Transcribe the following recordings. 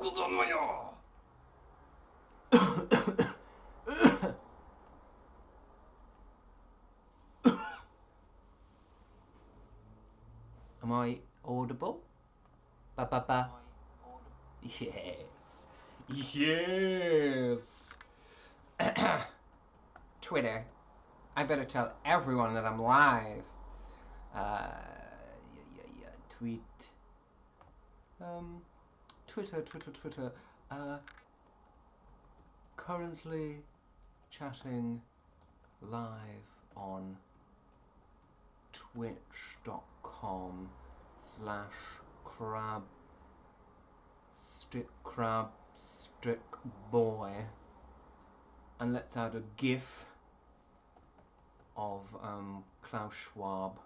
Am I audible? Ba ba ba. Yes. Yes. Twitter. I better tell everyone that I'm live. Tweet. Twitter. Currently chatting live on twitch.com/crabstickboy, and let's add a GIF of Klaus Schwab.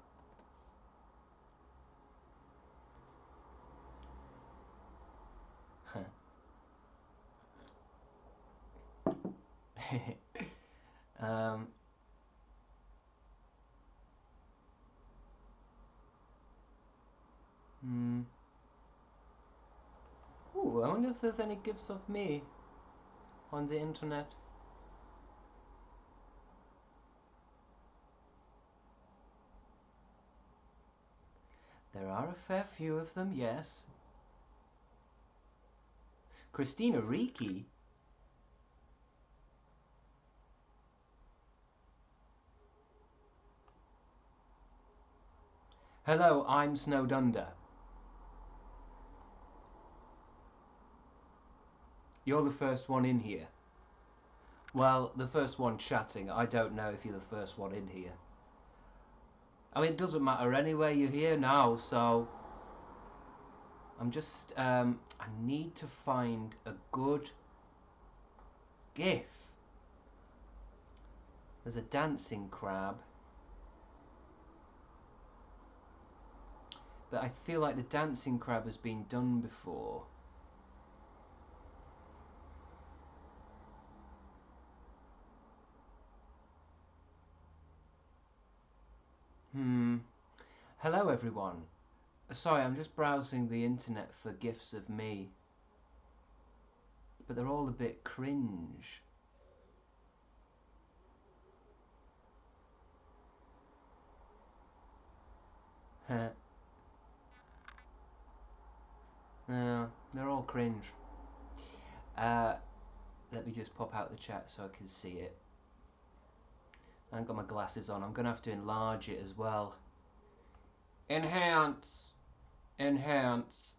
Ooh, I wonder if there's any GIFs of me on the internet. There are a fair few of them, yes. Christina Ricci? Hello, I'm snowed under. You're the first one in here. Well, the first one chatting. I don't know if you're the first one in here. I mean, it doesn't matter anyway. You're here now, so I'm just I need to find a good GIF. There's a dancing crab, but I feel like the dancing crab has been done before. Hello everyone. Sorry, I'm just browsing the internet for GIFs of me. But they're all a bit cringe. No, they're all cringe. Let me just pop out the chat so I can see it. I haven't got my glasses on. I'm going to have to enlarge it as well. Enhance. Enhance.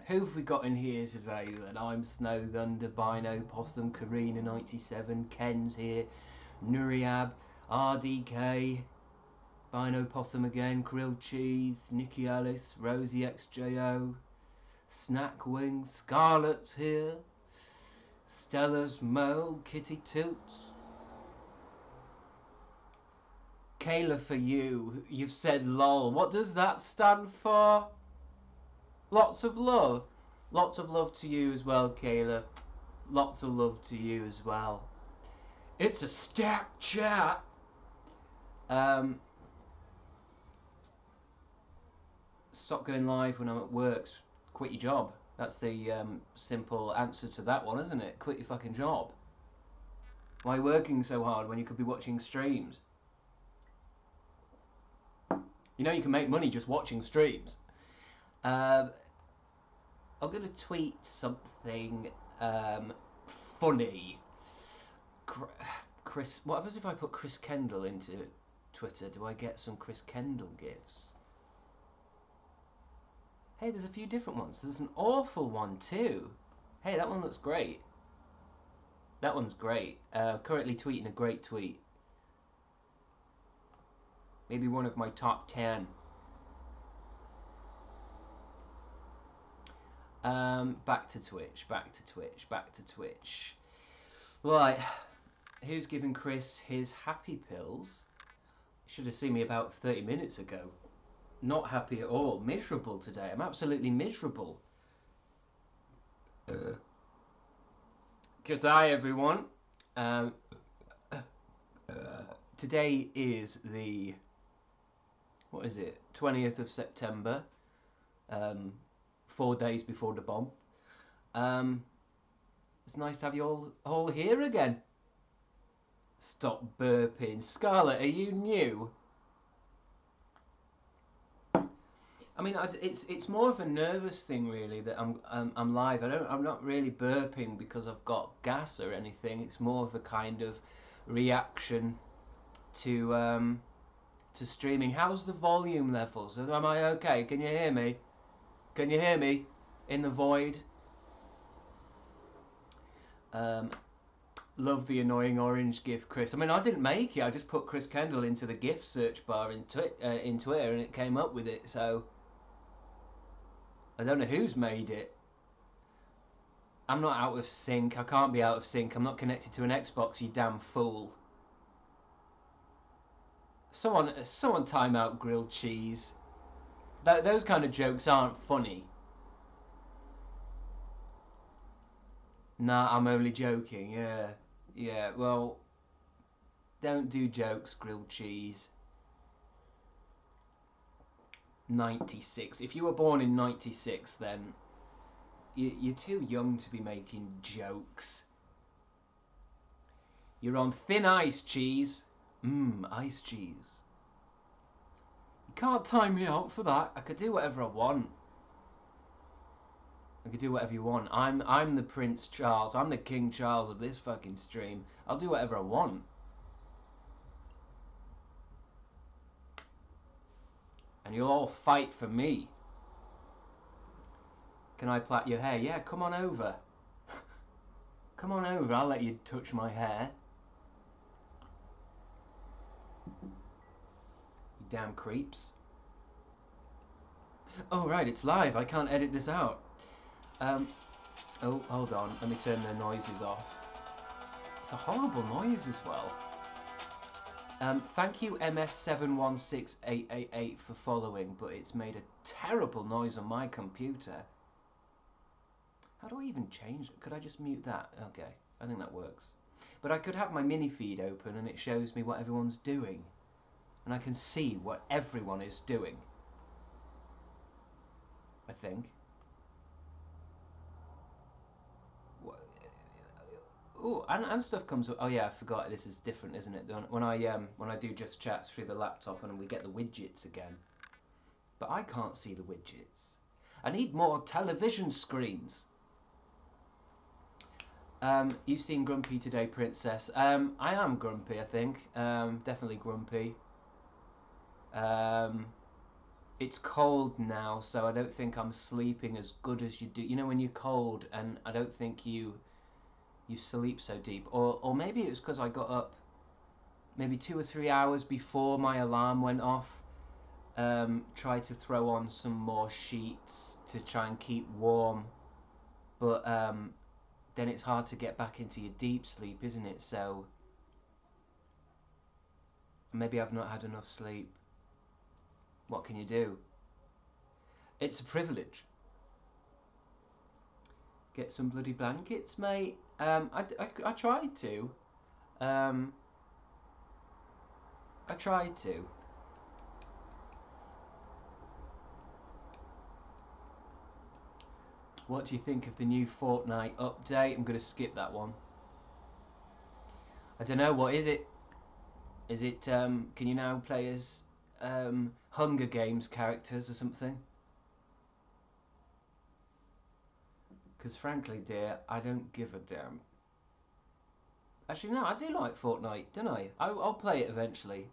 Who have we got in here today then? I'm Snow Thunder, Bino, Possum, Karina 97, Ken's here, Nuriab, RDK, Bino Possum again, Grilled Cheese, Nikki Alice, Rosie XJO, Snack Wings, Scarlet's here, Stella's Mo, Kitty Toots. Kayla, for you, you've said lol. What does that stand for? Lots of love. Lots of love to you as well, Kayla. Lots of love to you as well. It's a stack chat. Stop going live when I'm at work. Quit your job. That's the simple answer to that one, isn't it? Quit your fucking job. Why are you working so hard when you could be watching streams? You know you can make money just watching streams. I'm going to tweet something funny. Chris, what happens if I put Chris Kendall into Twitter? Do I get some Chris Kendall gifs? Hey, there's a few different ones. There's an awful one too. Hey, that one looks great. That one's great. Currently tweeting a great tweet. Maybe one of my top 10. Back to Twitch. Right, who's giving Chris his happy pills? Should have seen me about 30 minutes ago. Not happy at all. Miserable today. I'm absolutely miserable. Good day, everyone. Today is the, what is it, 20th of September. 4 days before the bomb. It's nice to have you all here again. Stop burping. Scarlett, are you new? I mean, it's more of a nervous thing, really, that I'm live. I'm not really burping because I've got gas or anything. It's more of a kind of reaction to streaming. How's the volume levels? Am I okay? Can you hear me? Can you hear me in the void? Love the annoying orange GIF, Chris. I mean, I didn't make it. I just put Chris Kendall into the GIF search bar in Twitter, and it came up with it. So I don't know who's made it. I'm not out of sync. I can't be out of sync. I'm not connected to an Xbox, you damn fool. Someone time out grilled cheese. Those kind of jokes aren't funny. Nah, I'm only joking. Yeah. Well, don't do jokes, grilled cheese. 96. If you were born in 96, then you're too young to be making jokes. You're on thin ice, cheese. Ice cheese. You can't time me out for that. I could do whatever I want. I could do whatever you want. I'm the Prince Charles. I'm the King Charles of this fucking stream. I'll do whatever I want. And you'll all fight for me. Can I plait your hair? Yeah, come on over. Come on over, I'll let you touch my hair. You damn creeps. Oh right, it's live. I can't edit this out. Oh, hold on. Let me turn the noises off. It's a horrible noise as well. Thank you MS716888 for following, but it's made a terrible noise on my computer. How do I even change it? Could I just mute that? Okay, I think that works. But I could have my mini feed open and it shows me what everyone's doing. And I can see what everyone is doing. I think. Oh, and stuff comes up. Oh yeah, I forgot. This is different, isn't it? When I do just chats through the laptop and we get the widgets again. But I can't see the widgets. I need more television screens. You seem grumpy today, Princess. I am grumpy, I think. Definitely grumpy. It's cold now, so I don't think I'm sleeping as good as you do. You know when you're cold, and I don't think you sleep so deep. Or maybe it was because I got up maybe 2 or 3 hours before my alarm went off. Tried to throw on some more sheets to try and keep warm. But then it's hard to get back into your deep sleep, isn't it? So maybe I've not had enough sleep. What can you do? It's a privilege. Get some bloody blankets, mate. I tried to. I tried to. What do you think of the new Fortnite update? I'm going to skip that one. I don't know, what is it? Is it, can you now play as Hunger Games characters or something? Because frankly, dear, I don't give a damn. Actually, no, I do like Fortnite, don't I? I'll play it eventually.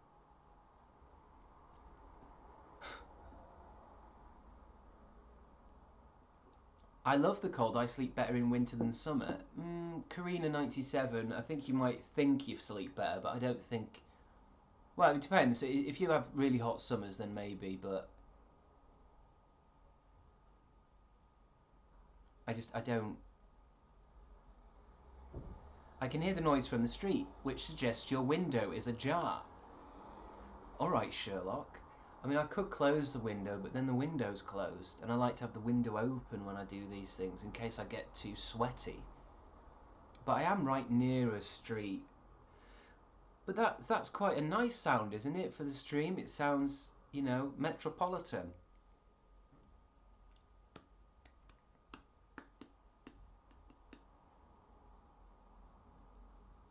I love the cold. I sleep better in winter than summer. Karina97, I think you might think you sleep better, but I don't think... Well, it depends. If you have really hot summers, then maybe, but... I don't... I can hear the noise from the street, which suggests your window is ajar. Alright, Sherlock. I mean, I could close the window, but then the window's closed, and I like to have the window open when I do these things, in case I get too sweaty. But I am right near a street. But that's quite a nice sound, isn't it, for the stream? It sounds, you know, metropolitan.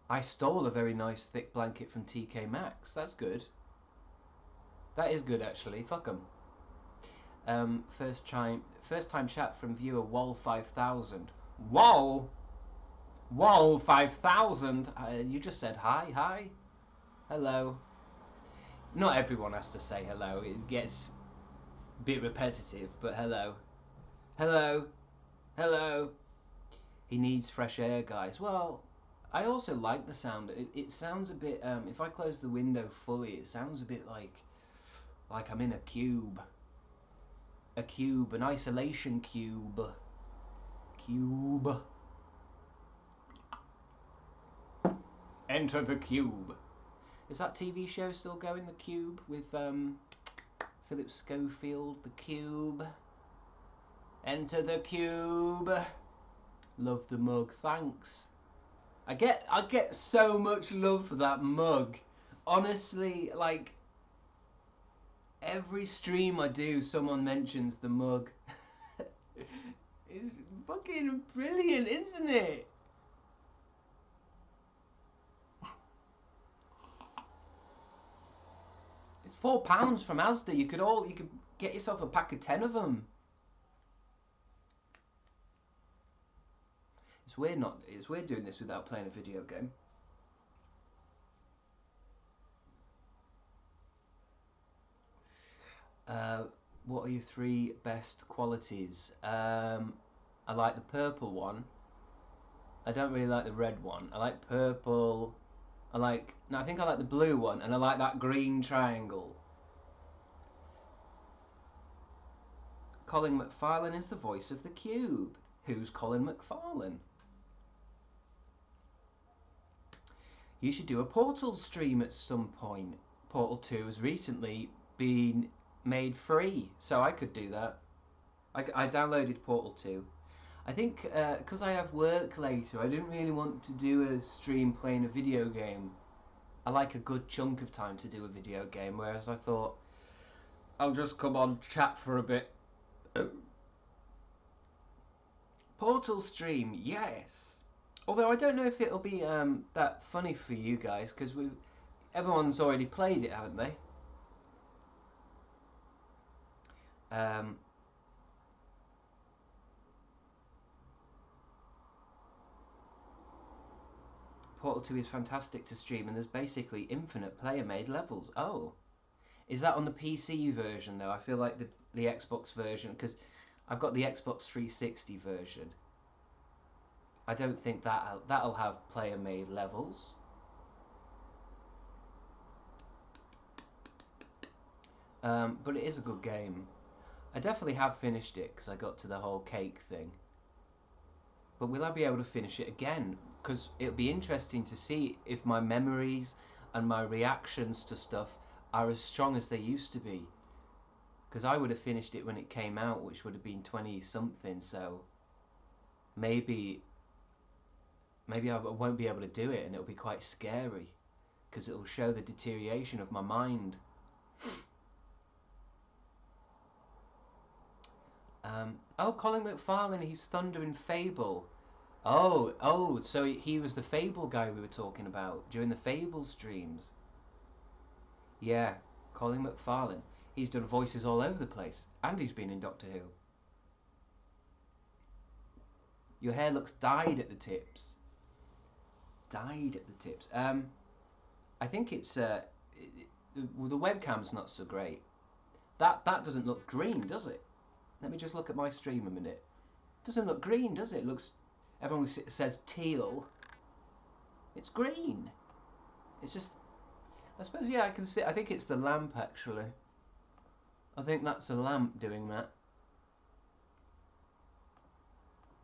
I stole a very nice thick blanket from TK Maxx. That's good. That is good, actually. Fuck 'em. First time chat from viewer Wall5000. Wall5000. You just said hi. Hello. Not everyone has to say hello. It gets a bit repetitive, but hello. Hello. He needs fresh air, guys. Well, I also like the sound. It sounds a bit. If I close the window fully, it sounds a bit like I'm in a cube. A cube, an isolation cube. Cube. Enter the Cube. Is that TV show still going, The Cube, with Philip Schofield? The Cube. Enter the Cube. Love the mug, thanks. I get so much love for that mug. Honestly, like, every stream I do, someone mentions the mug. It's fucking brilliant, isn't it? It's £4 from Asda. You could get yourself a pack of 10 of them. It's weird doing this without playing a video game. What are your 3 best qualities? I like the purple one. I don't really like the red one. I like purple. I think I like the blue one, and I like that green triangle. Colin McFarlane is the voice of the Cube. Who's Colin McFarlane? You should do a Portal stream at some point. Portal 2 has recently been made free, so I could do that. I downloaded Portal 2. I think because I have work later, I didn't really want to do a stream playing a video game. I like a good chunk of time to do a video game, whereas I thought I'll just come on chat for a bit. Portal stream, yes. Although I don't know if it'll be that funny for you guys, because everyone's already played it, haven't they? Portal 2 is fantastic to stream, and there's basically infinite player-made levels. Oh, is that on the PC version though? I feel like the Xbox version, because I've got the Xbox 360 version. I don't think that'll have player-made levels. But it is a good game. I definitely have finished it because I got to the whole cake thing. But will I be able to finish it again? Because it'll be interesting to see if my memories and my reactions to stuff are as strong as they used to be. Because I would have finished it when it came out, which would have been 20-something, so maybe I won't be able to do it, and it'll be quite scary, because it'll show the deterioration of my mind. Oh, Colin McFarlane, he's Thunder in Fable. Oh, so he was the Fable guy we were talking about during the Fable streams. Yeah, Colin McFarlane. He's done voices all over the place, and he's been in Doctor Who. Your hair looks dyed at the tips. Dyed at the tips. I think it's the webcam's not so great. That doesn't look green, does it? Let me just look at my stream a minute. Doesn't look green, does it? Looks. Everyone says teal. It's green. It's just. I suppose, yeah, I can see. I think it's the lamp, actually. I think that's a lamp doing that.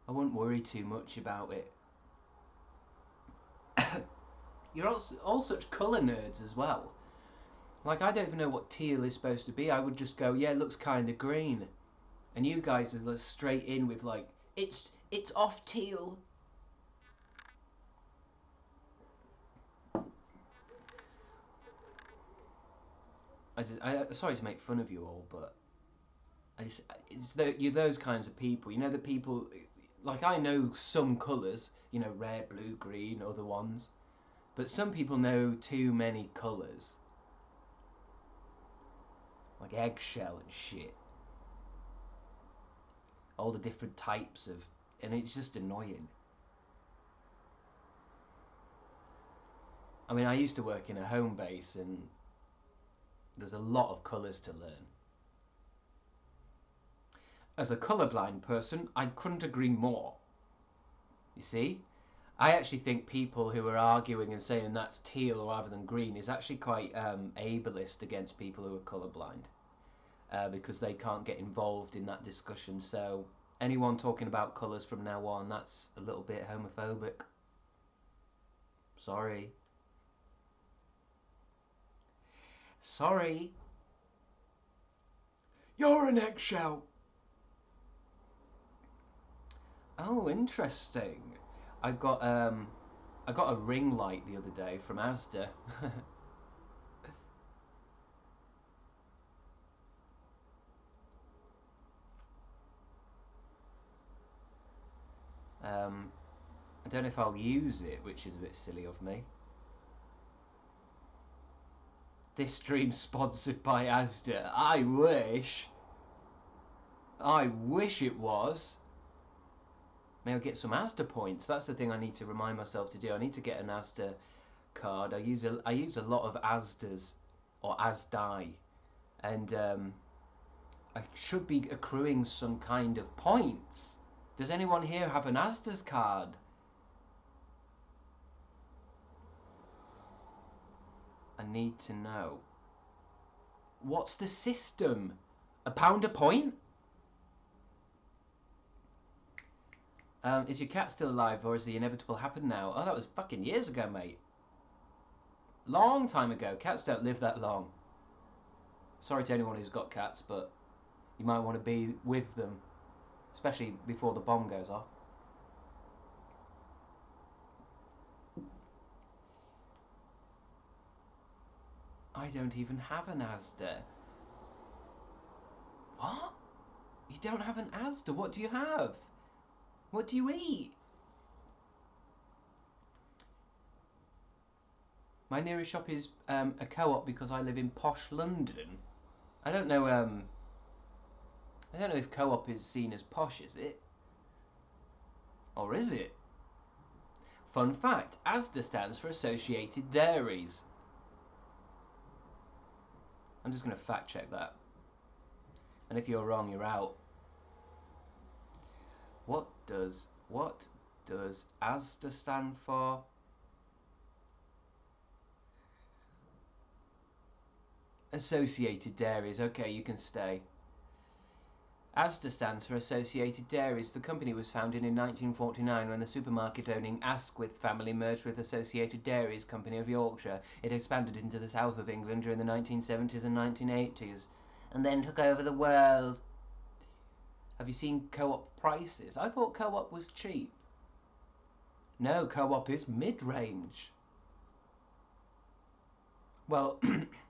I wouldn't worry too much about it. You're all such colour nerds as well. Like, I don't even know what teal is supposed to be. I would just go, yeah, it looks kind of green. And you guys are straight in with, like, it's off teal. Sorry to make fun of you all, but you're those kinds of people. You know, the people, like, I know some colours, you know, red, blue, green, other ones. But some people know too many colours. Like eggshell and shit. All the different types of... And it's just annoying. I mean, I used to work in a home base and there's a lot of colours to learn. As a colourblind person, I couldn't agree more. You see? I actually think people who are arguing and saying that's teal rather than green is actually quite ableist against people who are colourblind. Because they can't get involved in that discussion. So anyone talking about colours from now on, that's a little bit homophobic. Sorry. Sorry. You're an eggshell. Oh, interesting. I got a ring light the other day from Asda. I don't know if I'll use it, which is a bit silly of me. This stream's sponsored by Asda. I wish. I wish it was. May I get some Asda points? That's the thing I need to remind myself to do. I need to get an Asda card. I use a lot of Asdas or Asdai, and I should be accruing some kind of points. Does anyone here have an Asda's card? I need to know. What's the system? £1 a point? Is your cat still alive, or is the inevitable happen now? Oh, that was fucking years ago, mate. Long time ago. Cats don't live that long. Sorry to anyone who's got cats, but you might want to be with them, especially before the bomb goes off. I don't even have an Asda. What? You don't have an Asda? What do you have? What do you eat? My nearest shop is a Co-op because I live in posh London. I don't know if Co-op is seen as posh, is it? Or is it? Fun fact, Asda stands for Associated Dairies. I'm just going to fact check that. And if you're wrong, you're out. What does Asda stand for? Associated Dairies. Okay, you can stay. Asda stands for Associated Dairies. The company was founded in 1949 when the supermarket-owning Asquith family merged with Associated Dairies Company of Yorkshire. It expanded into the south of England during the 1970s and 1980s, and then took over the world. Have you seen Co-op prices? I thought Co-op was cheap. No, Co-op is mid-range. Well,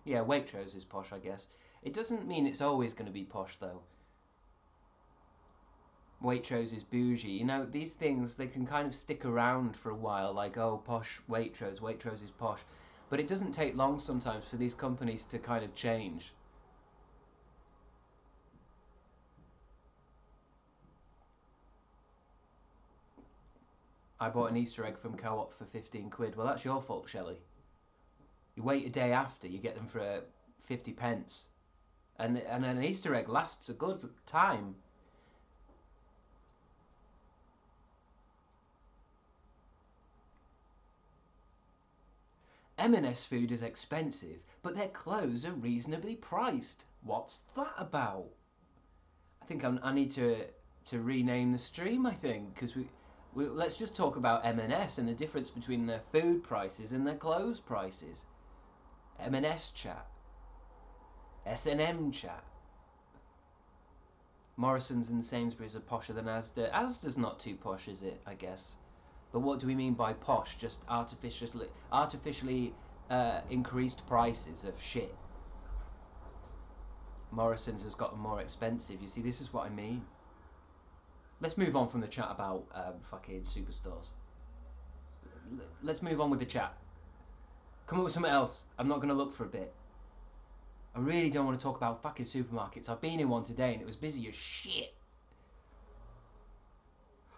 yeah, Waitrose is posh, I guess. It doesn't mean it's always going to be posh, though. Waitrose is bougie. You know, these things, they can kind of stick around for a while, like, oh, posh Waitrose, Waitrose is posh. But it doesn't take long sometimes for these companies to kind of change. I bought an Easter egg from Co-op for 15 quid. Well, that's your fault, Shelley. You wait a day after, you get them for 50 pence. And an Easter egg lasts a good time. M&S food is expensive, but their clothes are reasonably priced. What's that about? I think I need to rename the stream, I think, because let's just talk about M&S and the difference between their food prices and their clothes prices. M&S chat. S&M chat. Morrison's and Sainsbury's are posher than Asda. Asda's not too posh, is it, I guess? But what do we mean by posh? Just artificially increased prices of shit. Morrison's has gotten more expensive. You see, this is what I mean. Let's move on from the chat about fucking superstores. Let's move on with the chat. Come up with something else. I'm not going to look for a bit. I really don't want to talk about fucking supermarkets. I've been in one today and it was busy as shit.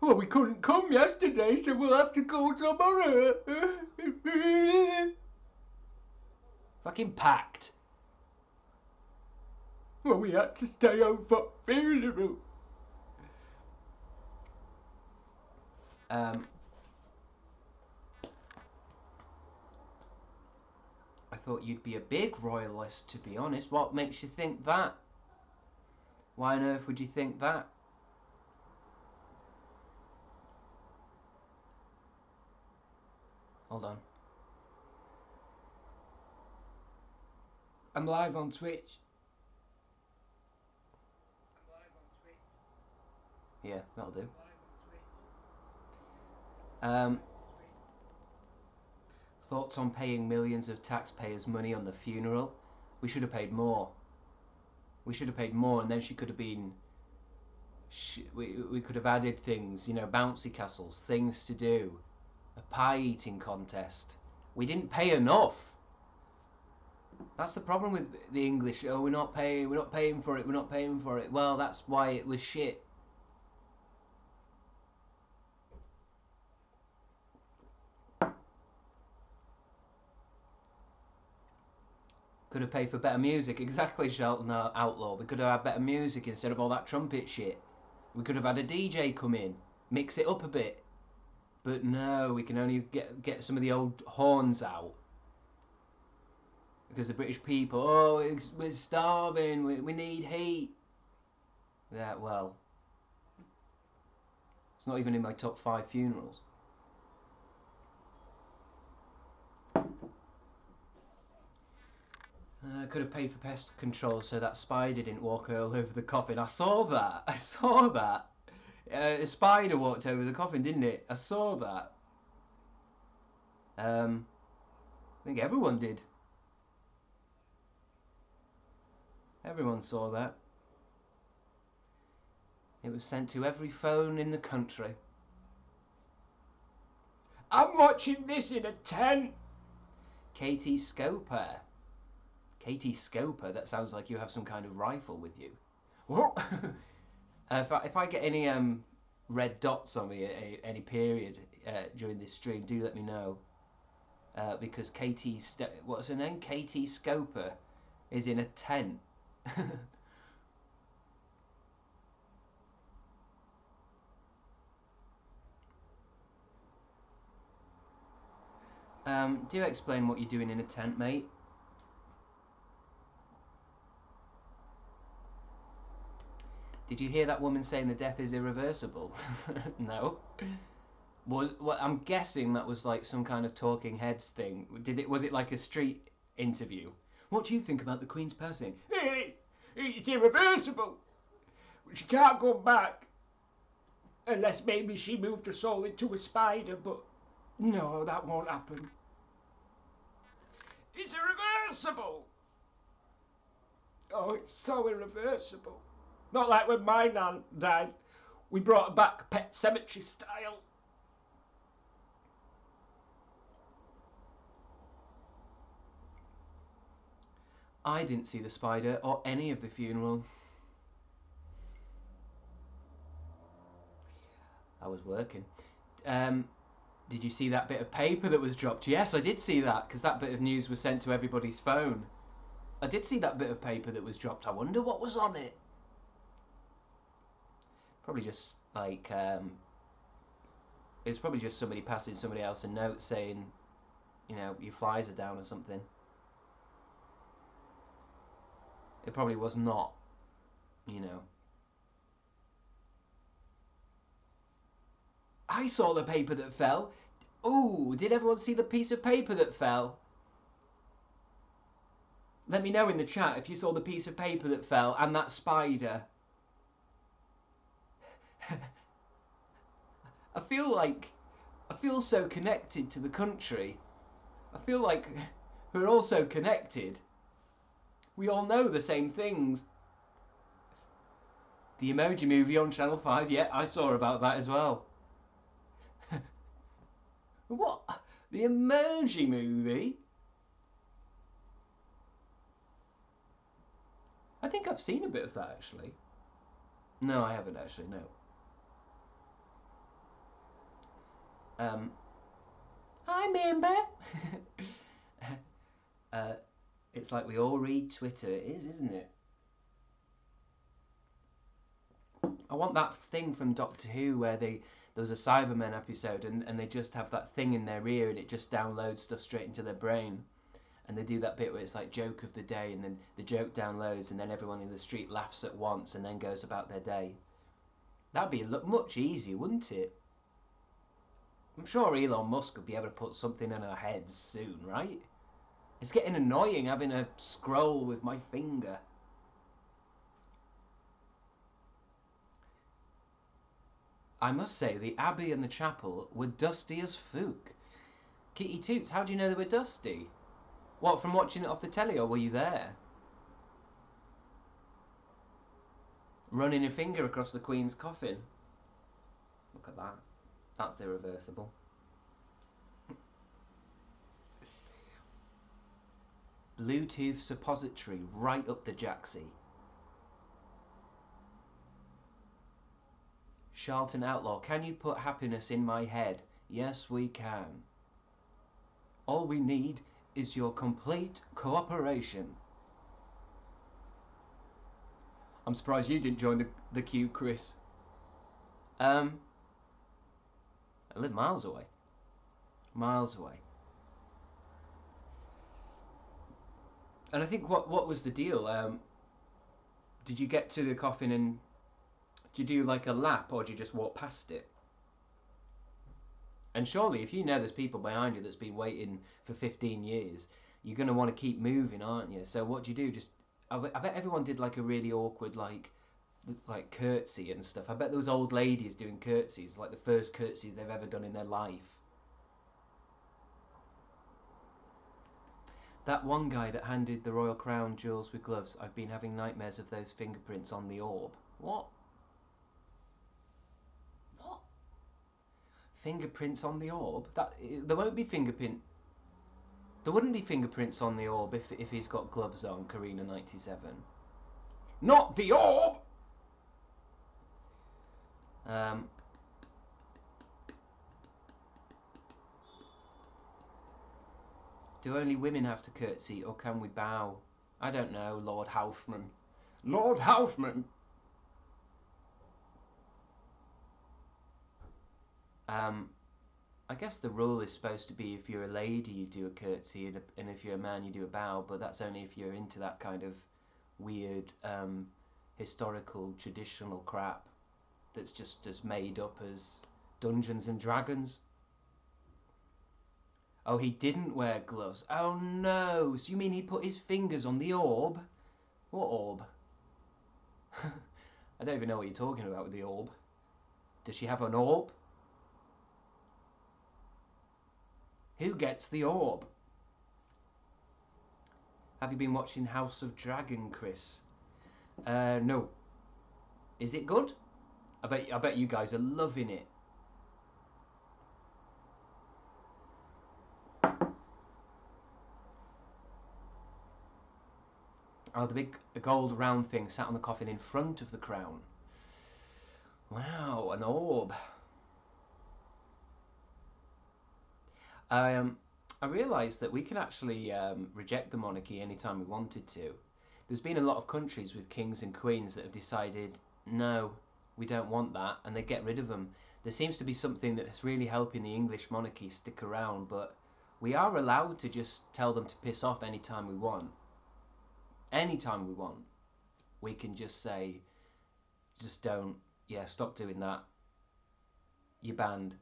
Well, we couldn't come yesterday, so we'll have to go tomorrow. Fucking packed. Well, we had to stay home for funeral. I thought you'd be a big royalist, to be honest. What makes you think that? Why on earth would you think that? Hold on. I'm live on Twitch. Yeah, that'll do. Thoughts on paying millions of taxpayers' money on the funeral? We should have paid more. We should have paid more, and then she could have been... we could have added things, you know, bouncy castles, things to do, a pie eating contest. We didn't pay enough. That's the problem with the English. Oh, we're not paying for it, we're not paying for it. Well, that's why it was shit. Could have paid for better music. Exactly, Shelton Outlaw. We could have had better music instead of all that trumpet shit. We could have had a DJ come in, mix it up a bit. But no, we can only get some of the old horns out. Because the British people, oh, we're starving, we need heat. Yeah, well, it's not even in my top 5 funerals. I could have paid for pest control so that spider didn't walk all over the coffin. I saw that. I saw that. A spider walked over the coffin, didn't it? I saw that. I think everyone did. Everyone saw that. It was sent to every phone in the country. I'm watching this in a tent. Katie Scoper. Katie Scoper, that sounds like you have some kind of rifle with you. What? If I get any red dots on me at any period during this stream, do let me know. Because what's her name? Katie Scoper is in a tent. Do explain what you're doing in a tent, mate. Did you hear that woman saying the death is irreversible? No. I'm guessing that was like some kind of talking heads thing. Was it like a street interview? What do you think about the Queen's passing? It's irreversible. She can't go back. Unless maybe she moved her soul into a spider, but no, that won't happen. It's irreversible. Oh, it's so irreversible. Not like when my nan died. We brought her back Pet Sematary style. I didn't see the spider or any of the funeral. I was working. Did you see that bit of paper that was dropped? Yes, I did see that, because that bit of news was sent to everybody's phone. I did see that bit of paper that was dropped. I wonder what was on it. Probably just like it was probably just somebody passing somebody else a note saying, you know, your flies are down or something. It probably was not, you know. I saw the paper that fell. Ooh, did everyone see the piece of paper that fell? Let me know in the chat if you saw the piece of paper that fell and that spider. I feel so connected to the country. I feel like we're all so connected. We all know the same things. The Emoji Movie on Channel 5, yeah, I saw about that as well. What? The Emoji Movie? I think I've seen a bit of that actually. No, I haven't actually. No. Hi, member. It's like we all read Twitter. It is, isn't it? I want that thing from Doctor Who where there was a Cybermen episode and they just have that thing in their ear and it just downloads stuff straight into their brain. And they do that bit where it's like joke of the day and then the joke downloads and then everyone in the street laughs at once and then goes about their day. That'd be much easier, wouldn't it? I'm sure Elon Musk would be able to put something in our heads soon, right? It's getting annoying having a scroll with my finger. I must say, the Abbey and the chapel were dusty as fook. Kitty Toots, how do you know they were dusty? What, from watching it off the telly, or were you there? Running your finger across the Queen's coffin. Look at that. That's irreversible. Bluetooth suppository right up the jacksie. Charlton Outlaw, can you put happiness in my head? Yes, we can. All we need is your complete cooperation. I'm surprised you didn't join the queue, Chris. I live miles away. Miles away. And I think what was the deal? Did you get to the coffin and did you do like a lap or did you just walk past it? And surely if you know there's people behind you that's been waiting for 15 years, you're going to want to keep moving, aren't you? So what do you do? Just I bet everyone did like a really awkward like curtsy and stuff. I bet those old ladies doing curtsies, like the first curtsy they've ever done in their life. That one guy that handed the royal crown jewels with gloves, I've been having nightmares of those fingerprints on the orb. What? What? Fingerprints on the orb? There won't be fingerprint. There wouldn't be fingerprints on the orb if he's got gloves on, Karina 97. Not the orb! Do only women have to curtsy, or can we bow? I don't know, Lord Houseman. Lord Houseman! I guess the rule is supposed to be if you're a lady you do a curtsy and if you're a man you do a bow, but that's only if you're into that kind of weird historical traditional crap that's just as made up as Dungeons and Dragons. Oh, he didn't wear gloves. Oh no, so you mean he put his fingers on the orb? What orb? I don't even know what you're talking about with the orb. Does she have an orb? Who gets the orb? Have you been watching House of Dragon, Chris? No. Is it good? I bet you guys are loving it. Oh, the big gold round thing sat on the coffin in front of the crown. Wow, an orb. I realised that we can actually reject the monarchy anytime we wanted to. There's been a lot of countries with kings and queens that have decided, no, we don't want that, and they get rid of them. There seems to be something that's really helping the English monarchy stick around, but we are allowed to just tell them to piss off anytime we want. Anytime we want. We can just say, just don't, yeah, stop doing that. You're banned.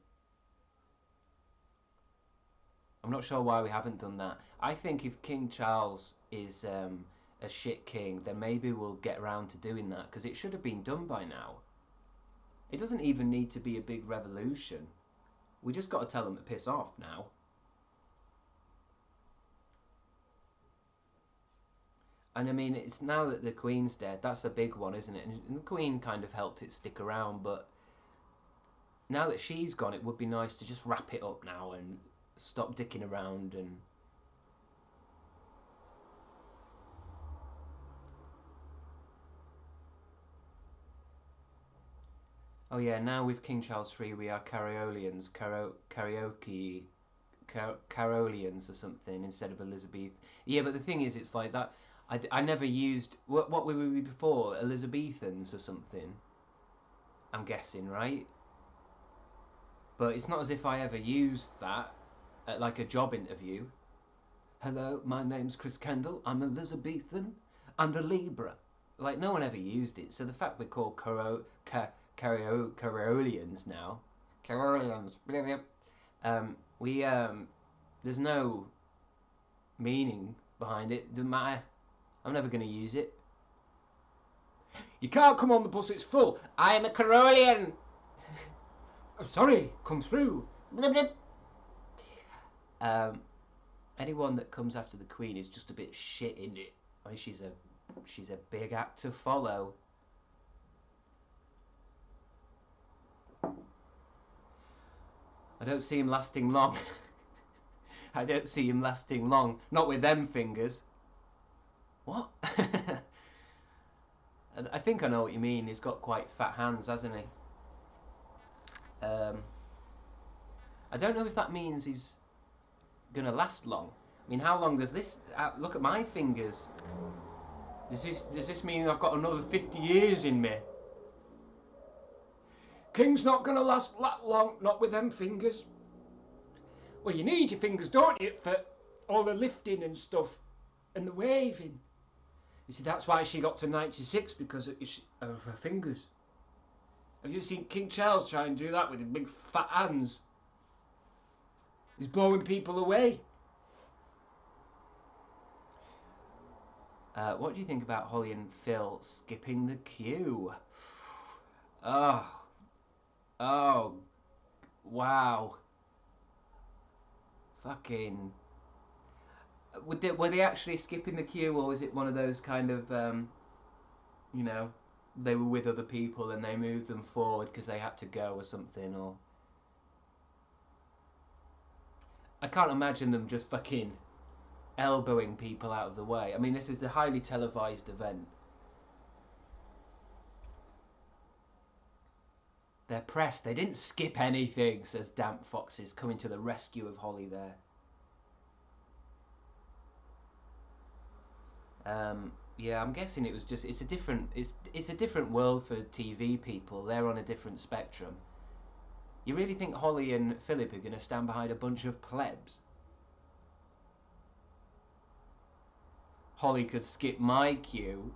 I'm not sure why we haven't done that. I think if King Charles is a shit king, then maybe we'll get around to doing that, because it should have been done by now. It doesn't even need to be a big revolution. We just got to tell them to piss off now. And I mean, it's now that the Queen's dead, that's a big one, isn't it? And the Queen kind of helped it stick around, but now that she's gone, it would be nice to just wrap it up now and stop dicking around. And Oh yeah, now with King Charles III we are Carolians or something instead of Elizabeth. Yeah, but the thing is, it's like that. I never used what were we before, Elizabethans or something. I'm guessing, right? But it's not as if I ever used that at like a job interview. Hello, my name's Chris Kendall. I'm Elizabethan. I'm the Libra. Like no one ever used it. So the fact we're called Carolians now, Carolians, we there's no meaning behind it. Doesn't matter. I'm never going to use it. You can't come on the bus, it's full. I am a Carolian. I'm sorry, come through. Blip, blip. Anyone that comes after the Queen is just a bit shit in it. I mean, she's a big act to follow. I don't see him lasting long. I don't see him lasting long. Not with them fingers. What? I think I know what you mean. He's got quite fat hands, hasn't he? I don't know if that means he's gonna last long. I mean, how long does this... look at my fingers. Does this mean I've got another 50 years in me? King's not gonna last that long, not with them fingers. Well, you need your fingers, don't you, for all the lifting and stuff, and the waving. You see, that's why she got to 96, because of her fingers. Have you seen King Charles try and do that with his big fat hands? He's blowing people away. What do you think about Holly and Phil skipping the queue? Oh, wow. Fucking... Were they actually skipping the queue, or was it one of those kind of, you know, they were with other people and they moved them forward because they had to go or something, or... I can't imagine them just fucking elbowing people out of the way. I mean, this is a highly televised event. They're pressed. They didn't skip anything, says Damp Foxes, coming to the rescue of Holly there. Yeah, I'm guessing it was just... It's a different world for TV people. They're on a different spectrum. You really think Holly and Philip are going to stand behind a bunch of plebs? Holly could skip my queue.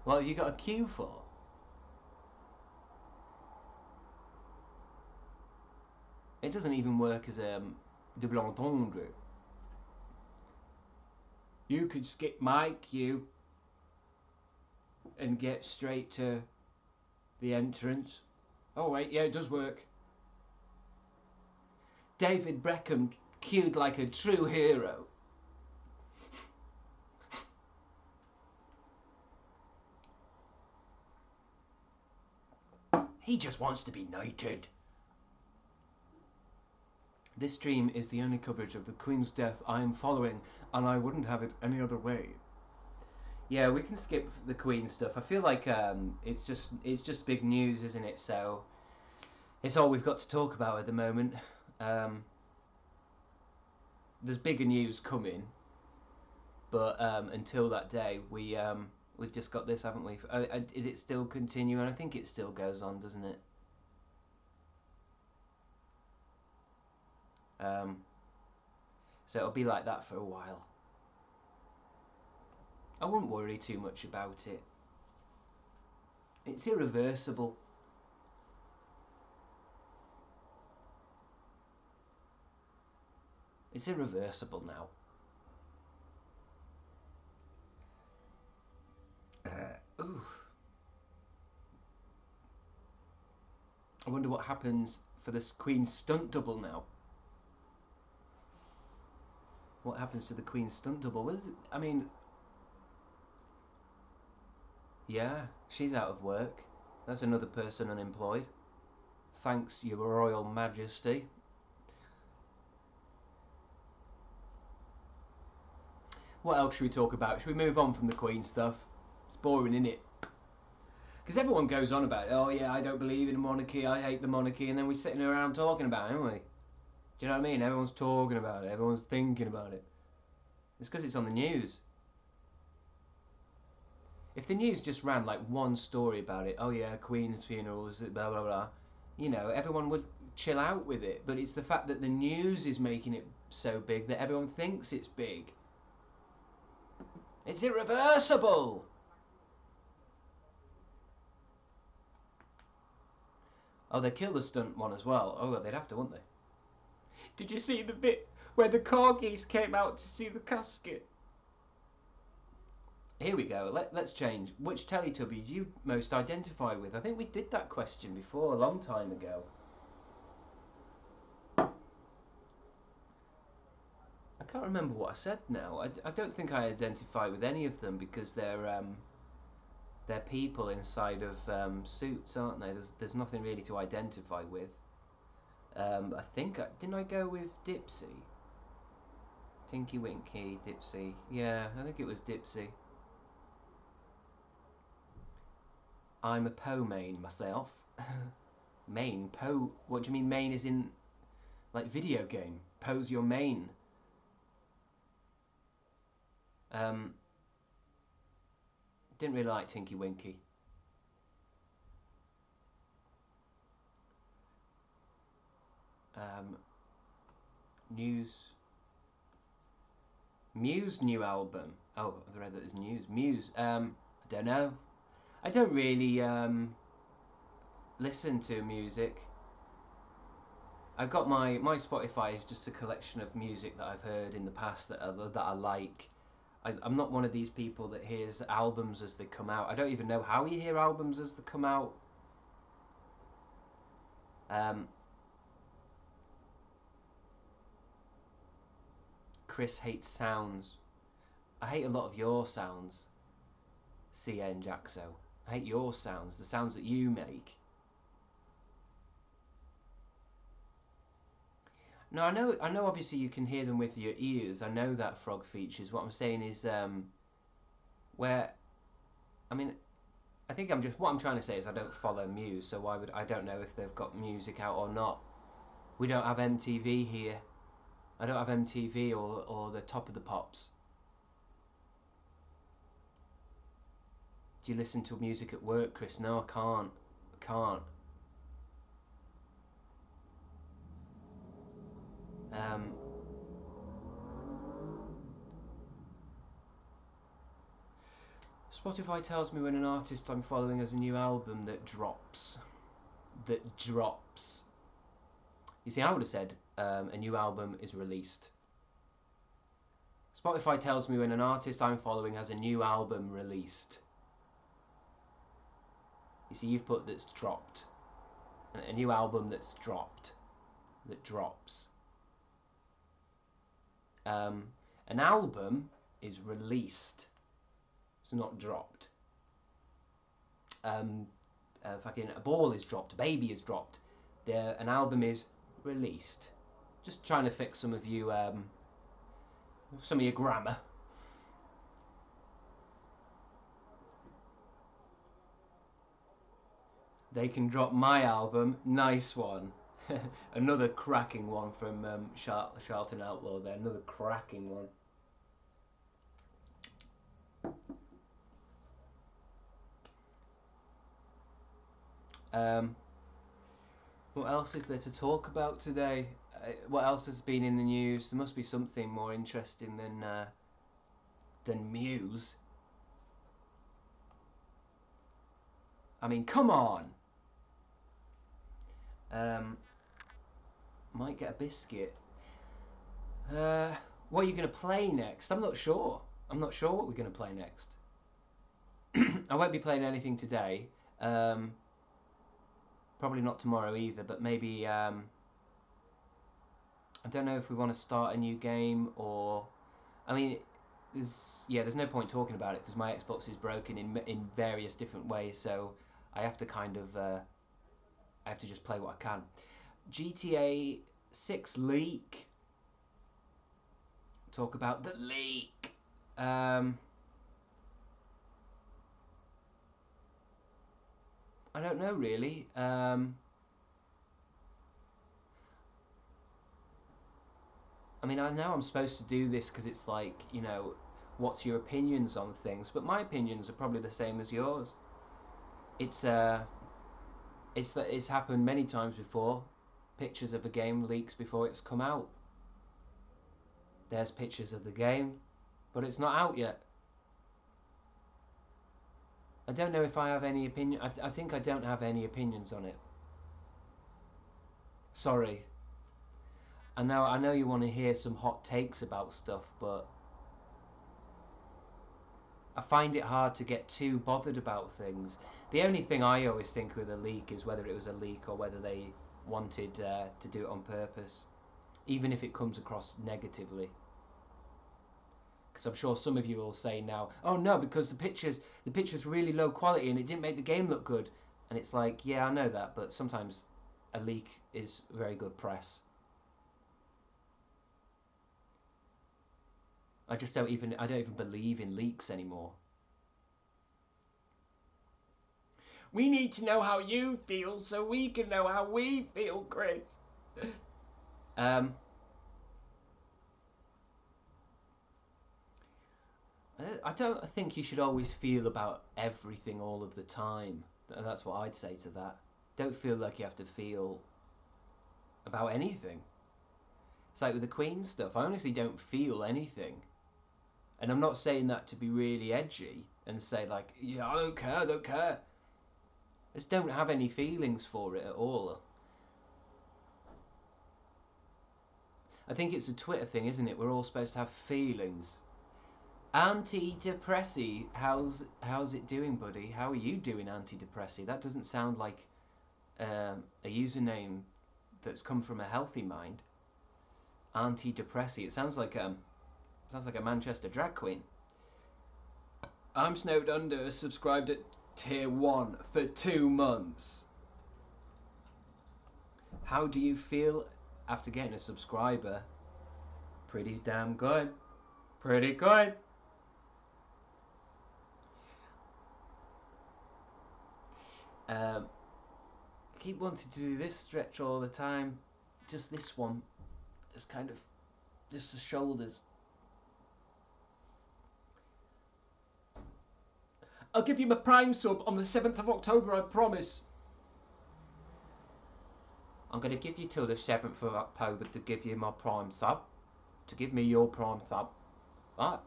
What have you got a queue for? It doesn't even work as a double entendre. You could skip my queue and get straight to the entrance. Oh wait, yeah, it does work. David Beckham queued like a true hero. He just wants to be knighted. This stream is the only coverage of the Queen's death I am following, and I wouldn't have it any other way. Yeah, we can skip the Queen stuff. I feel like it's just big news, isn't it? So it's all we've got to talk about at the moment. There's bigger news coming, but until that day, we've just got this, haven't we? Is it still continuing? I think it still goes on, doesn't it? So it'll be like that for a while. I wouldn't worry too much about it. It's irreversible. It's irreversible now. Ooh. I wonder what happens for this Queen's stunt double now. What happens to the Queen's stunt double? I mean, yeah, she's out of work. That's another person unemployed. Thanks, Your Royal Majesty. What else should we talk about? Should we move on from the Queen stuff? It's boring, isn't it? Because everyone goes on about it. Oh yeah, I don't believe in a monarchy. I hate the monarchy, and then we're sitting around talking about it, aren't we? Do you know what I mean? Everyone's talking about it. Everyone's thinking about it. It's because it's on the news. If the news just ran like one story about it, oh yeah, Queen's funerals, blah blah blah, you know, everyone would chill out with it. But it's the fact that the news is making it so big that everyone thinks it's big. It's irreversible. Oh, they killed the stunt one as well. Oh, well, they'd have to, wouldn't they? Did you see the bit where the corgis came out to see the casket? Here we go. Let's change. Which Teletubby do you most identify with? I think we did that question before, a long time ago. I can't remember what I said now. I don't think I identify with any of them because they're people inside of suits, aren't they? There's nothing really to identify with. I think didn't I go with Dipsy? Tinky Winky, Dipsy. Yeah, I think it was Dipsy. I'm a Poe main myself. Main? Poe? What do you mean main is in, like, video game? Poe's your main. Didn't really like Tinky Winky. Muse new album. Oh, I read that as news. Muse. I don't know. I don't really listen to music. I've got my Spotify is just a collection of music that I've heard in the past that I like. I'm not one of these people that hears albums as they come out. I don't even know how you hear albums as they come out. Chris hates sounds. I hate a lot of your sounds, CN Jaxo. I hate your sounds, the sounds that you make. No, I know obviously you can hear them with your ears. I know that, Frog Features. What I'm saying is where, I mean, I think what I'm trying to say is I don't follow Muse, so I don't know if they've got music out or not. We don't have MTV here. I don't have MTV or the Top of the Pops. Do you listen to music at work, Chris? No, I can't. I can't. Spotify tells me when an artist I'm following has a new album that drops. That drops. You see, I would have said a new album is released. Spotify tells me when an artist I'm following has a new album released. You see, you've put that's dropped. A new album that's dropped. That drops. An album is released. It's not dropped. Fucking a ball is dropped. A baby is dropped. An album is released. Just trying to fix some of you, some of your grammar. They can drop my album. Nice one. Another cracking one from Charlton Outlaw there. Another cracking one. What else is there to talk about today? What else has been in the news? There must be something more interesting than Muse. I mean, come on. Might get a biscuit. What are you going to play next? I'm not sure. I'm not sure what we're going to play next. I won't be playing anything today. Probably not tomorrow either, but maybe, I don't know if we want to start a new game or, I mean, there's no point talking about it because my Xbox is broken in various different ways, so I have to kind of, I have to just play what I can. GTA 6 leak. Talk about the leak. I don't know really. I mean, I know I'm supposed to do this because it's like, you know, what's your opinions on things? But my opinions are probably the same as yours. It's that it's happened many times before. Pictures of a game leaks before it's come out. There's pictures of the game, but it's not out yet. I don't know if I have any opinion. I think I don't have any opinions on it. Sorry. I know you want to hear some hot takes about stuff, but I find it hard to get too bothered about things. The only thing I always think with a leak is whether it was a leak or whether they wanted to do it on purpose, even if it comes across negatively. Because I'm sure some of you will say now, oh no, because the picture's really low quality and it didn't make the game look good. And it's like, yeah, I know that, but sometimes a leak is very good press. I don't even believe in leaks anymore. We need to know how you feel so we can know how we feel, Chris. I don't think you should always feel about everything all of the time. That's what I'd say to that. Don't feel like you have to feel about anything. It's like with the Queen stuff. I honestly don't feel anything. And I'm not saying that to be really edgy and say like, yeah, I don't care. I just don't have any feelings for it at all. I think it's a Twitter thing, isn't it? We're all supposed to have feelings. Antidepressy, how's it doing, buddy? How are you doing, Antidepressy? That doesn't sound like a username that's come from a healthy mind. Antidepressy. It sounds like a Manchester drag queen. I'm Snowed Under, subscribed at tier 1 for 2 months. How do you feel after getting a subscriber? Pretty damn good. Pretty good. Keep wanting to do this stretch all the time. Just this one. Just kind of, just the shoulders. I'll give you my Prime sub on the 7th of October, I promise. I'm going to give you till the 7th of October to give you my Prime sub. To give me your Prime sub. Right?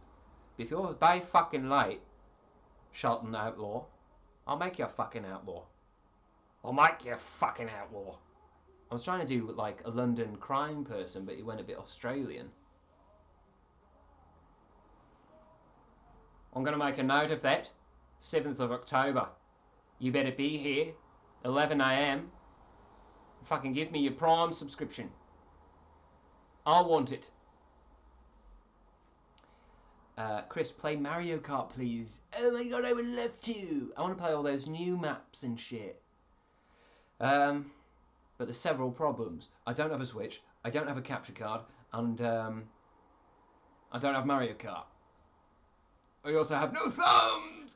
If you're a day fucking late, Shelton Outlaw, I'll make you a fucking outlaw. I'll make you a fucking outlaw. I was trying to do like a London crime person, but he went a bit Australian. I'm going to make a note of that. 7th of October. You better be here. 11 AM. Fucking give me your Prime subscription. I want it. Chris, play Mario Kart, please. Oh my god, I would love to. I want to play all those new maps and shit. But there's several problems. I don't have a Switch, I don't have a capture card, and I don't have Mario Kart. I also have no thumbs!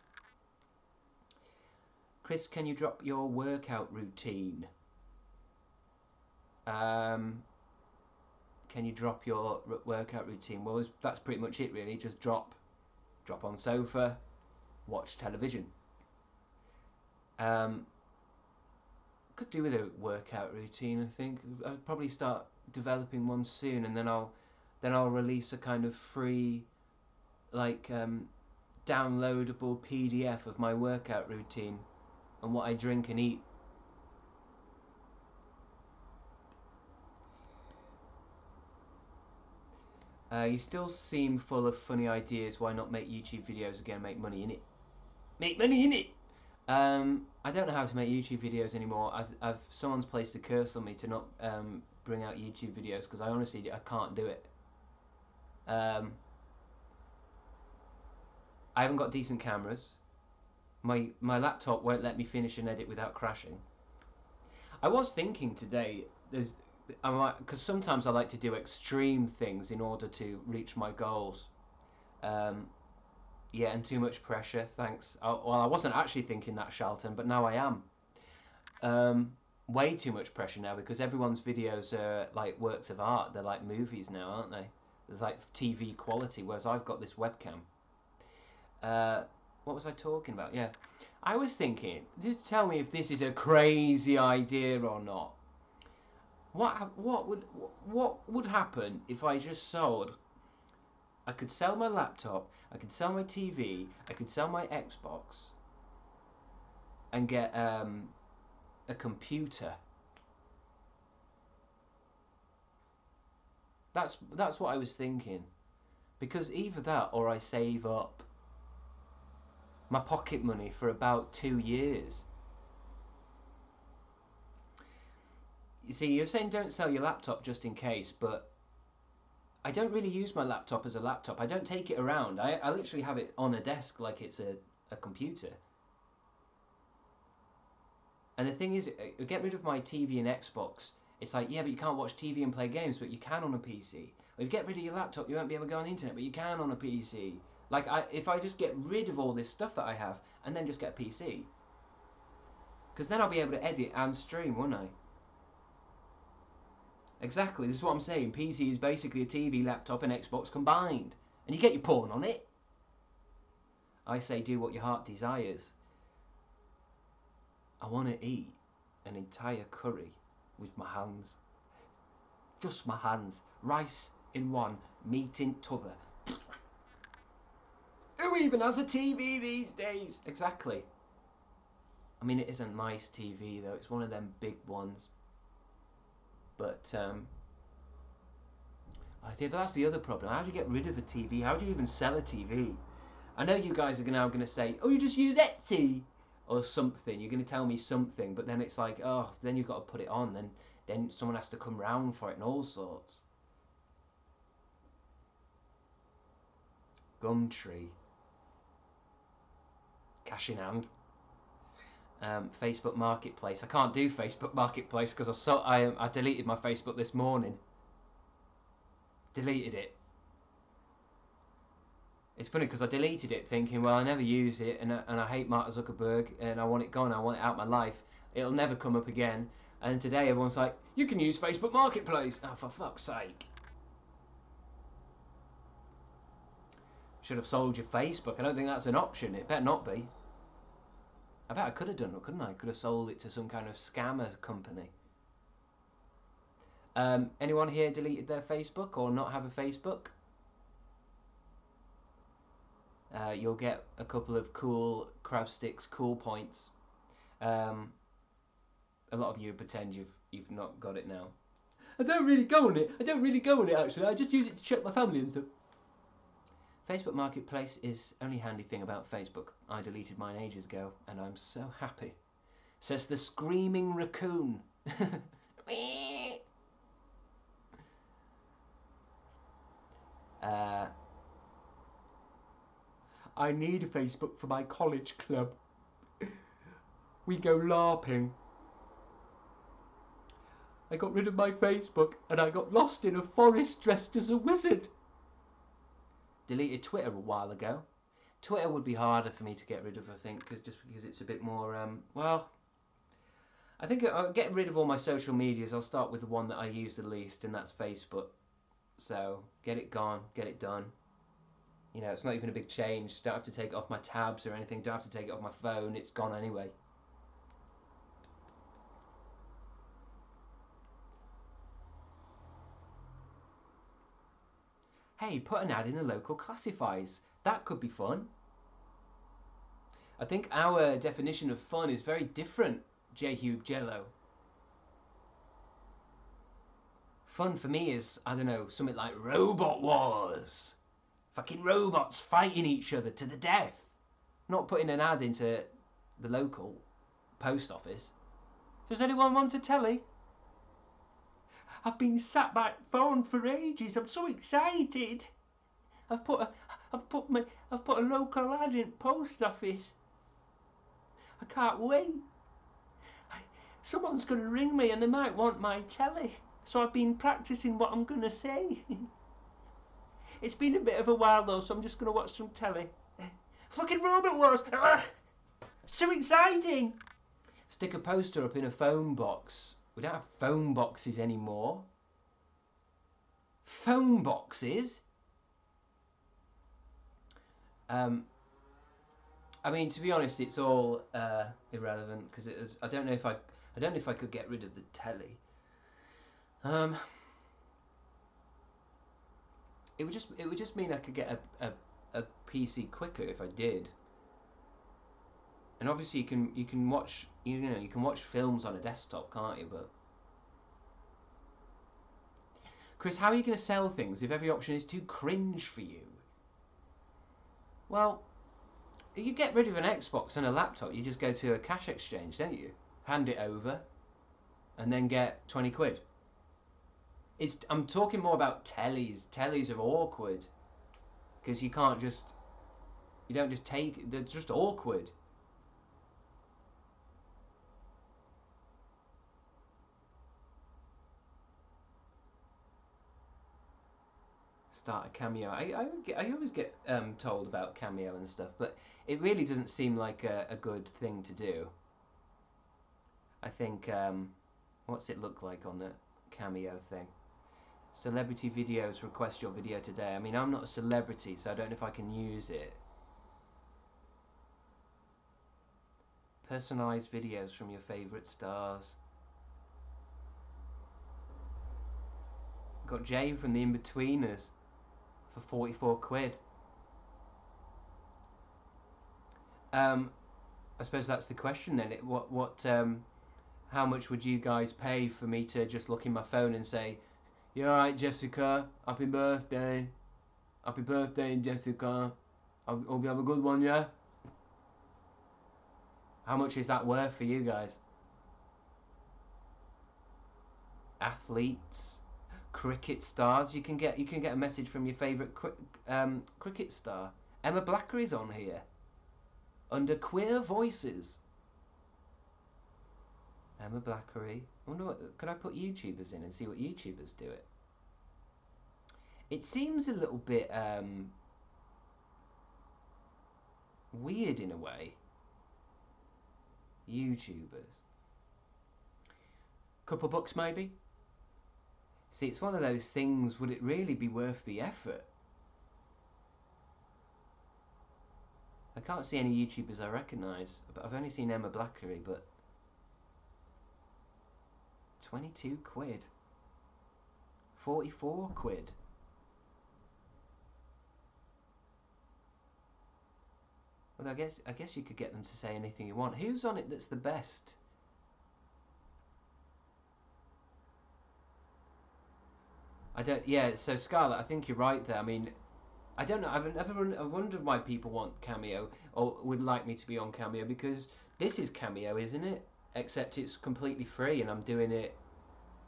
Chris, can you drop your workout routine? Can you drop your workout routine? Well, that's pretty much it really. Just drop on sofa, watch television. Could do with a workout routine, I think. I'll probably start developing one soon, and then I'll release a kind of free, like, downloadable PDF of my workout routine and what I drink and eat. You still seem full of funny ideas. Why not make YouTube videos again? Make money in it. Make money in it. I don't know how to make YouTube videos anymore. Someone's placed a curse on me to not bring out YouTube videos because I can't do it. I haven't got decent cameras. My laptop won't let me finish an edit without crashing. I was thinking today, because sometimes I like to do extreme things in order to reach my goals. Yeah, and too much pressure, thanks. Well, I wasn't actually thinking that, Shelton, but now I am. Way too much pressure now because everyone's videos are like works of art. They're like movies now, aren't they? There's like TV quality, whereas I've got this webcam. What was I talking about? Yeah, I was thinking. Tell me if this is a crazy idea or not. What would happen if I just sold? I could sell my laptop. I could sell my TV. I could sell my Xbox, and get a computer. That's what I was thinking, because either that or I save up my pocket money for about 2 years. You see, you're saying don't sell your laptop just in case, but I don't really use my laptop as a laptop. I don't take it around. I literally have it on a desk like it's a computer. And the thing is, get rid of my TV and Xbox. It's like, yeah, but you can't watch TV and play games, but you can on a PC. Or if you get rid of your laptop, you won't be able to go on the internet, but you can on a PC. Like, if I just get rid of all this stuff that I have, and then just get a PC. Because then I'll be able to edit and stream, won't I? Exactly, this is what I'm saying. PC is basically a TV, laptop, and Xbox combined. And you get your porn on it. I say do what your heart desires. I want to eat an entire curry with my hands. Just my hands. Rice in one, meat in t'other. Who even has a TV these days? Exactly. I mean, it is a nice TV though. It's one of them big ones. But but that's the other problem. How do you get rid of a TV? How do you even sell a TV? I know you guys are now going to say, oh, you just use Etsy or something. You're going to tell me something, but then it's like, oh, then you've got to put it on. Then someone has to come round for it and all sorts. Gumtree. Cash in hand. Facebook Marketplace. I can't do Facebook Marketplace because I deleted my Facebook this morning. Deleted it. It's funny because I deleted it thinking, well, I never use it, and I hate Mark Zuckerberg, and I want it gone. I want it out of my life. It'll never come up again. And today everyone's like, you can use Facebook Marketplace. Oh, for fuck's sake. Should have sold your Facebook. I don't think that's an option. It better not be. I bet I could have done it, couldn't I? Could have sold it to some kind of scammer company. Anyone here deleted their Facebook or not have a Facebook? You'll get a couple of cool Crabstickz cool points. A lot of you pretend you've not got it now. I don't really go on it. I don't really go on it actually. I just use it to check my family and stuff. Facebook Marketplace is the only handy thing about Facebook. I deleted mine ages ago, and I'm so happy. Says the screaming raccoon. I need a Facebook for my college club. We go LARPing. I got rid of my Facebook, and I got lost in a forest dressed as a wizard. Deleted Twitter a while ago. Twitter would be harder for me to get rid of, I think, just because it's a bit more, well, I think I'll get rid of all my social medias. I'll start with the one that I use the least, and that's Facebook. So, get it gone, get it done. You know, it's not even a big change. Don't have to take it off my tabs or anything. Don't have to take it off my phone. It's gone anyway. Hey, put an ad in the local classifieds. That could be fun. I think our definition of fun is very different, J-Hube Jello. Fun for me is, I don't know, something like Robot Wars. Fucking robots fighting each other to the death. Not putting an ad into the local post office. Does anyone want a telly? I've been sat by the phone for ages. I'm so excited. I've put a local ad in post office. I can't wait. Someone's going to ring me and they might want my telly. So I've been practicing what I'm going to say. It's been a bit of a while though, so I'm just going to watch some telly. Fucking Robot Wars. So exciting. Stick a poster up in a phone box. We don't have phone boxes anymore. Phone boxes? I mean, to be honest, it's all irrelevant because it was. I don't know if I could get rid of the telly. It would just mean I could get a PC quicker if I did. And obviously you can watch you can watch films on a desktop, can't you? But Chris, how are you going to sell things if every option is too cringe for you? Well, you get rid of an Xbox and a laptop, you just go to a cash exchange, don't you? Hand it over, and then get 20 quid. I'm talking more about tellies. Tellies are awkward because you don't just take. They're just awkward. Start a Cameo. I always get told about Cameo and stuff, but it really doesn't seem like a good thing to do. I think, what's it look like on the Cameo thing? Celebrity videos, request your video today. I mean, I'm not a celebrity, so I don't know if I can use it. Personalised videos from your favourite stars. Got Jay from the In-Betweeners for 44 quid. I suppose that's the question then. How much would you guys pay for me to just look in my phone and say, "You're alright, Jessica. Happy birthday. Happy birthday, Jessica. Hope you have a good one, yeah?" How much is that worth for you guys? Athletes, cricket stars. You can get a message from your favourite cricket star. Emma Blackery's on here under Queer Voices. Emma Blackery. I wonder could I put YouTubers in and see what YouTubers do it? It seems a little bit weird in a way. YouTubers. Couple bucks maybe? See, it's one of those things, would it really be worth the effort? I can't see any YouTubers I recognise, but I've only seen Emma Blackery, but 22 quid. 44 quid. Well, I guess you could get them to say anything you want. Who's on it that's the best? Yeah, so Scarlett, I think you're right there. I mean, I don't know. I've wondered why people want Cameo or would like me to be on Cameo, because this is Cameo, isn't it? Except it's completely free, and I'm doing it.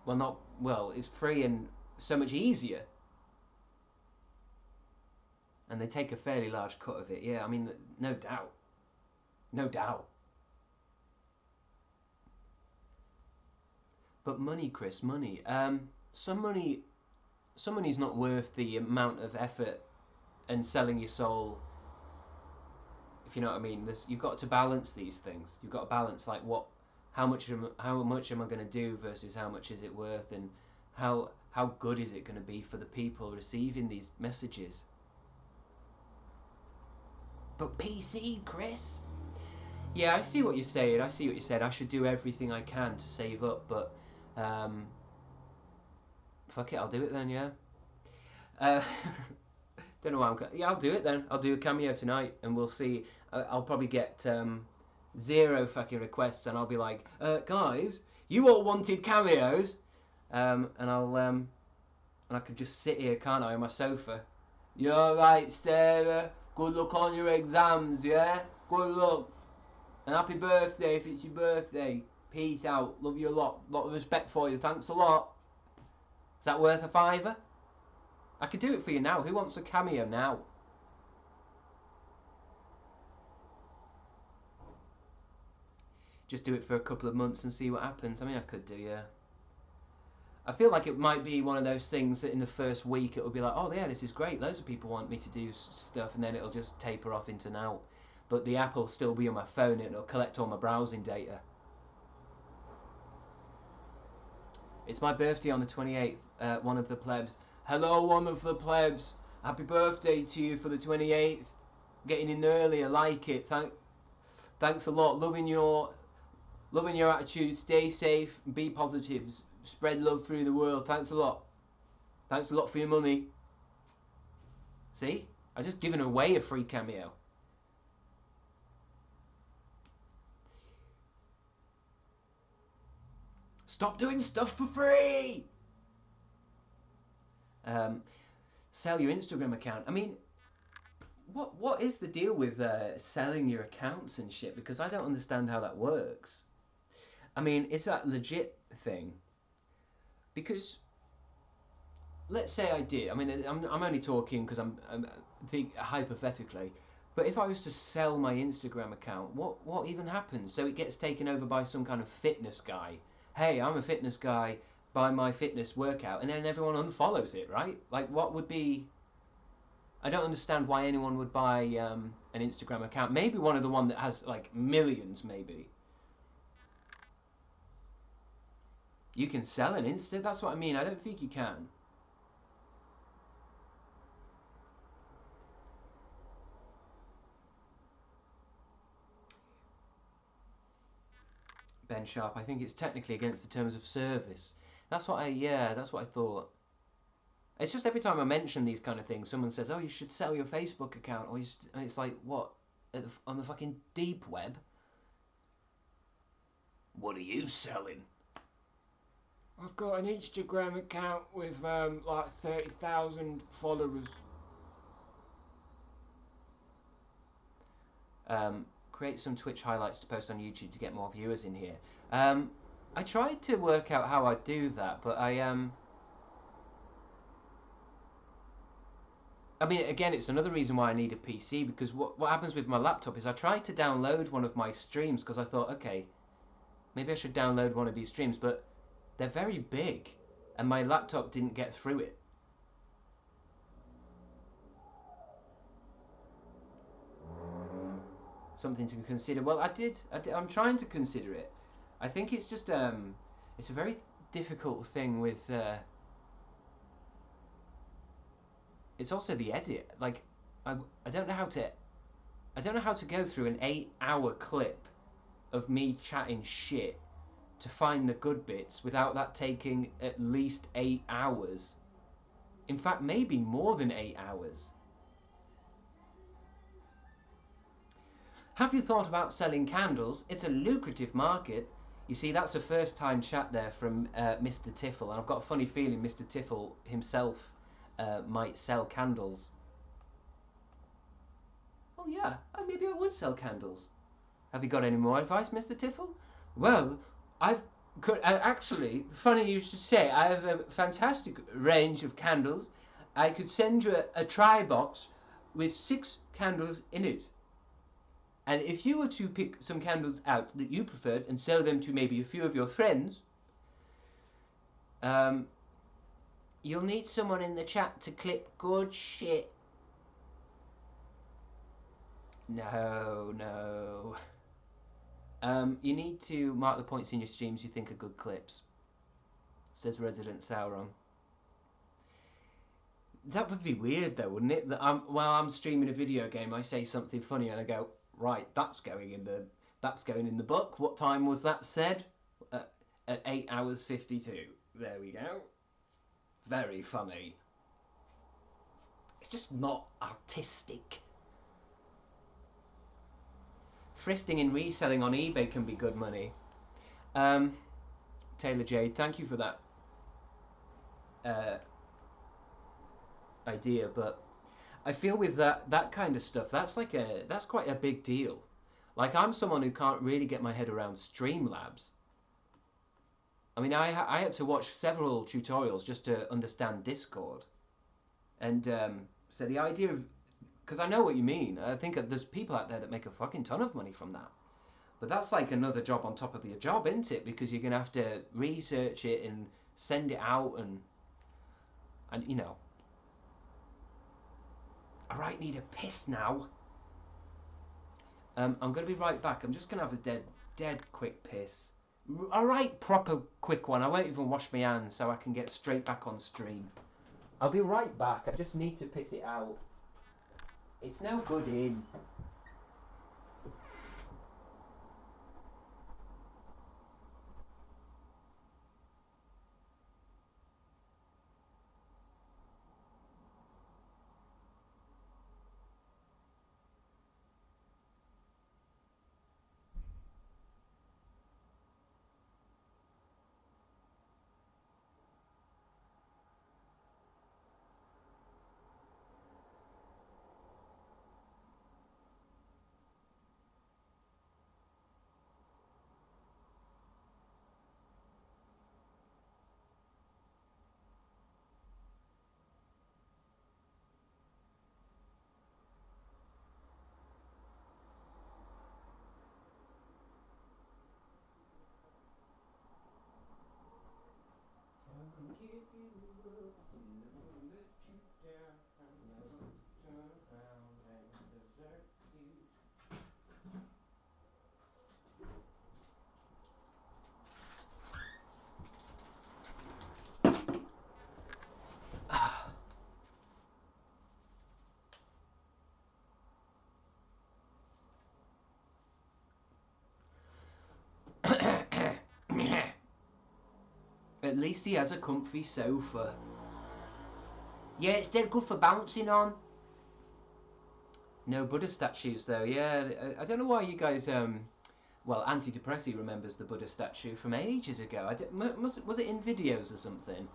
It's free and so much easier. And they take a fairly large cut of it. Yeah, I mean, no doubt. No doubt. But money, Chris, money. Some money's not worth the amount of effort and selling your soul. If you know what I mean. You've got to balance these things. You've got to balance like how much am I going to do versus how much is it worth, and how good is it going to be for the people receiving these messages. But PC, Chris? Yeah, I see what you're saying. I see what you said. I should do everything I can to save up, but fuck it, I'll do it then, yeah. Don't know why yeah, I'll do it then. I'll do a Cameo tonight, and we'll see. I'll probably get 0 fucking requests, and I'll be like, guys, you all wanted cameos, and I could just sit here, can't I, on my sofa? You're right, Sarah. Good luck on your exams, yeah? Good luck. And happy birthday if it's your birthday. Peace out. Love you a lot. Lot of respect for you. Thanks a lot. Is that worth a £5? I could do it for you now. Who wants a Cameo now? Just do it for a couple of months and see what happens. I mean, I could do, yeah. I feel like it might be one of those things that in the first week it'll be like, oh yeah, this is great. Loads of people want me to do stuff, and then it'll just taper off into now. But the app will still be on my phone. It'll collect all my browsing data. It's my birthday on the 28th. One of the plebs. Hello, one of the plebs. Happy birthday to you for the 28th. Getting in early. I like it. Thanks a lot. Loving your attitude. Stay safe. Be positive. Spread love through the world. Thanks a lot. Thanks a lot for your money. See? I just given away a free cameo. Stop doing stuff for free! Sell your Instagram account. I mean, what is the deal with selling your accounts and shit? Because I don't understand how that works. I mean, is that a legit thing? Because let's say I did. I mean, I'm only talking because I'm hypothetically. But if I was to sell my Instagram account, what even happens? So it gets taken over by some kind of fitness guy. Hey, I'm a fitness guy. Buy my fitness workout, and then everyone unfollows it, right? Like, what would be? I don't understand why anyone would buy an Instagram account. Maybe one of the one that has like millions, maybe. You can sell an Insta. That's what I mean. I don't think you can. Ben Sharp, I think it's technically against the terms of service. That's what I thought. It's just every time I mention these kind of things, someone says, "Oh, you should sell your Facebook account," or and it's like, what? On the fucking deep web? What are you selling? I've got an Instagram account with like 30,000 followers. Create some Twitch highlights to post on YouTube to get more viewers in here. I tried to work out how I'd do that, but I mean, again, it's another reason why I need a PC, because what happens with my laptop is I tried to download one of my streams because I thought, okay, maybe I should download one of these streams, but they're very big, and my laptop didn't get through it. Something to consider. Well, I'm trying to consider it. I think it's just it's a very difficult thing with. It's also the edit. Like, I don't know how to. I don't know how to go through an 8-hour clip of me chatting shit to find the good bits without that taking at least 8 hours. In fact, maybe more than 8 hours. Have you thought about selling candles? It's a lucrative market. You see, that's a first-time chat there from Mr. Tiffle, and I've got a funny feeling Mr. Tiffle himself might sell candles. Oh yeah, maybe I would sell candles. Have you got any more advice, Mr. Tiffle? Well, actually, funny you should say, I have a fantastic range of candles. I could send you a tri-box with 6 candles in it. And if you were to pick some candles out that you preferred and sell them to maybe a few of your friends, you'll need someone in the chat to clip good shit. No. You need to mark the points in your streams you think are good clips, says Resident Sauron. That would be weird though, wouldn't it? That while I'm streaming a video game, I say something funny and I go, right, that's going in the book. What time was that said? At 8 hours 52. There we go. Very funny. It's just not artistic. Thrifting and reselling on eBay can be good money. Taylor Jade, thank you for that idea, but I feel with that kind of stuff, that's quite a big deal. Like, I'm someone who can't really get my head around Streamlabs. I mean, I had to watch several tutorials just to understand Discord, and so the idea of, because I know what you mean. I think there's people out there that make a fucking ton of money from that, but that's like another job on top of your job, isn't it? Because you're gonna have to research it and send it out, and you know. Alright, need a piss now. I'm going to be right back. I'm just going to have a dead quick piss. Alright, proper quick one. I won't even wash my hands so I can get straight back on stream. I'll be right back. I just need to piss it out. It's no good in. At least he has a comfy sofa. Yeah, it's dead good for bouncing on. No Buddha statues though. Yeah, I don't know why you guys. Well, Antidepressy remembers the Buddha statue from ages ago. Was it in videos or something?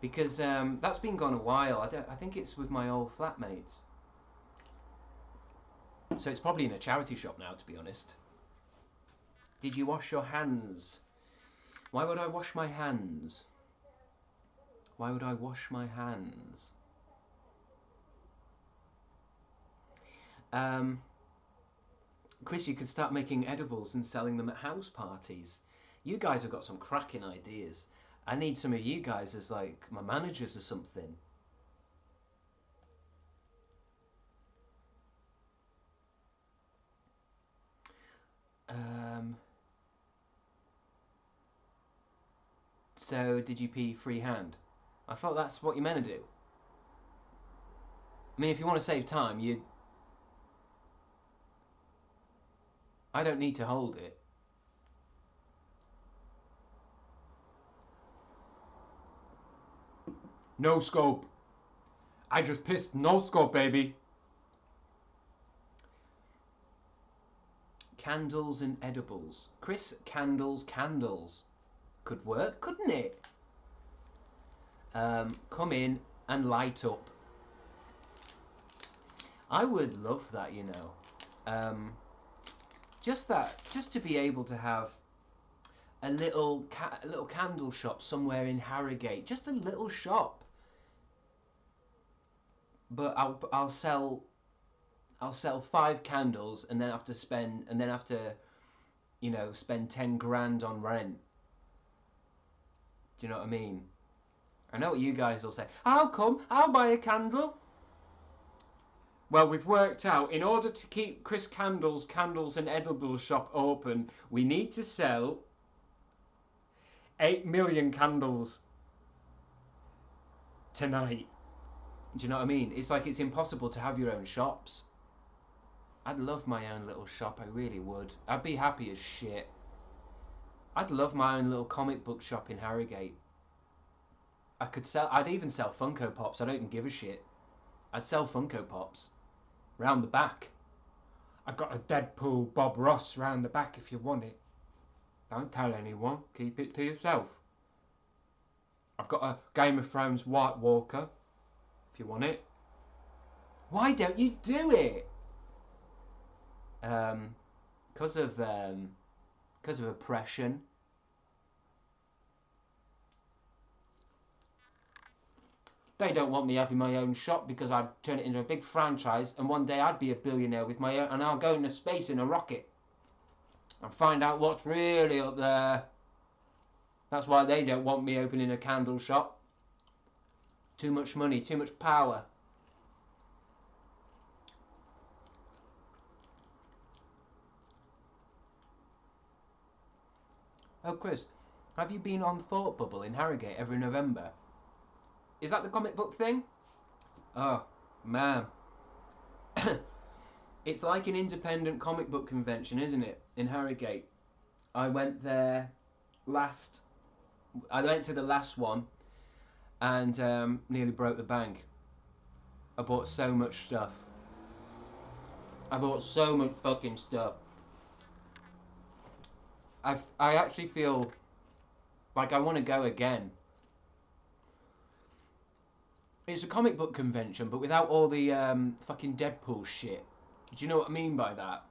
Because that's been gone a while. I think it's with my old flatmates. So it's probably in a charity shop now, to be honest. Did you wash your hands? Why would I wash my hands? Why would I wash my hands? Chris, you could start making edibles and selling them at house parties. You guys have got some cracking ideas. I need some of you guys as like my managers or something. So did you pee freehand? I thought that's what you're meant to do. I mean, if you want to save time, I don't need to hold it. No scope. I just pissed no scope, baby. Candles and edibles. Chris, candles. Could work, couldn't it? Come in and light up. I would love that, you know. Just to be able to have a little candle shop somewhere in Harrogate, just a little shop. But I'll sell 5 candles and then have to spend 10 grand on rent. Do you know what I mean? I know what you guys will say. How come? I'll buy a candle. Well, we've worked out, in order to keep Chris Candles and Edibles shop open, we need to sell 8 million candles tonight. Do you know what I mean? It's like it's impossible to have your own shops. I'd love my own little shop, I really would. I'd be happy as shit. I'd love my own little comic book shop in Harrogate. I'd even sell Funko Pops, I don't even give a shit. I'd sell Funko Pops. Round the back. I got a Deadpool Bob Ross round the back if you want it. Don't tell anyone, keep it to yourself. I've got a Game of Thrones White Walker, if you want it. Why don't you do it? Because of oppression. They don't want me having my own shop because I'd turn it into a big franchise and one day I'd be a billionaire with my own and I'll go into space in a rocket and find out what's really up there. That's why they don't want me opening a candle shop. Too much money, too much power. Oh, Chris, have you been on Thought Bubble in Harrogate every November? Is that the comic book thing? Oh, man. It's like an independent comic book convention, isn't it? In Harrogate. I went there I went to the last one and nearly broke the bank. I bought so much stuff. I bought so much fucking stuff. I actually feel like I want to go again. It's a comic book convention, but without all the fucking Deadpool shit. Do you know what I mean by that?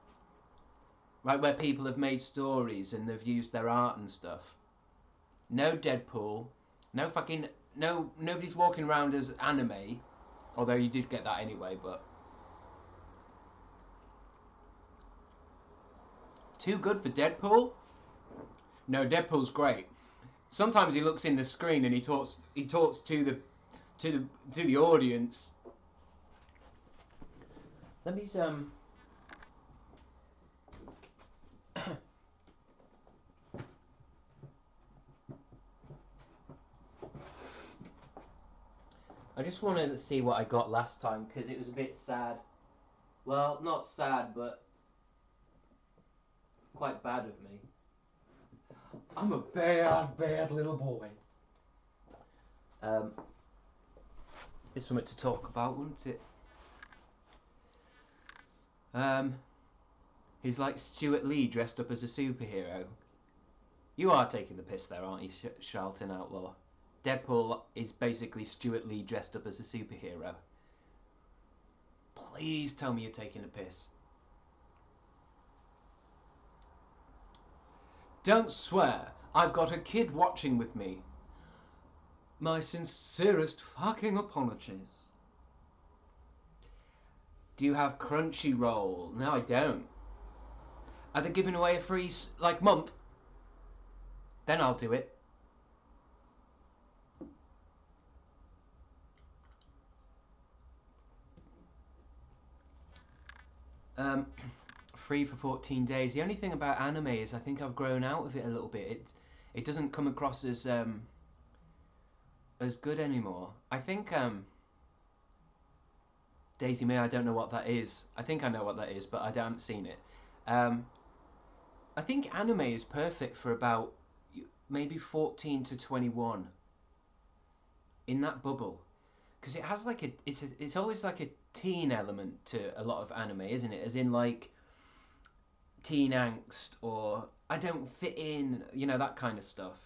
Like where people have made stories and they've used their art and stuff. No Deadpool. No fucking... No, nobody's walking around as anime. Although you did get that anyway, but... Too good for Deadpool? No, Deadpool's great. Sometimes he looks in the screen and he talks to the audience. Let me I just wanted to see what I got last time because it was a bit sad. Well, not sad, but quite bad of me. I'm a bad, bad little boy. It's something to talk about, wouldn't it? He's like Stuart Lee dressed up as a superhero. You are taking the piss there, aren't you, Charlton Outlaw? Deadpool is basically Stuart Lee dressed up as a superhero. Please tell me you're taking a piss. Don't swear. I've got a kid watching with me. My sincerest fucking apologies. Do you have Crunchyroll? No, I don't. Are they giving away a free, month? Then I'll do it. Free for 14 days. The only thing about anime is I think I've grown out of it a little bit. It doesn't come across as good anymore. I think Daisy May, I don't know what that is. I think I know what that is, but I haven't seen it. I think anime is perfect for about maybe 14 to 21 in that bubble, because it has like it's always like a teen element to a lot of anime, isn't it? As in like teen angst or I don't fit in, that kind of stuff.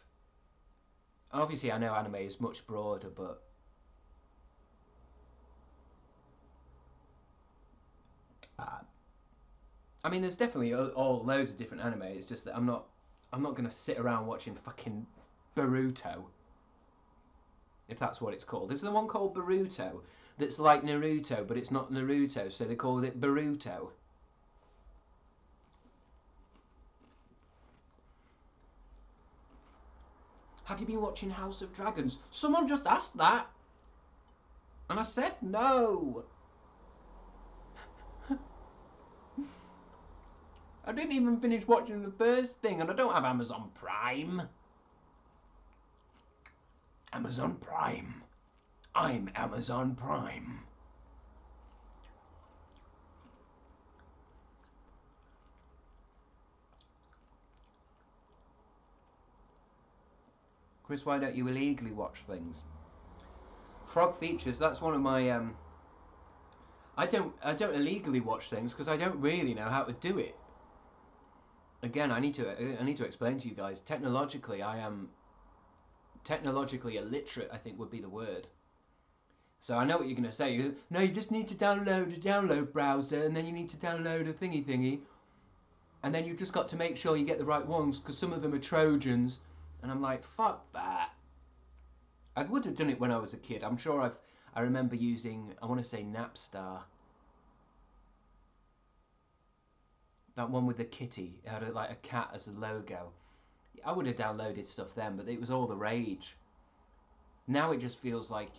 Obviously I know anime is much broader, but I mean there's definitely all loads of different anime. It's just that I'm not going to sit around watching fucking Boruto, if that's what it's called. There's the one called Boruto that's like Naruto, but it's not Naruto, so they called it Boruto. Have you been watching House of Dragons? Someone just asked that. And I said no. I didn't even finish watching the first thing, and I don't have Amazon Prime. Amazon Prime. I'm Amazon Prime. Chris, why don't you illegally watch things? Frog Features, that's one of my I don't illegally watch things because I don't really know how to do it. Again, I need to explain to you guys. Technologically, I am technologically illiterate, I think would be the word. So I know what you're going to say. No, you just need to download a download browser, and then you need to download a thingy, and then you've just got to make sure you get the right ones because some of them are Trojans. And I'm like, fuck that. I would have done it when I was a kid. I'm sure I remember using, I want to say Napstar. That one with the kitty. It had like a cat as a logo. I would have downloaded stuff then, but it was all the rage. Now it just feels like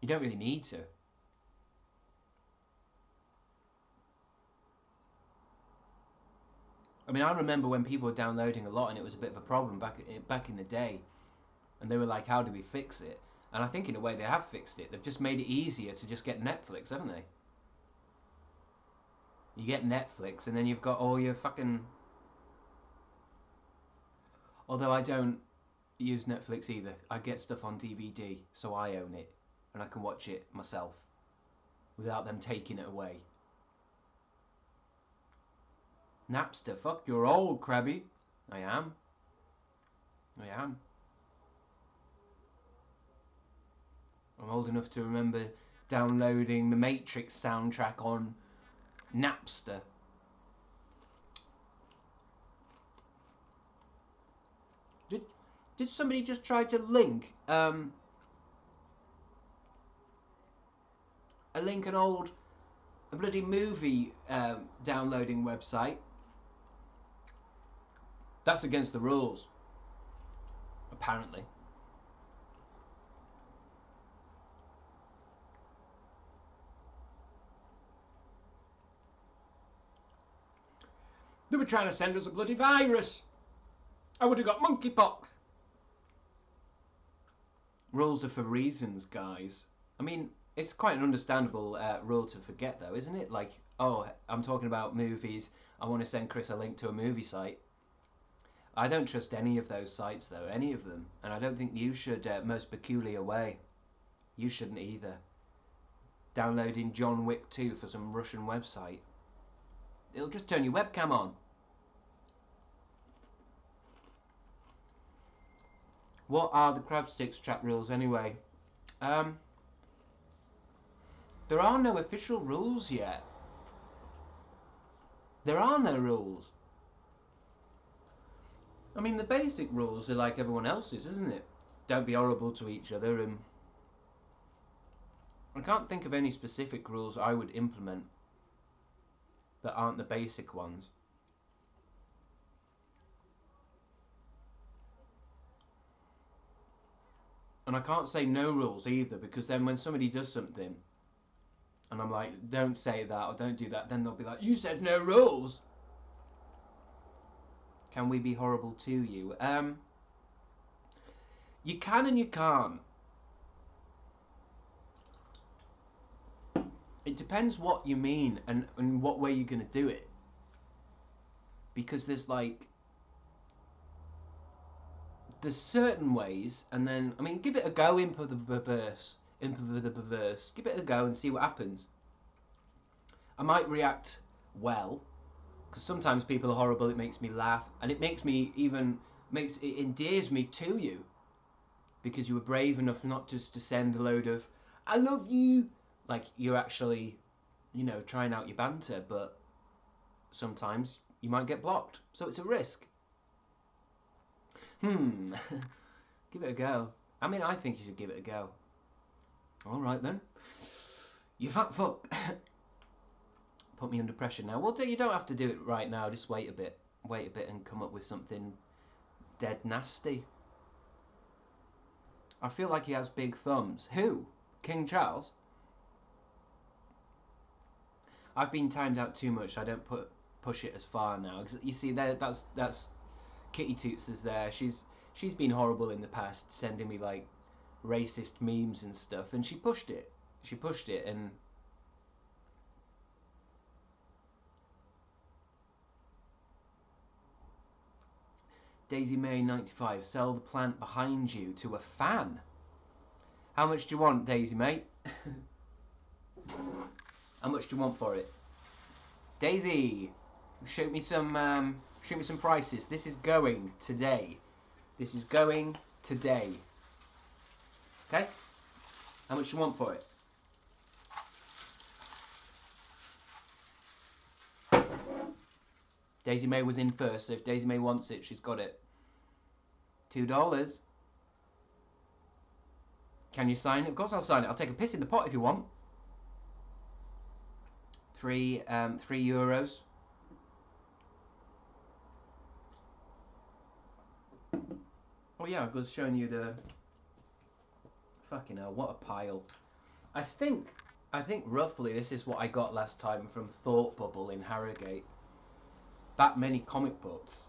you don't really need to. I mean, I remember when people were downloading a lot and it was a bit of a problem back in the day. And they were like, how do we fix it? And I think in a way they have fixed it. They've just made it easier to just get Netflix, haven't they? You get Netflix and then you've got all your fucking... Although I don't use Netflix either. I get stuff on DVD, so I own it. And I can watch it myself without them taking it away. Napster, fuck, you're old, Krabby. I am. I'm old enough to remember downloading the Matrix soundtrack on Napster. Did somebody just try to link a bloody movie downloading website? That's against the rules, apparently. They were trying to send us a bloody virus. I would have got monkeypox. Rules are for reasons, guys. I mean, it's quite an understandable rule to forget, though, isn't it? Like, oh, I'm talking about movies. I want to send Chris a link to a movie site. I don't trust any of those sites, though, any of them. And I don't think you should, most peculiar way. You shouldn't either. Downloading John Wick 2 for some Russian website. It'll just turn your webcam on. What are the Crabstickz chat rules anyway? There are no official rules yet. There are no rules. I mean, the basic rules are like everyone else's, isn't it? Don't be horrible to each other, and I can't think of any specific rules I would implement that aren't the basic ones. And I can't say no rules either, because then when somebody does something and I'm like, don't say that or don't do that, then they'll be like, you said no rules. Can we be horrible to you? You can and you can't. It depends what you mean and what way you're going to do it. Because there's certain ways, and then, I mean, give it a go, imp of the perverse. Give it a go and see what happens. I might react well, because sometimes people are horrible, it makes me laugh, and it makes me it endears me to you, because you were brave enough not just to send a load of, I love you, like you're actually, trying out your banter, but sometimes you might get blocked, so it's a risk. Give it a go. I mean, I think you should give it a go. Alright then. You fat fuck. Put me under pressure now. Well, you don't have to do it right now. Just wait a bit. Wait a bit and come up with something dead nasty. I feel like he has big thumbs. Who? King Charles? I've been timed out too much. I don't push it as far now. You see, that's Kitty Toots is there. She's been horrible in the past, sending me like racist memes and stuff, and she pushed it. And Daisy May 95, sell the plant behind you to a fan. How much do you want, Daisy May? How much do you want for it? Daisy, shoot me some prices. This is going today. Okay? How much do you want for it? Daisy May was in first, so if Daisy May wants it, she's got it. $2. Can you sign it? Of course I'll sign it. I'll take a piss in the pot if you want. €3. Oh yeah, I was showing you the... Fucking hell, what a pile. I think roughly this is what I got last time from Thought Bubble in Harrogate. that many comic books.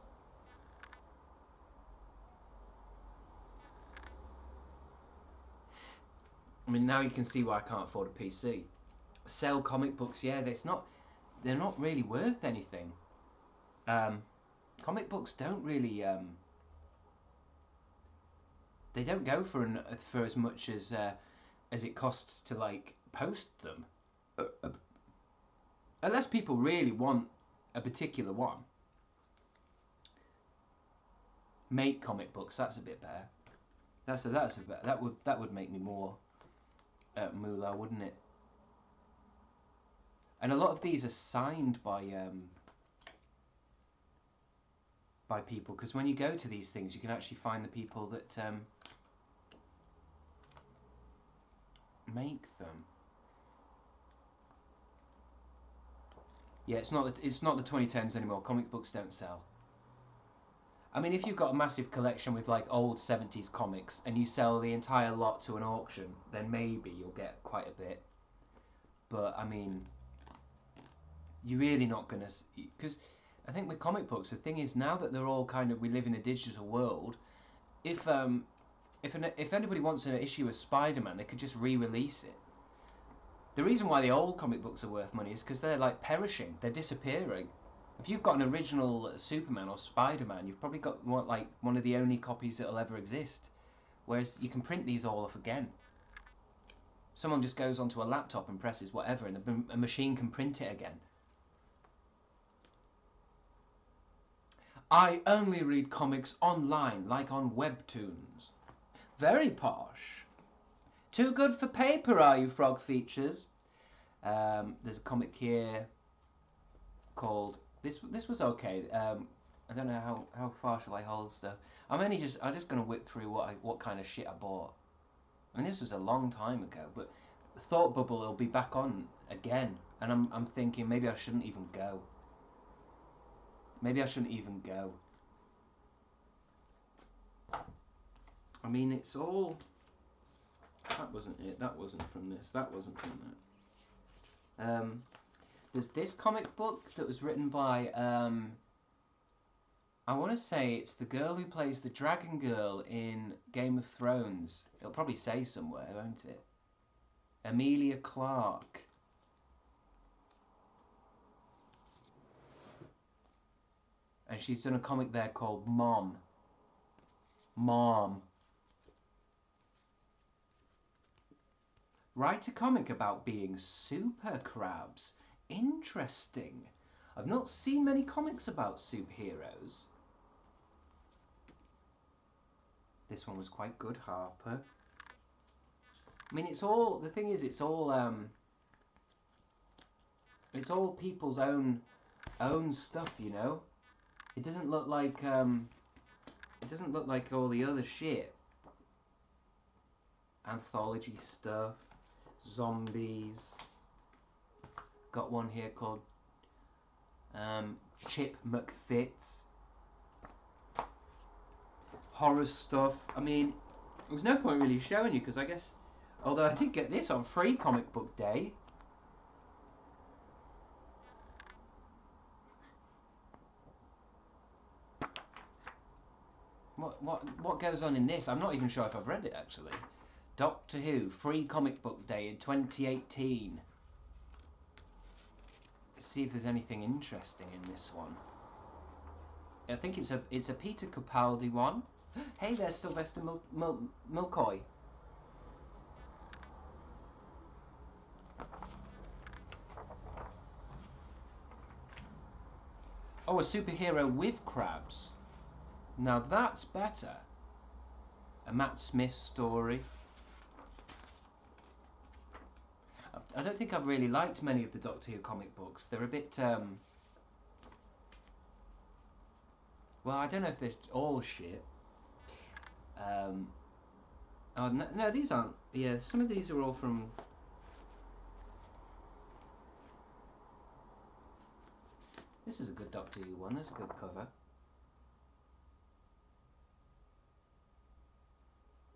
I mean, now you can see why I can't afford a PC. Sell comic books, yeah, they're not really worth anything. Comic books don't really they don't go for as much as it costs to like post them, unless people really want a particular one. Make comic books. That's a bit better. That would make me more moolah, wouldn't it? And a lot of these are signed by people, because when you go to these things, you can actually find the people that make them. Yeah, it's not the 2010s anymore. Comic books don't sell. I mean, if you've got a massive collection with like old 70s comics and you sell the entire lot to an auction, then maybe you'll get quite a bit. But I mean, you're really not gonna, because I think with comic books, the thing is, now that they're all kind of, we live in a digital world. If anybody wants an issue of Spider-Man, they could just re-release it. The reason why the old comic books are worth money is because they're like perishing, they're disappearing. If you've got an original Superman or Spider-Man, you've probably got one of the only copies that'll ever exist. Whereas you can print these all off again. Someone just goes onto a laptop and presses whatever, and a machine can print it again. I only read comics online, like on Webtoons. Very posh. Too good for paper, are you, Frog Features? There's a comic here called... This was okay. I don't know how far shall I hold stuff. I'm just going to whip through what kind of shit I bought. I mean, this was a long time ago, but Thought Bubble will be back on again, and I'm thinking maybe I shouldn't even go. Maybe I shouldn't even go. I mean, it's all... That wasn't it. That wasn't from this. That wasn't from that. There's this comic book that was written by... I want to say it's the girl who plays the Dragon Girl in Game of Thrones. It'll probably say somewhere, won't it? Emilia Clarke. And she's done a comic there called Mom. Mom. Write a comic about being super crabs. Interesting. I've not seen many comics about superheroes. This one was quite good, Harper. I mean, it's all... The thing is, it's all people's own stuff, you know? It doesn't look like all the other shit. Anthology stuff, zombies. Got one here called Chip McFitz. Horror stuff. I mean, there's no point really showing you, because I guess, although I did get this on free comic book day. What goes on in this? I'm not even sure if I've read it, actually. Doctor Who, free comic book day in 2018. Let's see if there's anything interesting in this one. I think it's a Peter Capaldi one. Hey, there's Sylvester Mulcoy. Oh, a superhero with crabs. Now that's better. A Matt Smith story. I don't think I've really liked many of the Doctor Who comic books. They're a bit... well, I don't know if they're all shit. Oh, no, these aren't... Yeah, some of these are all from... This is a good Doctor Who one. That's a good cover.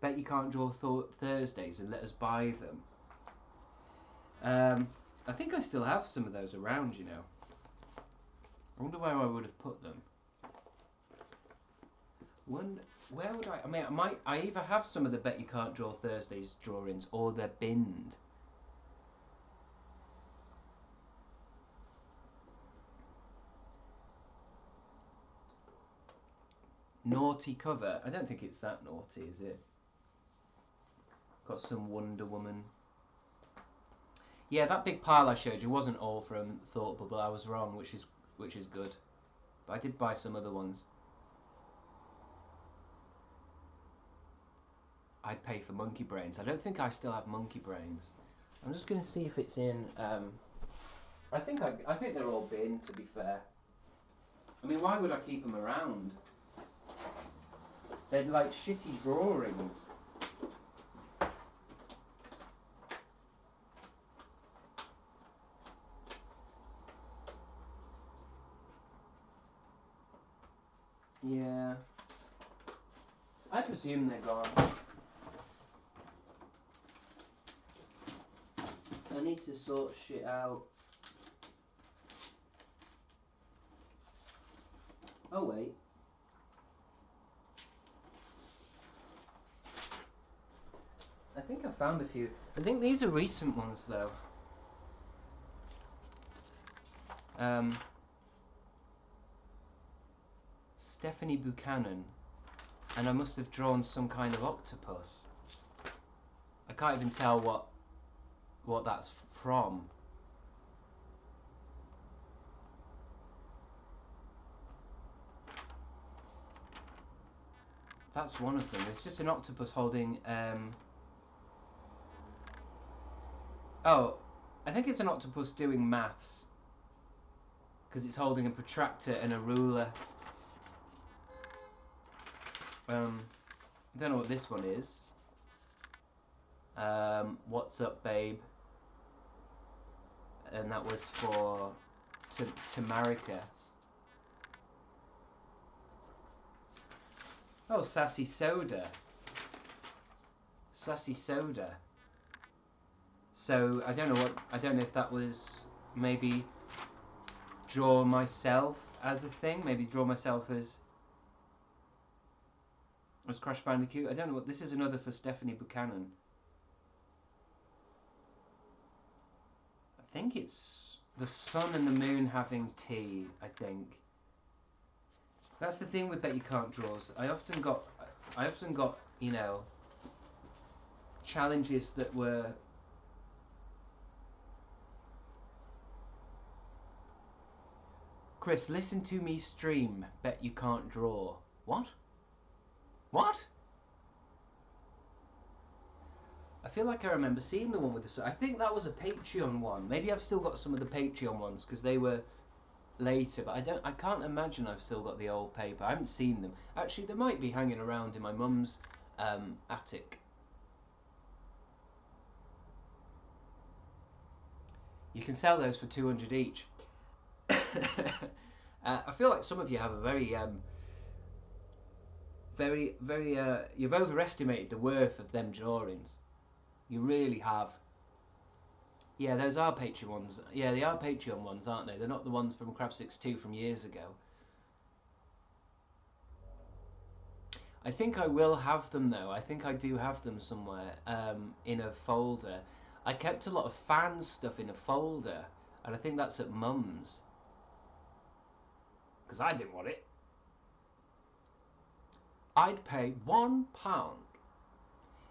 Bet you can't draw Thursdays and let us buy them. I think I still have some of those around, you know. I wonder where I would have put them. Where would I mean, I either have some of the Bet You Can't Draw Thursdays drawings or they're binned. Naughty cover. I don't think it's that naughty, is it? Got some Wonder Woman. Yeah, that big pile I showed you wasn't all from Thought Bubble. I was wrong, which is good. But I did buy some other ones. I'd pay for Monkey Brains. I don't think I still have Monkey Brains. I'm just going to see if it's in. I think they're all bin. To be fair. I mean, why would I keep them around? They're like shitty drawings. Yeah. I presume they're gone. I need to sort shit out. Oh wait. I think I found a few. I think these are recent ones though. Stephanie Buchanan, and I must have drawn some kind of octopus. I can't even tell what that's from. That's one of them. It's just an octopus holding. Oh, I think it's an octopus doing maths because it's holding a protractor and a ruler. I don't know what this one is. What's up, babe? And that was for Tamarika. Oh, Sassy Soda. Sassy Soda. So I don't know if that was maybe draw myself as a thing. Maybe draw myself as Crash Bandicoot. I don't know what this is. Another for Stephanie Buchanan. I think it's the sun and the moon having tea. I think that's the thing with Bet You Can't draws. I often got you know challenges that were. Chris, listen to me stream. Bet You Can't Draw. What? What? I feel like I remember seeing the one with the. I think that was a Patreon one. Maybe I've still got some of the Patreon ones because they were later. But I can't imagine I've still got the old paper. I haven't seen them. Actually, they might be hanging around in my mum's attic. You can sell those for 200 each. I feel like some of you have a very you've overestimated the worth of them drawings. You really have. Yeah, those are Patreon ones. Yeah, they are Patreon ones, aren't they? They're not the ones from Crabstickz 2 from years ago. I think I will have them though. I think I do have them somewhere in a folder. I kept a lot of fan stuff in a folder, and I think that's at Mum's. Because I didn't want it. I'd pay £1.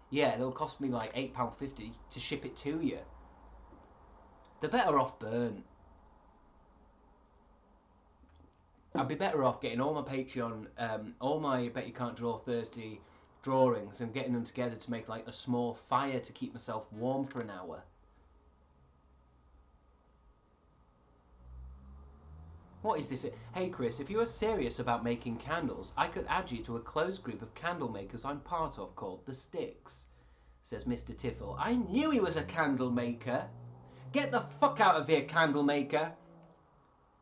Yeah, it'll cost me like £8.50 to ship it to you. They're better off burnt. I'd be better off getting all my Patreon, all my Bet You Can't Draw Thursday drawings and getting them together to make like a small fire to keep myself warm for an hour. What is this? Hey Chris, if you are serious about making candles, I could add you to a closed group of candle makers I'm part of called The Sticks, says Mr. Tiffle. I knew he was a candle maker. Get the fuck out of here, candle maker.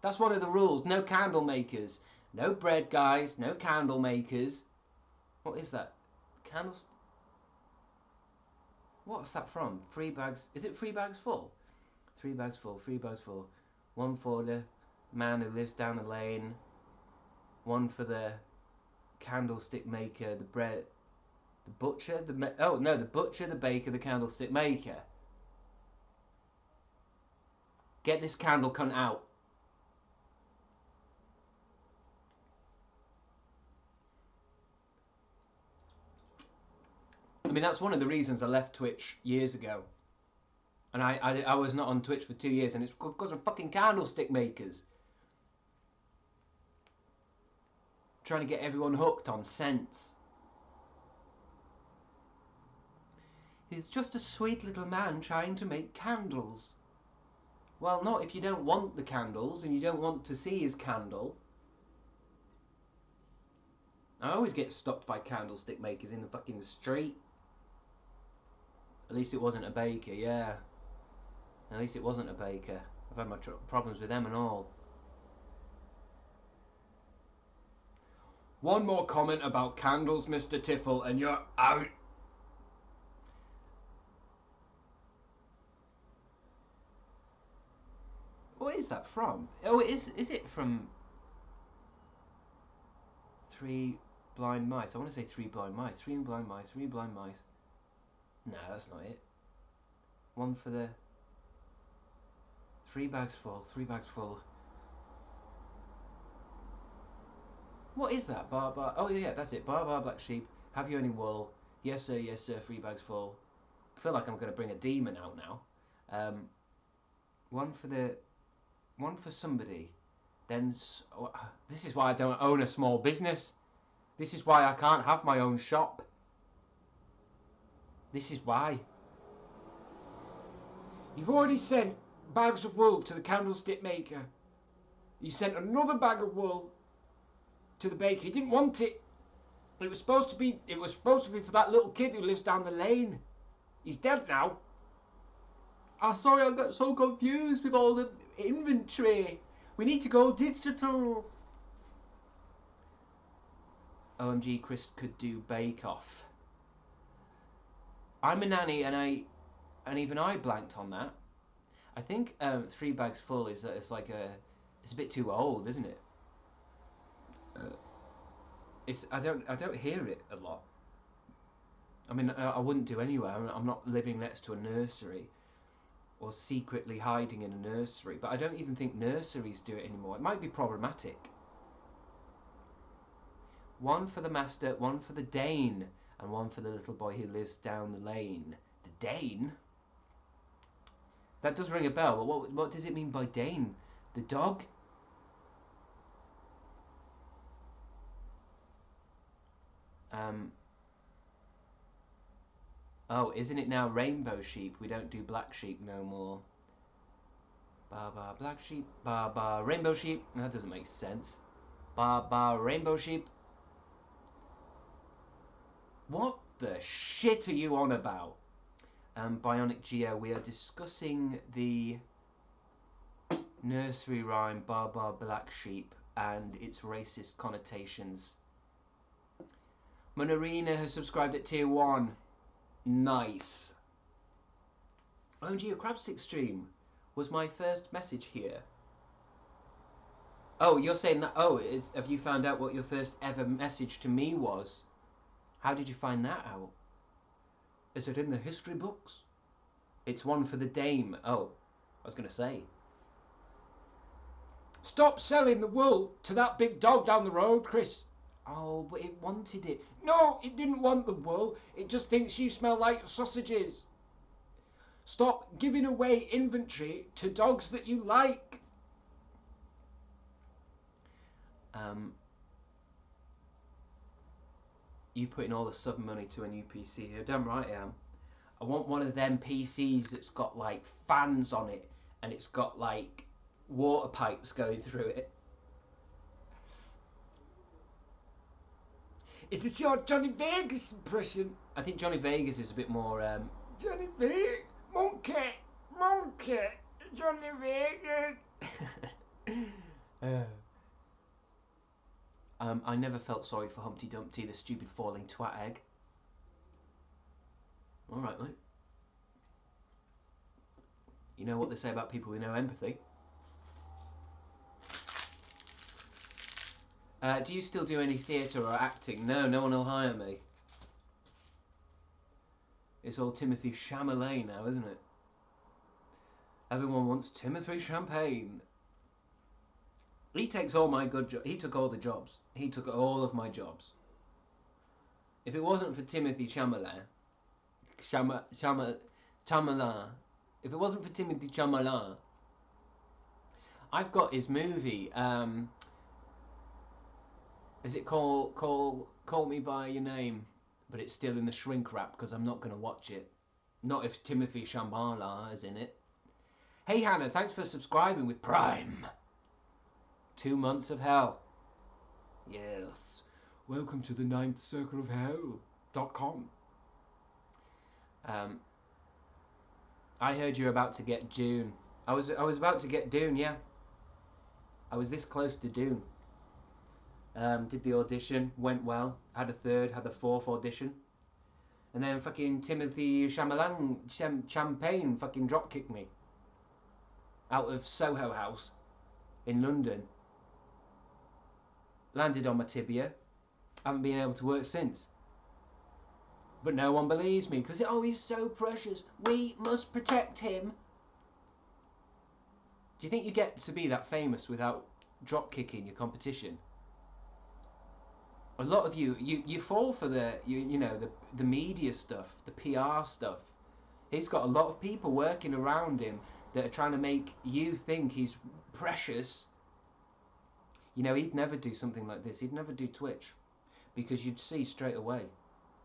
That's one of the rules. No candle makers. No bread guys. No candle makers. What is that? Candles? What's that from? 3 bags. Is it 3 bags full? 3 bags full. 3 bags full. One for the man who lives down the lane. One for the candlestick maker, the bread, the butcher, the butcher, the baker, the candlestick maker. Get this candle cunt out. I mean, that's one of the reasons I left Twitch years ago. And I was not on Twitch for 2 years, and it's because of fucking candlestick makers. Trying to get everyone hooked on scents. He's just a sweet little man trying to make candles. Well, not if you don't want the candles and you don't want to see his candle. I always get stopped by candlestick makers in the fucking street. At least it wasn't a baker, yeah. At least it wasn't a baker. I've had my problems with them and all. One more comment about candles, Mr. Tiffle, and you're out. What is that from? Oh, is it from Three Blind Mice? I want to say Three Blind Mice. Three Blind Mice. Three Blind Mice. No, that's not it. One for the... 3 bags full. 3 bags full. What is that? Bar. Oh yeah, that's it. Bar black sheep. Have you any wool? Yes sir. 3 bags full. I feel like I'm going to bring a demon out now. One for somebody. Then this is why I don't own a small business. This is why I can't have my own shop. This is why. You've already sent bags of wool to the candlestick maker. You sent another bag of wool to the baker. He didn't want it. It was supposed to be for that little kid who lives down the lane. He's dead now. Oh, sorry, I got so confused with all the inventory. We need to go digital. OMG, Chris could do Bake Off. I'm a nanny, and even I blanked on that. I think 3 bags full is it's a bit too old, isn't it? I don't hear it a lot. I mean, I wouldn't do anyway. I'm not living next to a nursery or secretly hiding in a nursery. But I don't even think nurseries do it anymore. It might be problematic. One for the master, one for the Dane, and one for the little boy who lives down the lane. The Dane? That does ring a bell, but what does it mean by Dane? The dog? Oh, isn't it now rainbow sheep? We don't do black sheep no more. Ba black sheep, ba rainbow sheep. That doesn't make sense. Ba rainbow sheep. What the shit are you on about? Bionic Geo, we are discussing the nursery rhyme ba black sheep and its racist connotations. Monarina has subscribed at tier 1. Nice. OMG, a Crabstickz stream was my first message here. Oh, you're saying that? Oh, have you found out what your first ever message to me was? How did you find that out? Is it in the history books? It's one for the dame. Oh, I was going to say. Stop selling the wool to that big dog down the road, Chris. Oh, but it wanted it. No, it didn't want the wool. It just thinks you smell like sausages. Stop giving away inventory to dogs that you like. You putting all the sub money to a new PC here. Damn right I am. I want one of them PCs that's got like fans on it and it's got like water pipes going through it. Is this your Johnny Vegas impression? I think Johnny Vegas is a bit more Johnny Vegas, monkey, Johnny Vegas. I never felt sorry for Humpty Dumpty, the stupid falling twat egg. Alright, mate. You know what they say about people with no empathy? Do you still do any theatre or acting? No, no one will hire me. It's all Timothy Chalamet now, isn't it? Everyone wants Timothy Champagne. He takes all my good jobs. He took all the jobs. He took all of my jobs. If it wasn't for Timothy Chalamet, if it wasn't for Timothy Chalamet, I've got his movie. Is it Call Me by Your Name? But it's still in the shrink wrap because I'm not going to watch it. Not if Timothy Chalamet is in it. Hey Hannah, thanks for subscribing with Prime. 2 months of hell. Yes. Welcome to the 9th circle of hell.com. I heard you're about to get Dune. I was about to get Dune, yeah. I was this close to Dune. Did the audition, went well. Had a third, had a fourth audition. And then fucking Timothy Champagne fucking dropkicked me. Out of Soho House in London. Landed on my tibia. Haven't been able to work since. But no one believes me because, oh, he's so precious. We must protect him. Do you think you get to be that famous without drop kicking your competition? A lot of you fall for the media stuff, the PR stuff. He's got a lot of people working around him that are trying to make you think he's precious. You know, he'd never do something like this. He'd never do Twitch because you'd see straight away.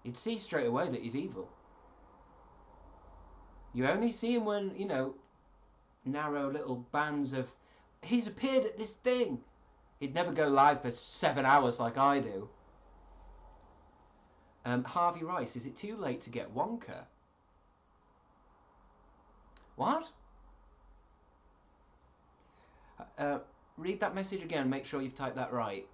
You'd see straight away that he's evil. You only see him when, you know, narrow little bands of, he's appeared at this thing. He'd never go live for 7 hours like I do. Harvey Rice, is it too late to get Wonka? What? Read that message again, make sure you've typed that right.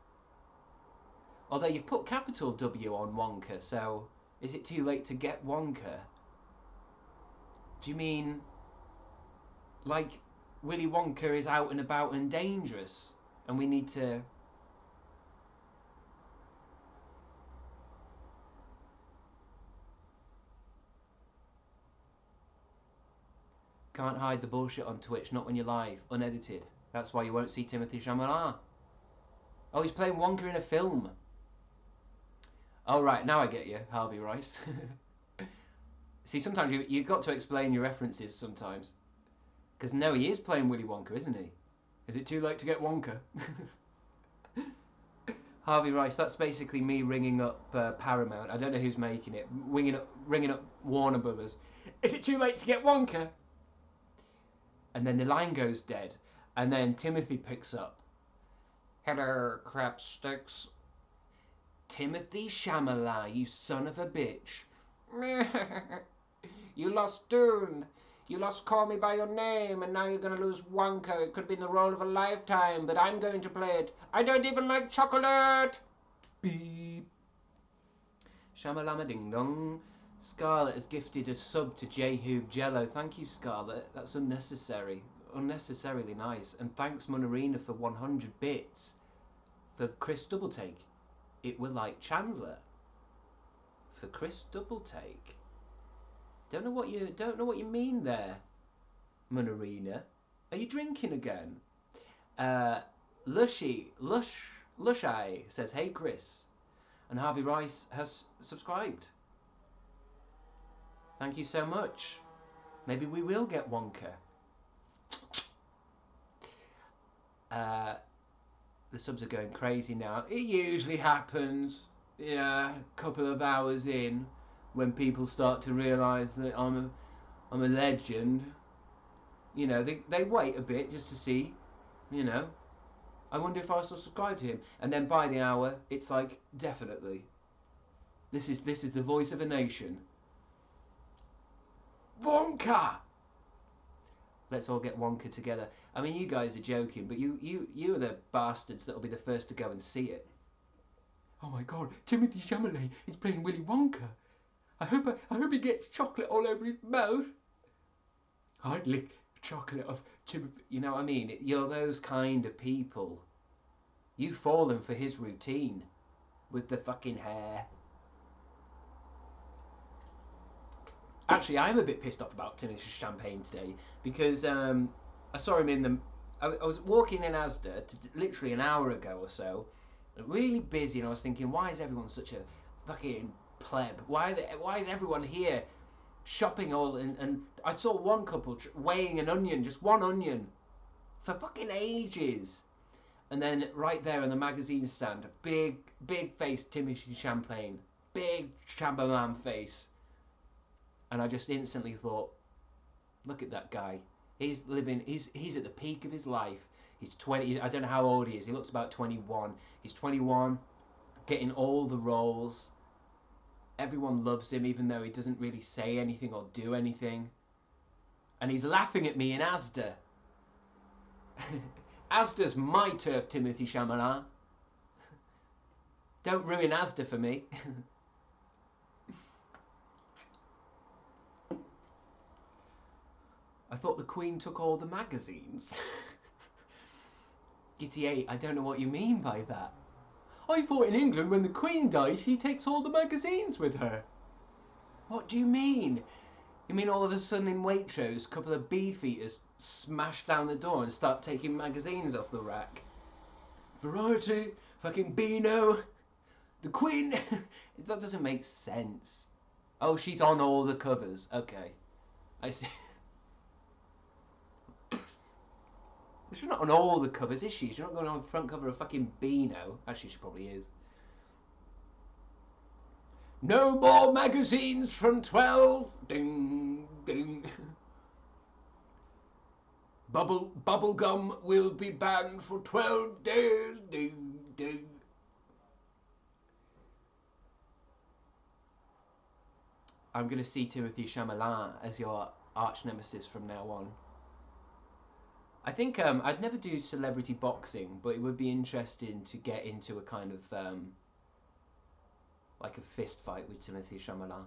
Although you've put capital W on Wonka, so is it too late to get Wonka? Do you mean like Willy Wonka is out and about and dangerous and we need to... Can't hide the bullshit on Twitch, not when you're live, unedited. That's why you won't see Timothy Chalamet. Oh, he's playing Wonka in a film. Oh, right, now I get you, Harvey Rice. See, sometimes you've got to explain your references sometimes. Because no, he is playing Willy Wonka, isn't he? Is it too late to get Wonka? Harvey Rice, that's basically me ringing up Paramount. I don't know who's making it. Ringing up Warner Brothers. Is it too late to get Wonka? And then the line goes dead. And then Timothy picks up. Hello, Crabstickz. Timothy Chalamet, you son of a bitch. You lost Dune. You lost Call Me By Your Name, and now you're going to lose Wonka. It could have been the role of a lifetime, but I'm going to play it. I don't even like chocolate. Beep. Shamalama ding dong. Scarlett has gifted a sub to J-Hoob Jello. Thank you, Scarlett. That's unnecessary. Unnecessarily nice. And thanks, Munarina, for 100 bits. For Chris Doubletake. It were like Chandler. For Chris Doubletake. Don't know what you mean there, Munarina. Are you drinking again? Lushy says, hey Chris. And Harvey Rice has subscribed. Thank you so much. Maybe we will get Wonka. The subs are going crazy now. It usually happens. Yeah, a couple of hours in, when people start to realise that I'm a legend. You know, they wait a bit just to see. You know, I wonder if I still subscribe to him. And then by the hour, it's like, definitely. This is the voice of a nation. Wonka! Let's all get Wonka together. I mean, you guys are joking, but you are the bastards that will be the first to go and see it. Oh my God, Timothy Chalamet is playing Willy Wonka. I hope he gets chocolate all over his mouth. I'd lick chocolate off Timothy. You know what I mean? You're those kind of people. You've fallen for his routine with the fucking hair. Actually, I'm a bit pissed off about Timothy Champagne today because I saw him in the. I was walking in Asda literally an hour ago or so, really busy, and I was thinking, why is everyone such a fucking pleb? Why is everyone here shopping all? And I saw one couple weighing an onion, just one onion, for fucking ages. And then right there on the magazine stand, a big face Timothy Champagne, big Chamberlain face. And I just instantly thought, look at that guy. He's living, he's at the peak of his life. He's 20, I don't know how old he is. He looks about 21. He's 21, getting all the roles. Everyone loves him, even though he doesn't really say anything or do anything. And he's laughing at me in Asda. Asda's my turf, Timothy Chalamet. Don't ruin Asda for me. I thought the Queen took all the magazines. Gitty 8, I don't know what you mean by that. I thought in England when the Queen dies, she takes all the magazines with her. What do you mean? You mean all of a sudden in Waitrose, a couple of beefeaters smash down the door and start taking magazines off the rack? Variety, fucking Beano, the Queen. That doesn't make sense. Oh, she's on all the covers. Okay, I see. She's not on all the covers, is she? She's not going on the front cover of fucking Beano. Actually, she probably is. No more magazines from 12. Ding, ding. Bubblegum will be banned for 12 days. Ding, ding. I'm going to see Timothy Chalamet as your arch nemesis from now on. I think I'd never do celebrity boxing, but it would be interesting to get into a kind of like a fist fight with Timothy Chalamet.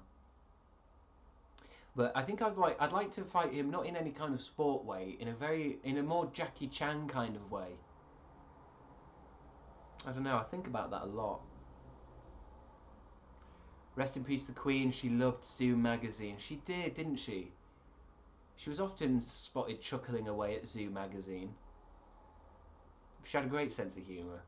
But I think I'd like to fight him not in any kind of sport way, in a more Jackie Chan kind of way. I don't know. I think about that a lot. Rest in peace, the Queen. She loved Zoom magazine. She did, didn't she? She was often spotted chuckling away at Zoo magazine. She had a great sense of humour.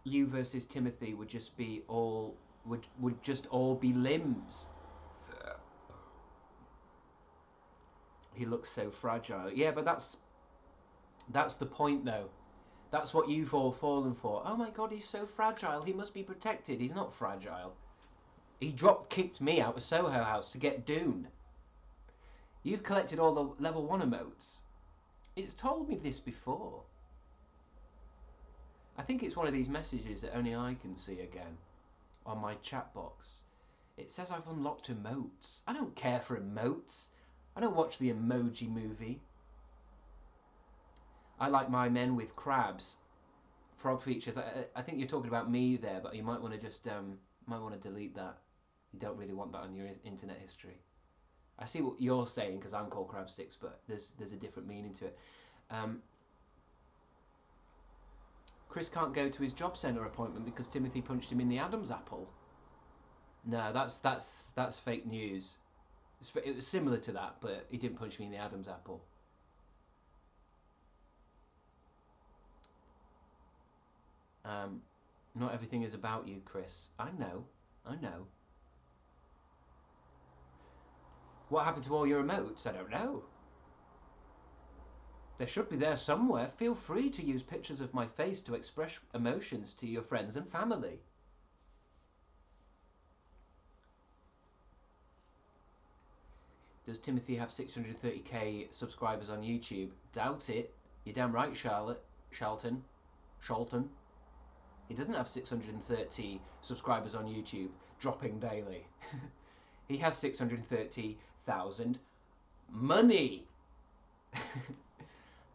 You versus Timothy would just be all would just all be limbs. He looks so fragile. Yeah, but that's the point though. That's what you've all fallen for. Oh my god, he's so fragile. He must be protected. He's not fragile. He drop-kicked me out of Soho House to get Dune. You've collected all the level 1 emotes. It's told me this before. I think it's one of these messages that only I can see again. On my chat box. It says I've unlocked emotes. I don't care for emotes. I don't watch the Emoji Movie. I like my men with crabs. Frog features. I think you're talking about me there, but you might want to just might want to delete that. You don't really want that on your internet history. I see what you're saying because I'm called Crabstickz, but there's a different meaning to it. Chris can't go to his job centre appointment because Timothy punched him in the Adam's apple. No, that's fake news. It was similar to that, but he didn't punch me in the Adam's apple. Not everything is about you, Chris. I know. What happened to all your emotes? I don't know. They should be there somewhere. Feel free to use pictures of my face to express emotions to your friends and family. Does Timothy have 630k subscribers on YouTube? Doubt it. You're damn right, Shalton. He doesn't have 630 subscribers on YouTube, dropping daily. He has 630,000 money.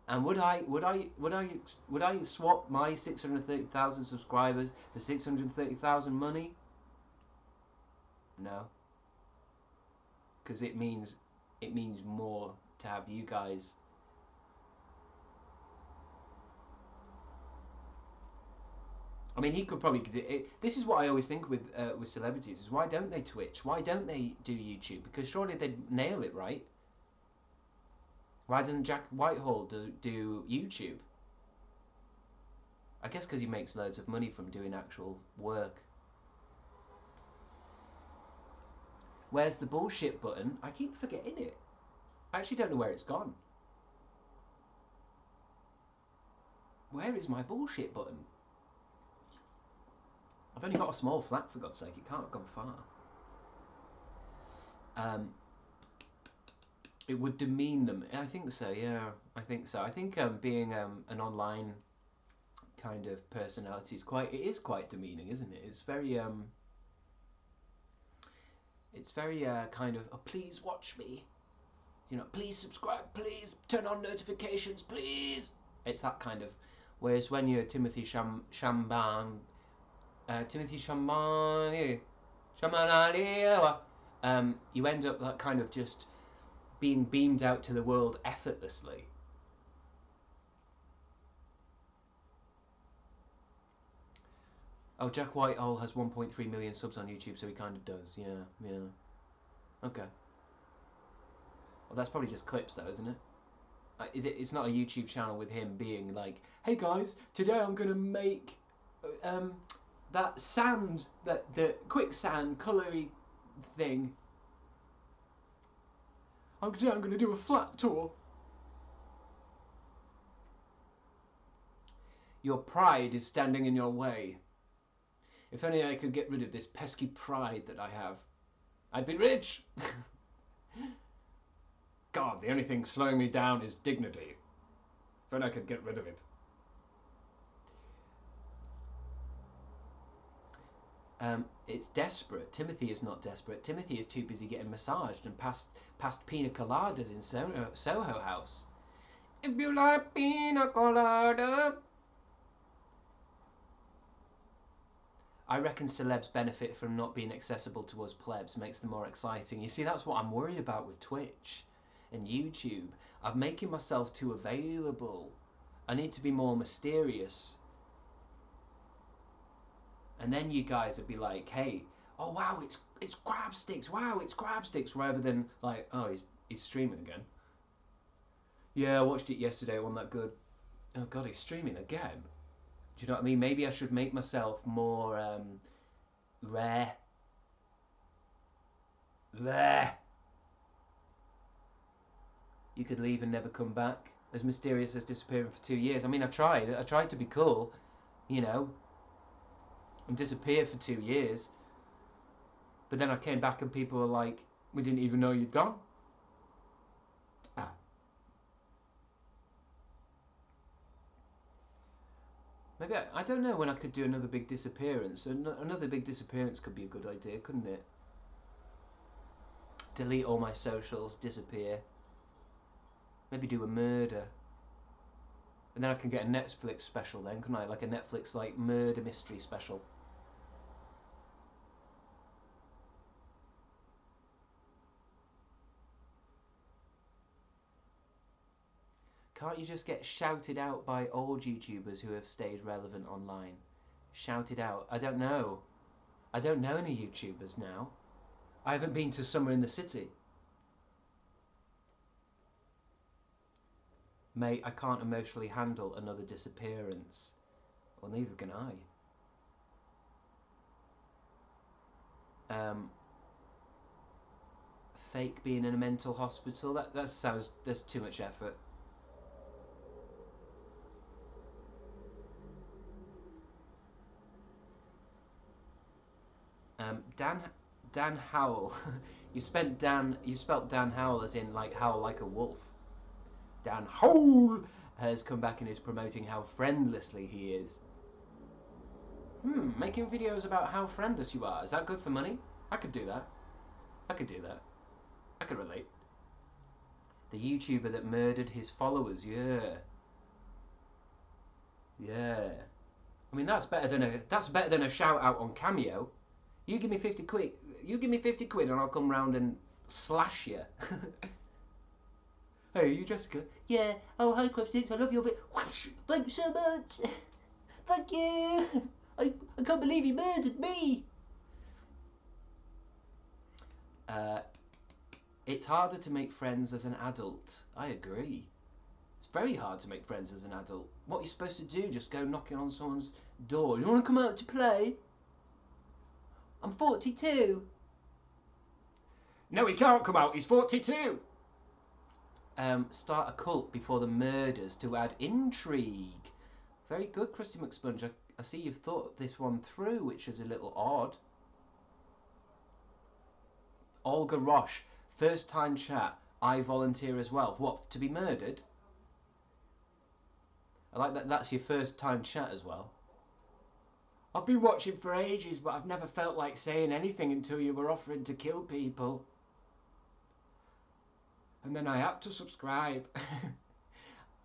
And would I swap my 630,000 subscribers for 630,000 money? No. Because it means more to have you guys. I mean, he could probably do it. This is what I always think with celebrities: is why don't they Twitch? Why don't they do YouTube? Because surely they'd nail it, right? Why doesn't Jack Whitehall do YouTube? I guess because he makes loads of money from doing actual work. Where's the bullshit button? I keep forgetting it. I actually don't know where it's gone. Where is my bullshit button? I've only got a small flat, for God's sake. It can't have gone far. It would demean them. I think so, yeah. I think so. I think being an online kind of personality is quite demeaning, isn't it? It's very kind of, oh, please watch me. You know, please subscribe, please turn on notifications, please. It's that kind of. Whereas when you're Timothy Chambon, you end up like kind of just being beamed out to the world effortlessly. Oh, Jack Whitehall has 1.3 million subs on YouTube, so he kind of does. Yeah. Okay. Well, that's probably just clips, though, isn't it? It's not a YouTube channel with him being like, "Hey guys, today I'm gonna make that sand, the quicksand colory thing. I'm gonna do a flat tour." Your pride is standing in your way. If only I could get rid of this pesky pride that I have, I'd be rich. God, the only thing slowing me down is dignity. If only I could get rid of it. It's desperate. Timothy is not desperate. Timothy is too busy getting massaged and past pina coladas in Soho House. If you like pina colada. I reckon celebs benefit from not being accessible to us plebs. Makes them more exciting. You see, that's what I'm worried about with Twitch and YouTube. I'm making myself too available. I need to be more mysterious. And then you guys would be like, hey, oh wow, it's Crabstickz, wow, it's Crabstickz, rather than like, oh, he's streaming again. Yeah, I watched it yesterday, it wasn't that good. Oh god, he's streaming again. Do you know what I mean? Maybe I should make myself more rare. You could leave and never come back. As mysterious as disappearing for 2 years. I mean, I tried to be cool, you know, and disappear for 2 years. But then I came back and people were like, we didn't even know you'd gone. Maybe I don't know when I could do another big disappearance. Another big disappearance could be a good idea, couldn't it? Delete all my socials, disappear. Maybe do a murder. And then I can get a Netflix special then, couldn't I? Like a Netflix like murder mystery special. Can't you just get shouted out by old YouTubers who have stayed relevant online? Shouted out? I don't know. I don't know any YouTubers now. I haven't been to Summer in the City. Mate, I can't emotionally handle another disappearance. Well, neither can I. Fake being in a mental hospital? That sounds... There's too much effort. Dan Howell. You spelt Dan Howell as in like howl like a wolf. Dan Howell has come back and is promoting how friendlessly he is. Making videos about how friendless you are. Is that good for money? I could do that. I could relate. The YouTuber that murdered his followers, yeah. I mean, that's better than a shout out on Cameo. You give me 50 quid. You give me 50 quid and I'll come round and slash you. Hey, are you Jessica? Yeah. Oh, hi, Crabstickz. I love your video. Thanks so much. Thank you. I can't believe he murdered me. It's harder to make friends as an adult. I agree. It's very hard to make friends as an adult. What are you supposed to do? Just go knocking on someone's door. You want to come out to play? I'm 42. No, he can't come out. He's 42. Start a cult before the murders to add intrigue. Very good, Krusty McSponge. I see you've thought this one through, which is a little odd. Olga Roche, first time chat. I volunteer as well. What, to be murdered? I like that that's your first time chat as well. I've been watching for ages, but I've never felt like saying anything until you were offering to kill people. And then I had to subscribe.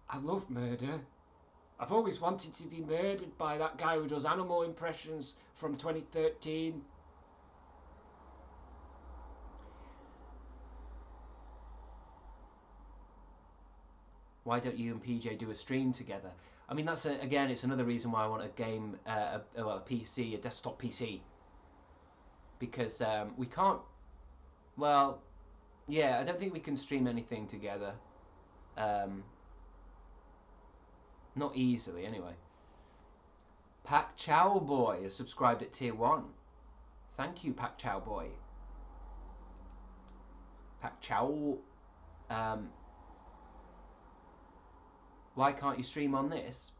I love murder. I've always wanted to be murdered by that guy who does animal impressions from 2013. Why don't you and PJ do a stream together? I mean, that's again, it's another reason why I want a game, a PC, a desktop PC. Because we can't. Well, yeah, I don't think we can stream anything together. Not easily, anyway. Pak Chow Boy is subscribed at tier 1. Thank you, Pak Chow Boy. Pak Chow. Why can't you stream on this?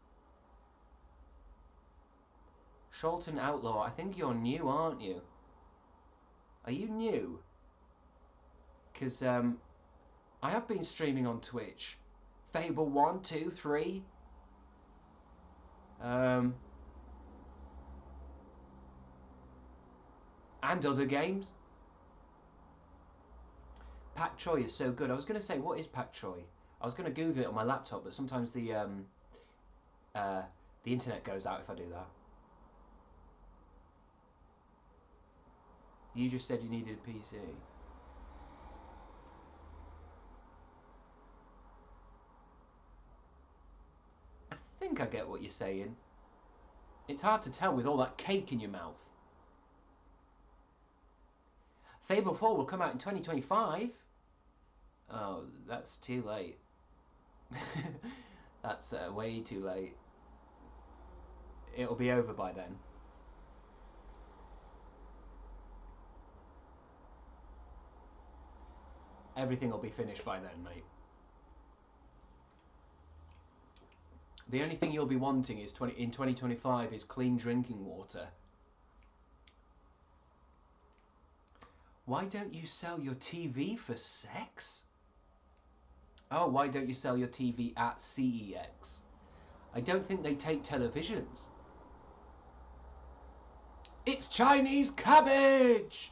Sholton Outlaw, I think you're new, aren't you? Are you new? Because I have been streaming on Twitch. Fable 1, 2, 3. And other games. Pak Choi is so good. I was going to say, what is Pak Choi? I was going to Google it on my laptop, but sometimes the internet goes out if I do that. You just said you needed a PC. I think I get what you're saying. It's hard to tell with all that cake in your mouth. Fable 4 will come out in 2025. Oh, that's too late. That's way too late. It'll be over by then. Everything will be finished by then, mate. The only thing you'll be wanting is in 2025 is clean drinking water. Why don't you sell your TV for sex? Oh, why don't you sell your TV at CEX? I don't think they take televisions. It's Chinese cabbage!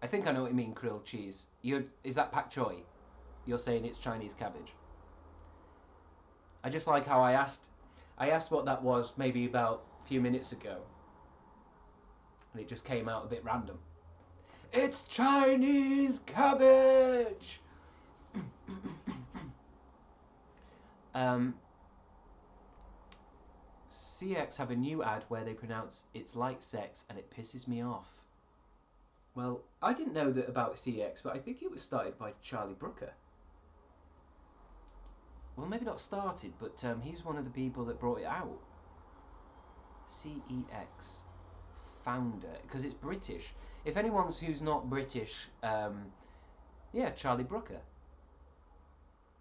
I think I know what you mean, grilled cheese. Is that pak choi? You're saying it's Chinese cabbage. I just like how I asked what that was maybe about a few minutes ago. And it just came out a bit random. It's Chinese cabbage! CX have a new ad where they pronounce it's like sex and it pisses me off. Well, I didn't know that about CX, but I think it was started by Charlie Brooker. Well, maybe not started, but he's one of the people that brought it out. CEX. Founder, because it's British. If anyone's who's not British, yeah, Charlie Brooker.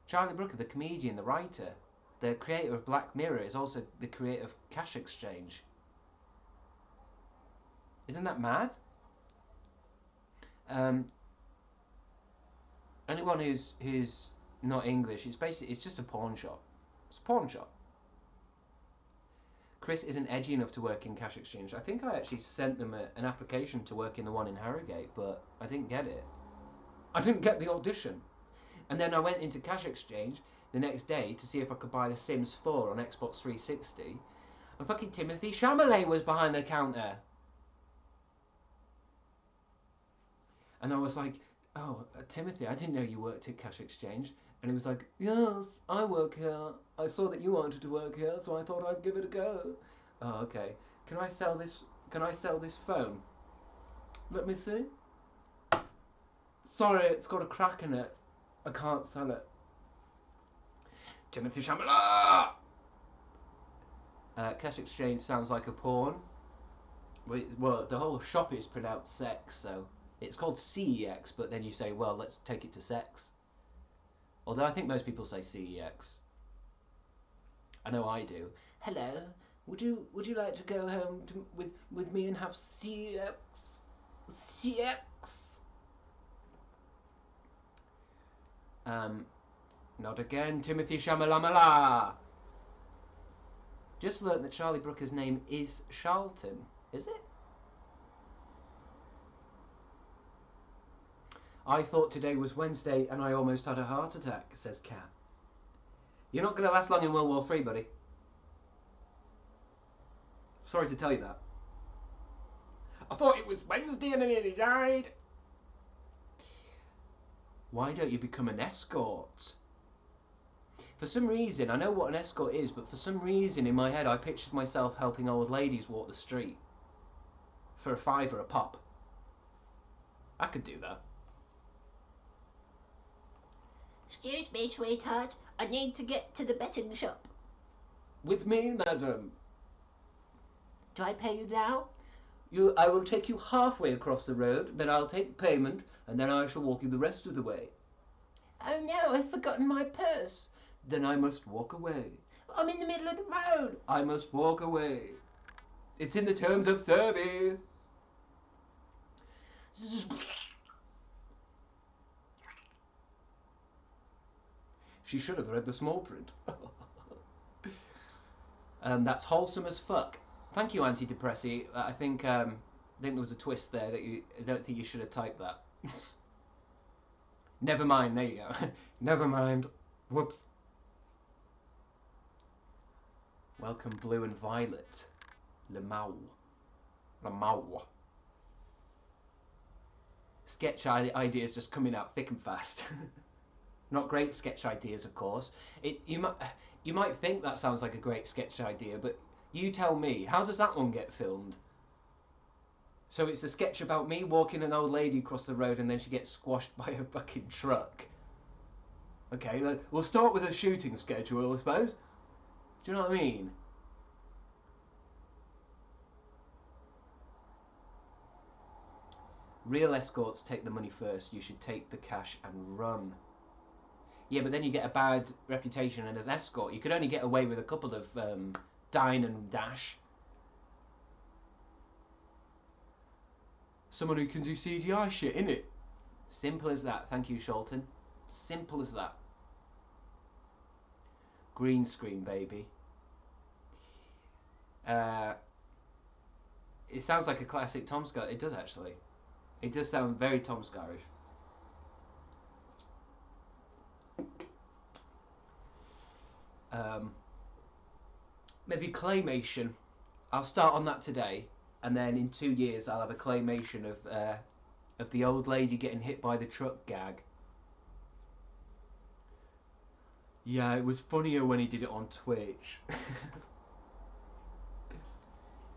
Charlie Brooker, the comedian, the writer, the creator of Black Mirror, is also the creator of Crabstickz. Isn't that mad? Anyone who's not English, it's just a pawn shop. It's a pawn shop. Chris isn't edgy enough to work in Crabstickz. I think I actually sent them an application to work in the one in Harrogate, but I didn't get it. I didn't get the audition. And then I went into Crabstickz the next day to see if I could buy The Sims 4 on Xbox 360, and fucking Timothy Chalamet was behind the counter. And I was like, Oh, Timothy, I didn't know you worked at Cash Exchange. And he was like, yes, I work here. I saw that you wanted to work here, so I thought I'd give it a go. Oh, okay. Can I sell this? Can I sell this phone? Let me see. Sorry, it's got a crack in it. I can't sell it. Timothy Shamala! Cash Exchange sounds like a porn. Well, the whole shop is pronounced sex, so it's called CEX, but then you say, well, let's take it to sex. Although I think most people say CEX. I know I do. Hello, would you like to go home with me and have CEX? CX. Not again, Timothy Shamalamala. Just learnt that Charlie Brooker's name is Charlton. Is it? I thought today was Wednesday and I almost had a heart attack, says Kat. You're not going to last long in World War III, buddy. Sorry to tell you that. I thought it was Wednesday and I nearly died. Why don't you become an escort? For some reason, I know what an escort is, but for some reason in my head I pictured myself helping old ladies walk the street. For a £5 a pop. I could do that. Excuse me, sweetheart. I need to get to the betting shop. With me, madam. Do I pay you now? I will take you halfway across the road, then I'll take payment, and then I shall walk you the rest of the way. Oh no, I've forgotten my purse. Then I must walk away. I'm in the middle of the road. I must walk away. It's in the terms of service. She should have read the small print. That's wholesome as fuck. Thank you, Antidepressy. I think there was a twist there that I don't think you should have typed that. Never mind. There you go. Never mind. Whoops. Welcome, Blue and Violet. Lemau. Sketch ideas just coming out thick and fast. Not great sketch ideas, of course. You might think that sounds like a great sketch idea, but you tell me, how does that one get filmed? So it's a sketch about me walking an old lady across the road and then she gets squashed by a fucking truck. Okay, we'll start with a shooting schedule, I suppose. Do you know what I mean? Real escorts take the money first. You should take the cash and run. Yeah, but then you get a bad reputation, and as escort, you could only get away with a couple of dine and dash. Someone who can do CGI shit, innit? Simple as that. Thank you, Sholton. Simple as that. Green screen, baby. It sounds like a classic Tom Scar. It does, actually. It does sound very Tom Scarish. Maybe claymation. I'll start on that today, and then in 2 years I'll have a claymation of the old lady getting hit by the truck gag. Yeah, it was funnier when he did it on Twitch.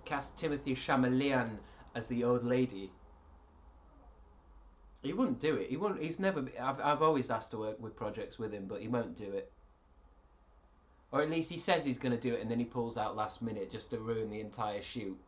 Cast Timothy Chalamet as the old lady. He wouldn't do it. He wouldn't. He's never. I've always asked to work with projects with him, but he won't do it. Or at least he says he's going to do it, and then he pulls out last minute just to ruin the entire shoot.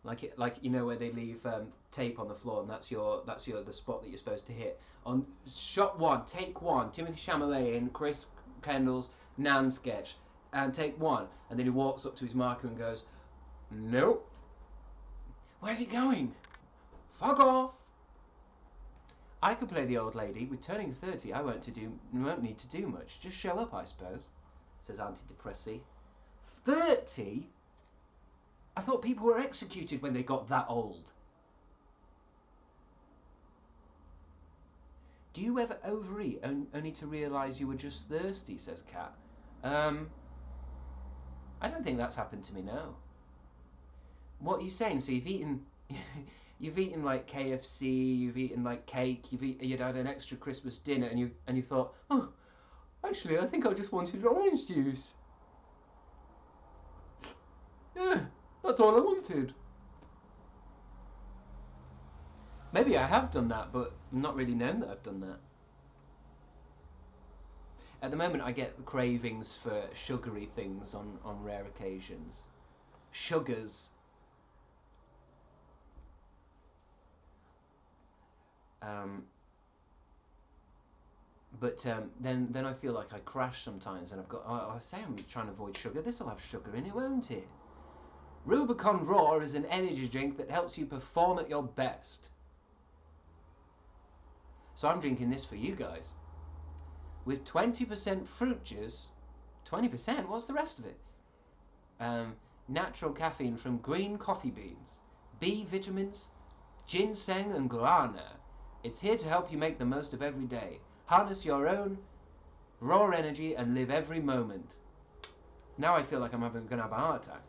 Like you know where they leave tape on the floor, and that's the spot that you're supposed to hit. On shot 1, take 1, Timothy Chalamet and Chris Kendall's Nan sketch, and take 1, and then he walks up to his marker and goes, "Nope. Where's he going? Fuck off." I could play the old lady. With turning 30, I won't need to do much. Just show up, I suppose, says Antidepressy. 30? I thought people were executed when they got that old. Do you ever overeat only to realise you were just thirsty, says Kat. I don't think that's happened to me, no. What are you saying? So you've eaten, you've eaten like KFC, you've eaten like cake, you'd had an extra Christmas dinner, and you thought, oh, actually, I think I just wanted orange juice. Yeah, that's all I wanted. Maybe I have done that, but I'm not really known that I've done that. At the moment, I get cravings for sugary things on rare occasions. Sugars. Um, but then I feel like I crash sometimes, and I've got. I say I'm trying to avoid sugar. This will have sugar in it, won't it? Rubicon Raw is an energy drink that helps you perform at your best. So I'm drinking this for you guys. With 20% fruit juice, 20%? What's the rest of it? Natural caffeine from green coffee beans, B vitamins, ginseng and guarana. It's here to help you make the most of every day. Harness your own raw energy and live every moment. Now I feel like I'm going to have a heart attack.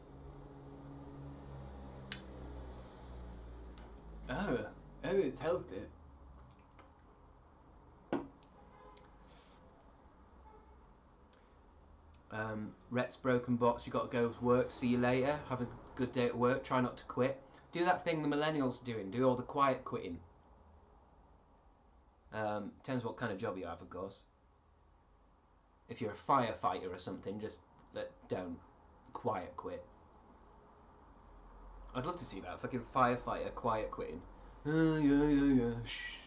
Oh, it's healthy. Rhett's broken box. You got to go to work. See you later. Have a good day at work. Try not to quit. Do that thing the millennials are doing. Do all the quiet quitting. Depends what kind of job you have, of course. If you're a firefighter or something, just don't quiet quit. I'd love to see that. Fucking firefighter quiet quitting. Yeah. Shh.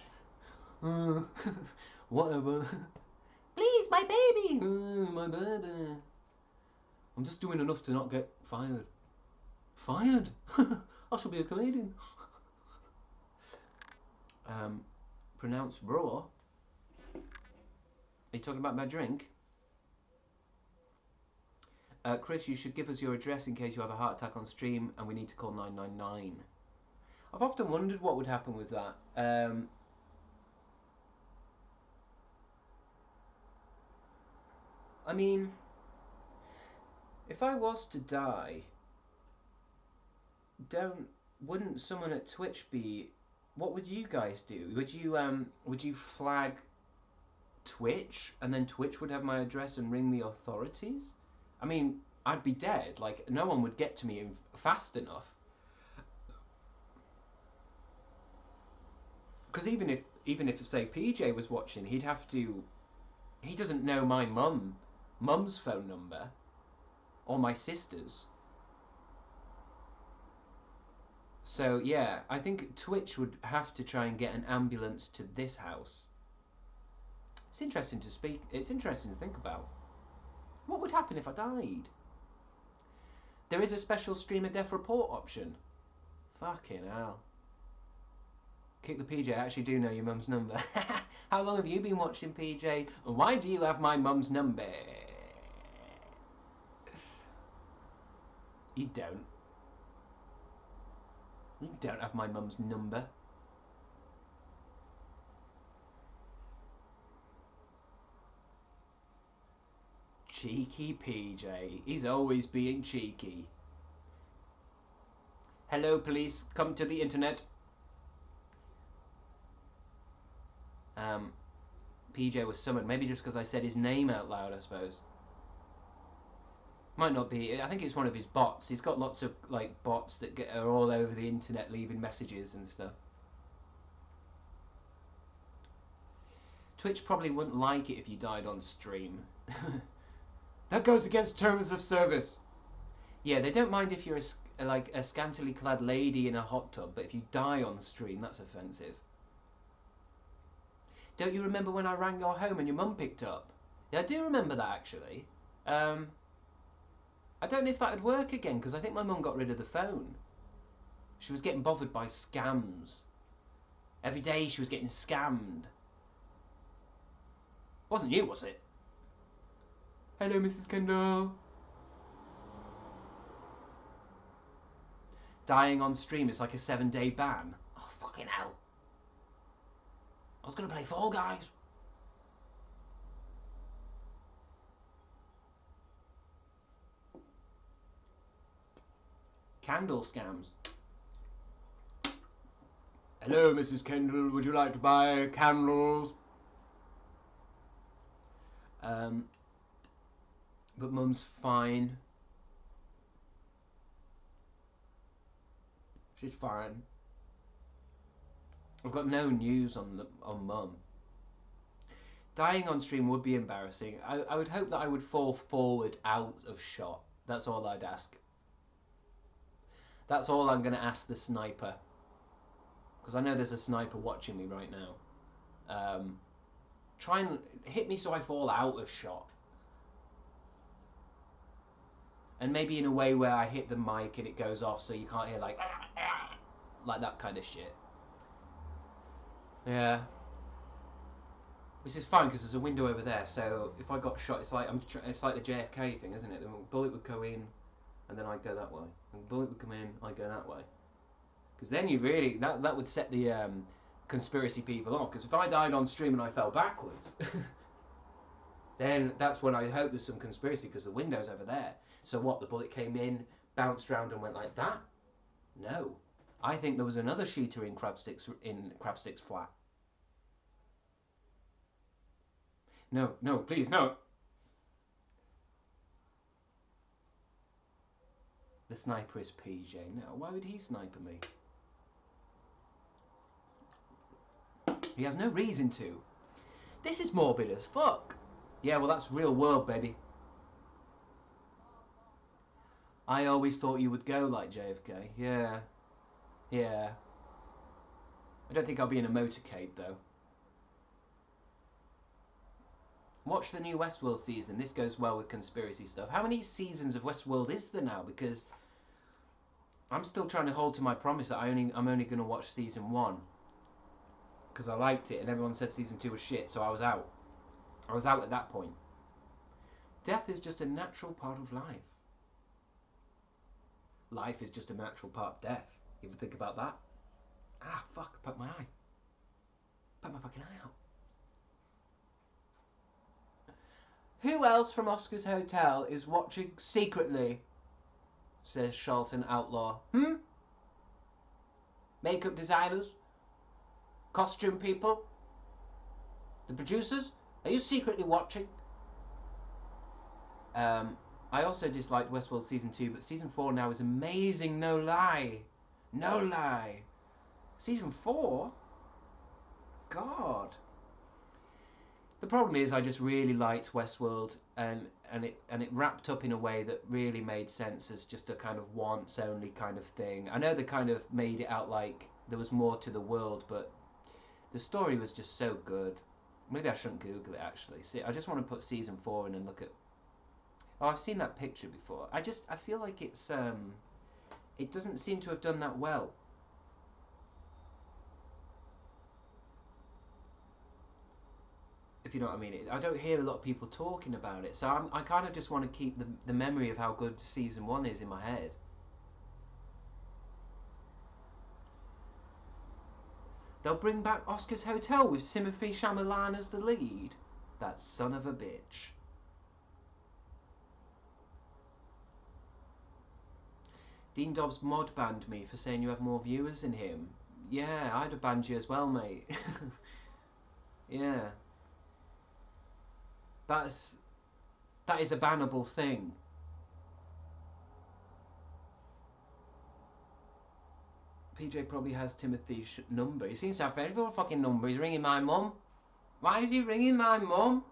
Whatever. Please, my baby. My baby. I'm just doing enough to not get fired. Fired? I should be a comedian. Pronounced raw. Are you talking about my drink? Chris, you should give us your address in case you have a heart attack on stream and we need to call 999. I've often wondered what would happen with that. I mean, if I was to die, wouldn't someone at Twitch be? What would you guys do? Would you flag Twitch and then Twitch would have my address and ring the authorities? I mean, I'd be dead. Like, no one would get to me fast enough. Because even if say PJ was watching, he'd have to. He doesn't know my mum's phone number, or my sister's. So yeah, I think Twitch would have to try and get an ambulance to this house. It's interesting to speak. It's interesting to think about. What would happen if I died? There is a special streamer death report option. Fucking hell. Kick the PJ, I actually do know your mum's number. How long have you been watching, PJ? And why do you have my mum's number? You don't. You don't have my mum's number. Cheeky PJ. He's always being cheeky. Hello, police. Come to the internet. PJ was summoned. Maybe just because I said his name out loud, I suppose. Might not be. I think it's one of his bots. He's got lots of like bots that are all over the internet leaving messages and stuff. Twitch probably wouldn't like it if you died on stream. That goes against terms of service. Yeah, they don't mind if you're like a scantily clad lady in a hot tub, but if you die on stream, that's offensive. Don't you remember when I rang your home and your mum picked up? Yeah, I do remember that actually. I don't know if that would work again because I think my mum got rid of the phone. She was getting bothered by scams. Every day she was getting scammed. Wasn't you, was it? Hello, Mrs. Kendall. Dying on stream is like a 7-day ban. Oh, fucking hell. I was going to play Fall Guys. Candle scams. Hello, Mrs. Kendall. Would you like to buy candles? But Mum's fine. She's fine. I've got no news on Mum. Dying on stream would be embarrassing. I would hope that I would fall forward out of shot. That's all I'd ask. That's all I'm going to ask the sniper. Because I know there's a sniper watching me right now. Try and hit me so I fall out of shot. And maybe in a way where I hit the mic and it goes off so you can't hear like that kind of shit. Yeah. Which is fine because there's a window over there, so if I got shot, it's like the JFK thing, isn't it? The bullet would go in, and then I'd go that way. And the bullet would come in, I'd go that way. Because then you really that would set the conspiracy people off. Because if I died on stream and I fell backwards, then that's when I hope there's some conspiracy because the window's over there. So what? The bullet came in, bounced around, and went like that? No, I think there was another shooter in Crabstickz flat. No, no, please, no. The sniper is PJ. No, why would he sniper me? He has no reason to. This is morbid as fuck. Yeah, well, that's real world, baby. I always thought you would go like JFK. Yeah. Yeah. I don't think I'll be in a motorcade, though. Watch the new Westworld season. This goes well with conspiracy stuff. How many seasons of Westworld is there now? Because I'm still trying to hold to my promise that I'm only going to watch season 1. Because I liked it and everyone said season 2 was shit, so I was out. I was out at that point. Death is just a natural part of life. Life is just a natural part of death. You ever think about that? Ah, fuck, I poked my eye. Poked my fucking eye out. Who else from Oscar's Hotel is watching secretly? Says Charlton Outlaw. Makeup designers? Costume people? The producers? Are you secretly watching? I also disliked Westworld Season 2, but Season 4 now is amazing, no lie. No lie. Season 4? God. The problem is I just really liked Westworld and it wrapped up in a way that really made sense as just a kind of once only kind of thing. I know they kind of made it out like there was more to the world, but the story was just so good. Maybe I shouldn't Google it actually. See, I just want to put Season 4 in and look at... Oh, I've seen that picture before. I feel like it's it doesn't seem to have done that well. If you know what I mean. I don't hear a lot of people talking about it, so I kind of just want to keep the memory of how good Season 1 is in my head. They'll bring back Oscar's Hotel with Timothée Chalamet as the lead. That son of a bitch. Dean Dobbs mod banned me for saying you have more viewers than him. Yeah, I'd have banned you as well, mate. Yeah. That is a bannable thing. PJ probably has Timothy's number. He seems to have every fucking number. He's ringing my mum. Why is he ringing my mum?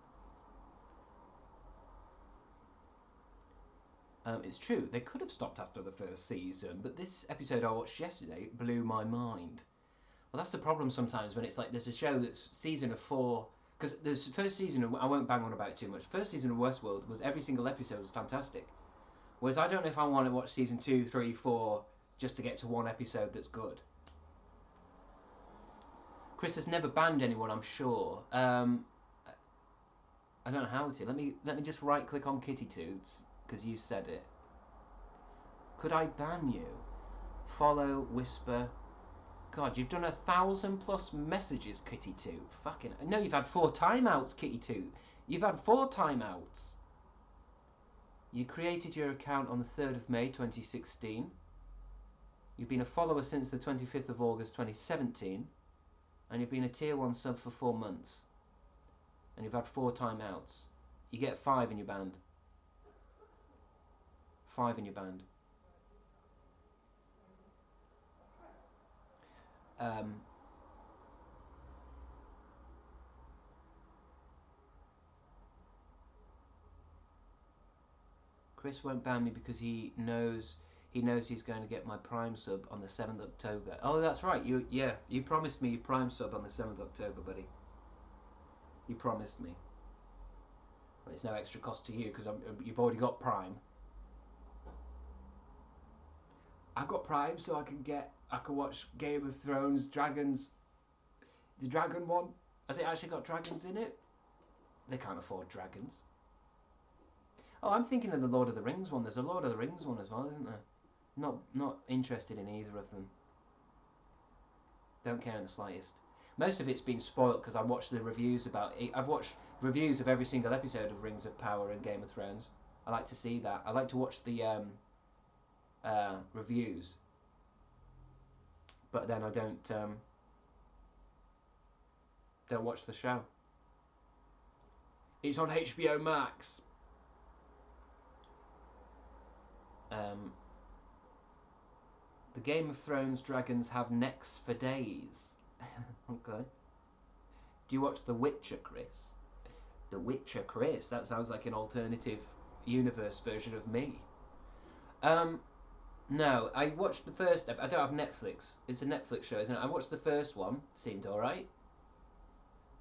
It's true, they could have stopped after the first season, but this episode I watched yesterday blew my mind. Well, that's the problem sometimes when it's like there's a show that's season of 4, because the first season, I won't bang on about it too much, first season of Westworld was every single episode was fantastic. Whereas I don't know if I want to watch season 2, 3, 4 just to get to one episode that's good. Chris has never banned anyone, I'm sure. I don't know how to. Let me just right click on Kitty Toots, because you said it. Could I ban you? Follow, whisper. God, you've done 1,000+ messages, Kitty Toot. Fucking... No, you've had 4 timeouts, Kitty Toot. You've had 4 timeouts. You created your account on the 3rd of May, 2016. You've been a follower since the 25th of August 2017, and you've been a tier 1 sub for 4 months. And you've had 4 timeouts. You get 5 in your band. 5 in your band. Chris won't ban me because he knows he's going to get my Prime sub on the 7th of October. Oh, that's right. You promised me your Prime sub on the 7th of October, buddy. You promised me. Well, it's no extra cost to you because you've already got Prime. I've got Prime, so I can watch Game of Thrones, Dragons. The Dragon one. Has it actually got dragons in it? They can't afford dragons. Oh, I'm thinking of the Lord of the Rings one. There's a Lord of the Rings one as well, isn't there? Not interested in either of them. Don't care in the slightest. Most of it's been spoilt because I watched the reviews about it. I've watched reviews of every single episode of Rings of Power and Game of Thrones. I like to see that. I like to watch the reviews. But then I don't watch the show. It's on HBO Max. The Game of Thrones dragons have necks for days. Okay. Do you watch The Witcher, Chris? The Witcher, Chris? That sounds like an alternative universe version of me. No, I watched the first. I don't have Netflix. It's a Netflix show, isn't it? I watched the first one. Seemed alright.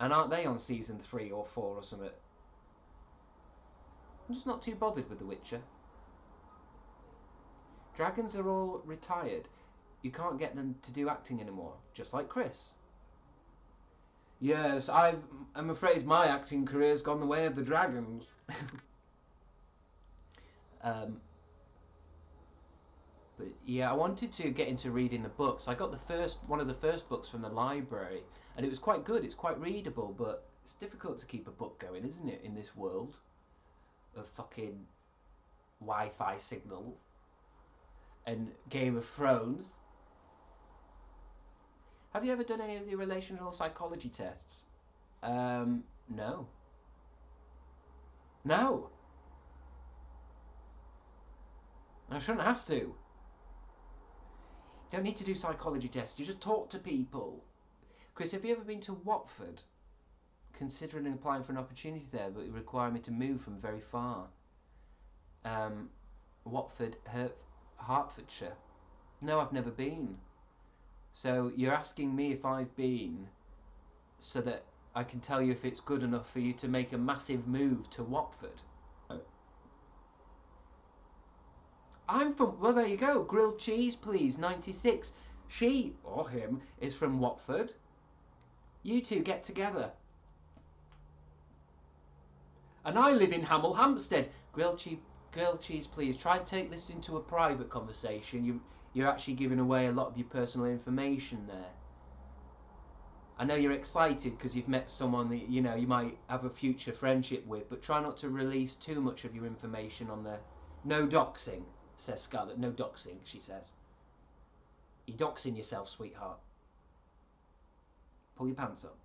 And aren't they on season 3 or 4 or something? I'm just not too bothered with The Witcher. Dragons are all retired. You can't get them to do acting anymore, just like Chris. Yes, I'm afraid my acting career's gone the way of the dragons. But yeah, I wanted to get into reading the books. I got one of the first books from the library, and it was quite good. It's quite readable, but it's difficult to keep a book going, isn't it, in this world of fucking Wi-Fi signals and Game of Thrones. Have you ever done any of the relational psychology tests? No. No. I shouldn't have to. You don't need to do psychology tests. You just talk to people. Chris, have you ever been to Watford? Considering applying for an opportunity there, but it would require me to move from very far. Watford, Hertfordshire. No, I've never been. So you're asking me if I've been so that I can tell you if it's good enough for you to make a massive move to Watford. Well, there you go. Grilled cheese, please. 96. She, or him, is from Watford. You two get together. And I live in Hamel Hampstead. Grilled cheese, please. Try and take this into a private conversation. You're actually giving away a lot of your personal information there. I know you're excited because you've met someone that you might have a future friendship with, but try not to release too much of your information on there. No doxing, says Scarlett. No doxing, she says. You're doxing yourself, sweetheart. Pull your pants up.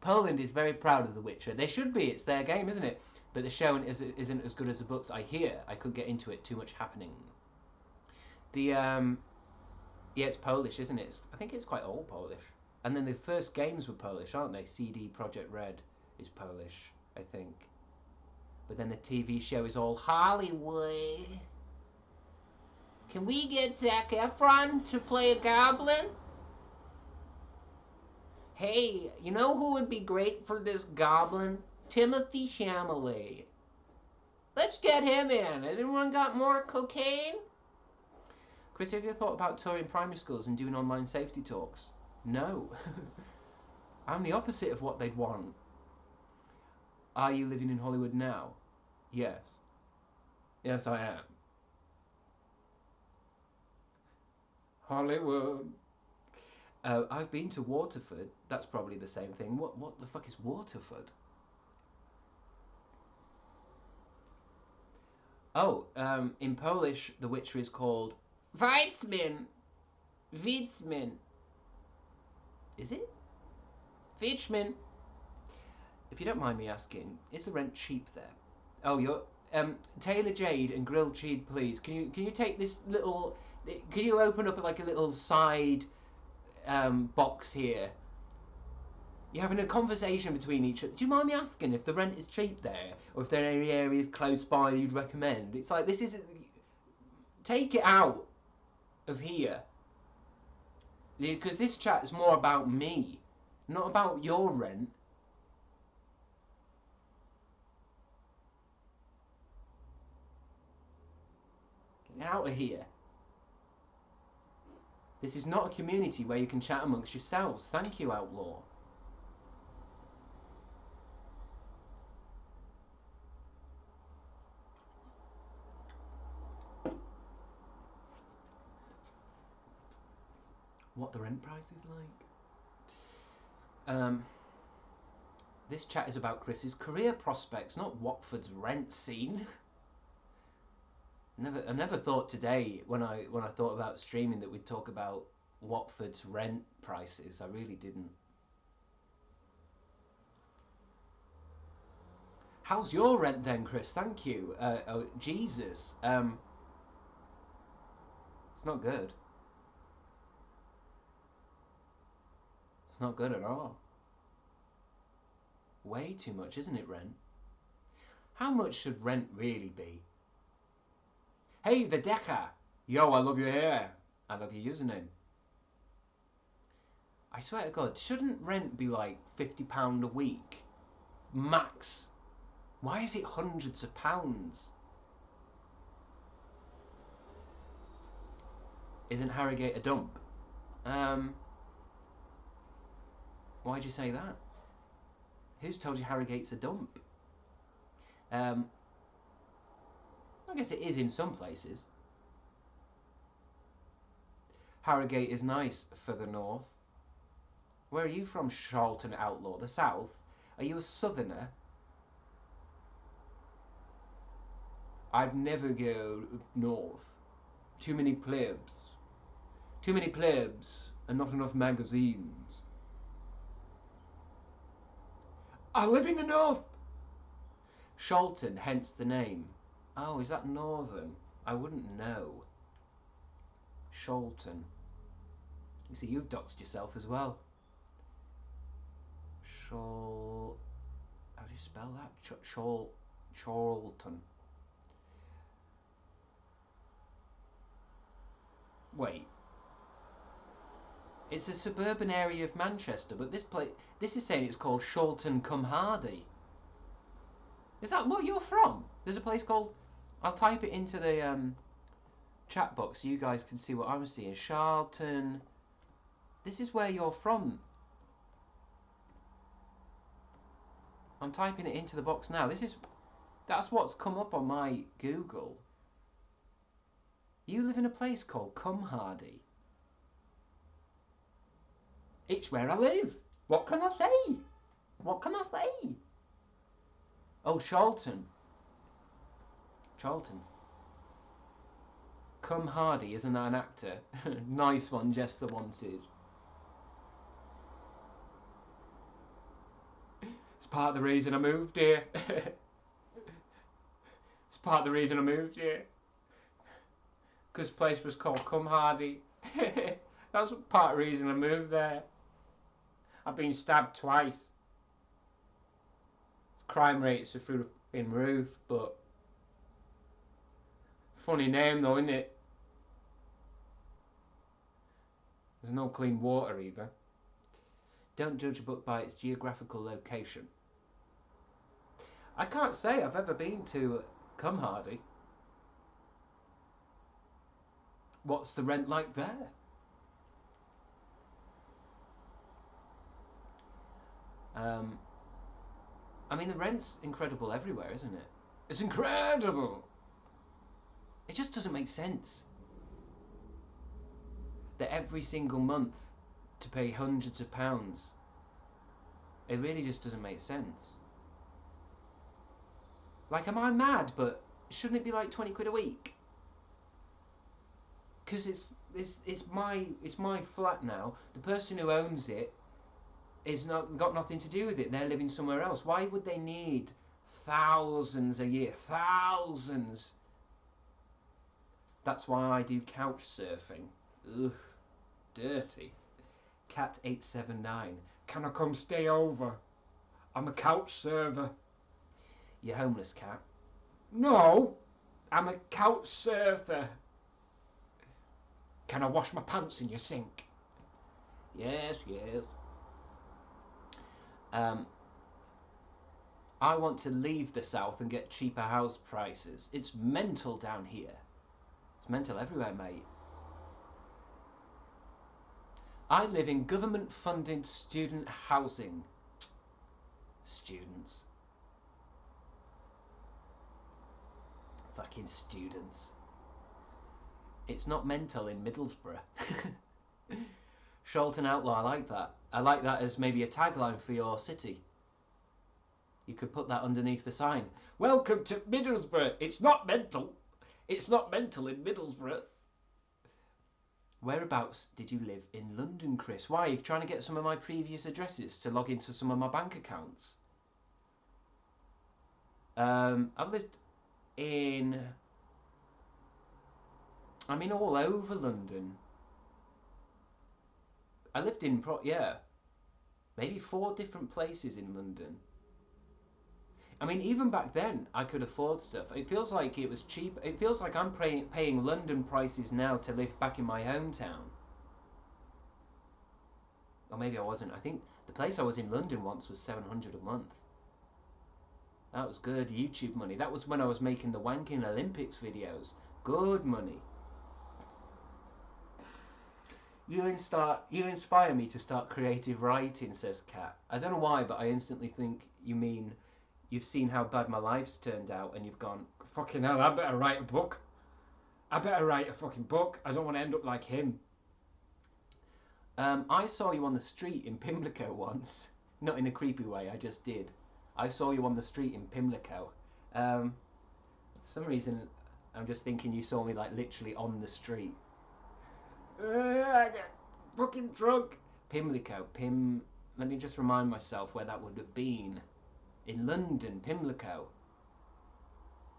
Poland is very proud of The Witcher. They should be. It's their game, isn't it? But the show isn't as good as the books. I hear. I couldn't get into it. Too much happening. Yeah, it's Polish, isn't it? I think it's quite old Polish. And then the first games were Polish, aren't they? CD Projekt Red is Polish, I think. But then the TV show is all Hollywood. Can we get Zac Efron to play a goblin? Hey, you know who would be great for this goblin? Timothy Chalamet. Let's get him in. Has anyone got more cocaine? Chris, have you ever thought about touring primary schools and doing online safety talks? No. I'm the opposite of what they'd want. Are you living in Hollywood now? Yes. Yes, I am. Hollywood. I've been to Waterford. That's probably the same thing. What the fuck is Waterford? Oh, in Polish, The Witcher is called Weitzman. Weitzman. Is it? Weitzman. If you don't mind me asking, is the rent cheap there? Oh, you're Taylor Jade and grilled cheese, please. Can you take this little? Can you open up like a little side box here? You're having a conversation between each other. Do you mind me asking if the rent is cheap there, or if there are any areas close by you'd recommend? It's like this is. Take it out of here, because this chat is more about me, not about your rent. Get out of here. This is not a community where you can chat amongst yourselves. Thank you, Outlaw. What the rent price is like? This chat is about Chris's career prospects, not Watford's rent scene. I never thought today when I thought about streaming that we'd talk about Watford's rent prices. I really didn't. How's your rent then, Chris? Thank you. Oh, Jesus. It's not good. It's not good at all. Way too much, isn't it, rent? How much should rent really be? Hey, the Decker! Yo, I love your hair. I love your username. I swear to God, shouldn't rent be like £50 a week? Max. Why is it hundreds of pounds? Isn't Harrogate a dump? Why'd you say that? Who's told you Harrogate's a dump? I guess it is in some places. Harrogate is nice for the north. Where are you from, Charlton Outlaw? The south? Are you a southerner? I'd never go north. Too many plebs. Too many plebs and not enough magazines. I live in the north. Charlton, hence the name. Oh, is that northern? I wouldn't know. Charlton. You see, you've doxed yourself as well. How do you spell that? Charlton. Wait. It's a suburban area of Manchester, but this is saying it's called Charlton cum Hardy. Is that what you're from? There's a place called... I'll type it into the chat box so you guys can see what I'm seeing. Charlton. This is where you're from. I'm typing it into the box now. That's what's come up on my Google. You live in a place called Cum Hardy. It's where I live. What can I say? What can I say? Oh, Charlton. Charlton. Cum Hardy, isn't that an actor? Nice one, Jess the Wanted. It's part of the reason I moved here. It's part of the reason I moved here. Because the place was called Cum Hardy. That's part of the reason I moved there. I've been stabbed twice. Crime rates are through the f***ing roof, but... Funny name though, isn't it? There's no clean water either. Don't judge a book by its geographical location. I can't say I've ever been to Cum Hardy. What's the rent like there? I mean, the rent's incredible everywhere, isn't it? It's incredible! It just doesn't make sense that every single month to pay hundreds of pounds. It really just doesn't make sense. Like, am I mad? But shouldn't it be like 20 quid a week? Because it's my flat now. The person who owns it is not got nothing to do with it. They're living somewhere else. Why would they need thousands a year? Thousands. That's why I do couch surfing. Ugh, dirty. Cat 879. Can I come stay over? I'm a couch server. You homeless cat? No, I'm a couch surfer. Can I wash my pants in your sink? Yes, yes. I want to leave the south and get cheaper house prices. It's mental down here. It's mental everywhere, mate. I live in government-funded student housing. Students. Fucking students. It's not mental in Middlesbrough. Sholton Outlaw, I like that. I like that as maybe a tagline for your city. You could put that underneath the sign. Welcome to Middlesbrough. It's not mental. It's not mental in Middlesbrough. Whereabouts did you live in London, Chris? Why? Are you trying to get some of my previous addresses to log into some of my bank accounts? I've lived in... I mean, all over London. I lived in, maybe 4 different places in London. I mean, even back then, I could afford stuff. It feels like it was cheap. It feels like I'm paying London prices now to live back in my hometown. Or maybe I wasn't. I think the place I was in London once was $700 a month. That was good YouTube money. That was when I was making the Wanking Olympics videos. Good money. You inspire me to start creative writing, says Kat. I don't know why, but I instantly think you mean you've seen how bad my life's turned out and you've gone, fucking hell, I better write a book. I better write a fucking book. I don't want to end up like him. I saw you on the street in Pimlico once. Not in a creepy way, I just did. I saw you on the street in Pimlico. For some reason, I'm just thinking you saw me like literally on the street. I get fucking drunk. Pimlico. Let me just remind myself where that would have been. In London, Pimlico.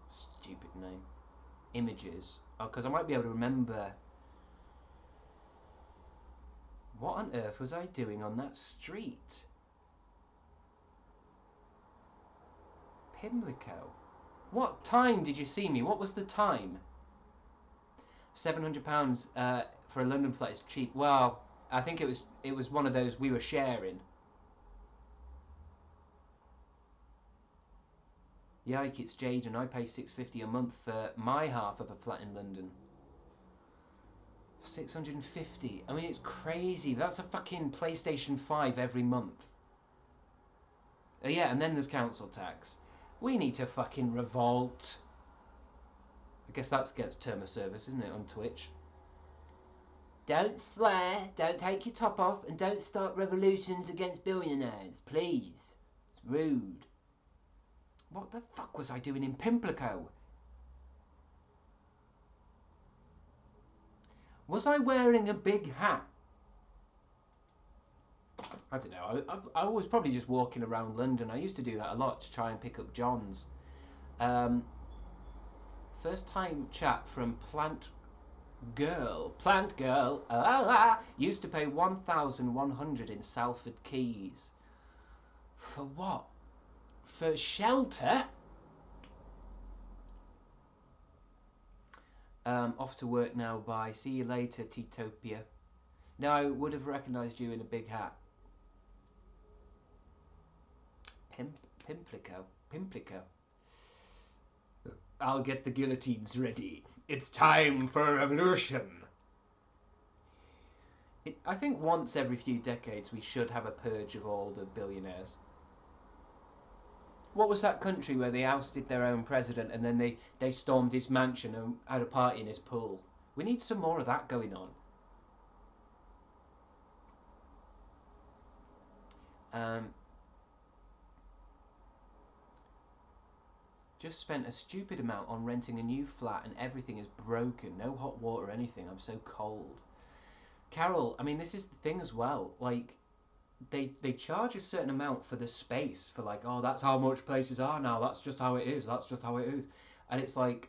Stupid name. Images. Oh, because I might be able to remember. What on earth was I doing on that street? Pimlico. What time did you see me? What was the time? £700 for a London flat is cheap. Well, I think it was one of those we were sharing. Yike, it's Jade and I pay $650 a month for my half of a flat in London. 650. I mean, it's crazy. That's a fucking PlayStation 5 every month. Yeah, and then there's council tax. We need to fucking revolt. I guess that's gets term of service, isn't it, on Twitch? Don't swear, don't take your top off, and don't start revolutions against billionaires, please. It's rude. What the fuck was I doing in Pimlico? Was I wearing a big hat? I don't know. I was probably just walking around London. I used to do that a lot to try and pick up Johns. First time chat from Plant Girl. Plant Girl. Used to pay 1,100 in Salford Keys. For what? For shelter? Off to work now, bye. See you later, Titopia. No, I would have recognised you in a big hat. Pimlico. I'll get the guillotines ready. It's time for a revolution. I think once every few decades we should have a purge of all the billionaires. What was that country where they ousted their own president and then they stormed his mansion and had a party in his pool? We need some more of that going on. just spent a stupid amount on renting a new flat and everything is broken. No hot water or anything. I'm so cold. Carol, I mean, this is the thing as well. Like, they charge a certain amount for the space, for like, oh, that's how much places are now. That's just how it is. That's just how it is. And it's like,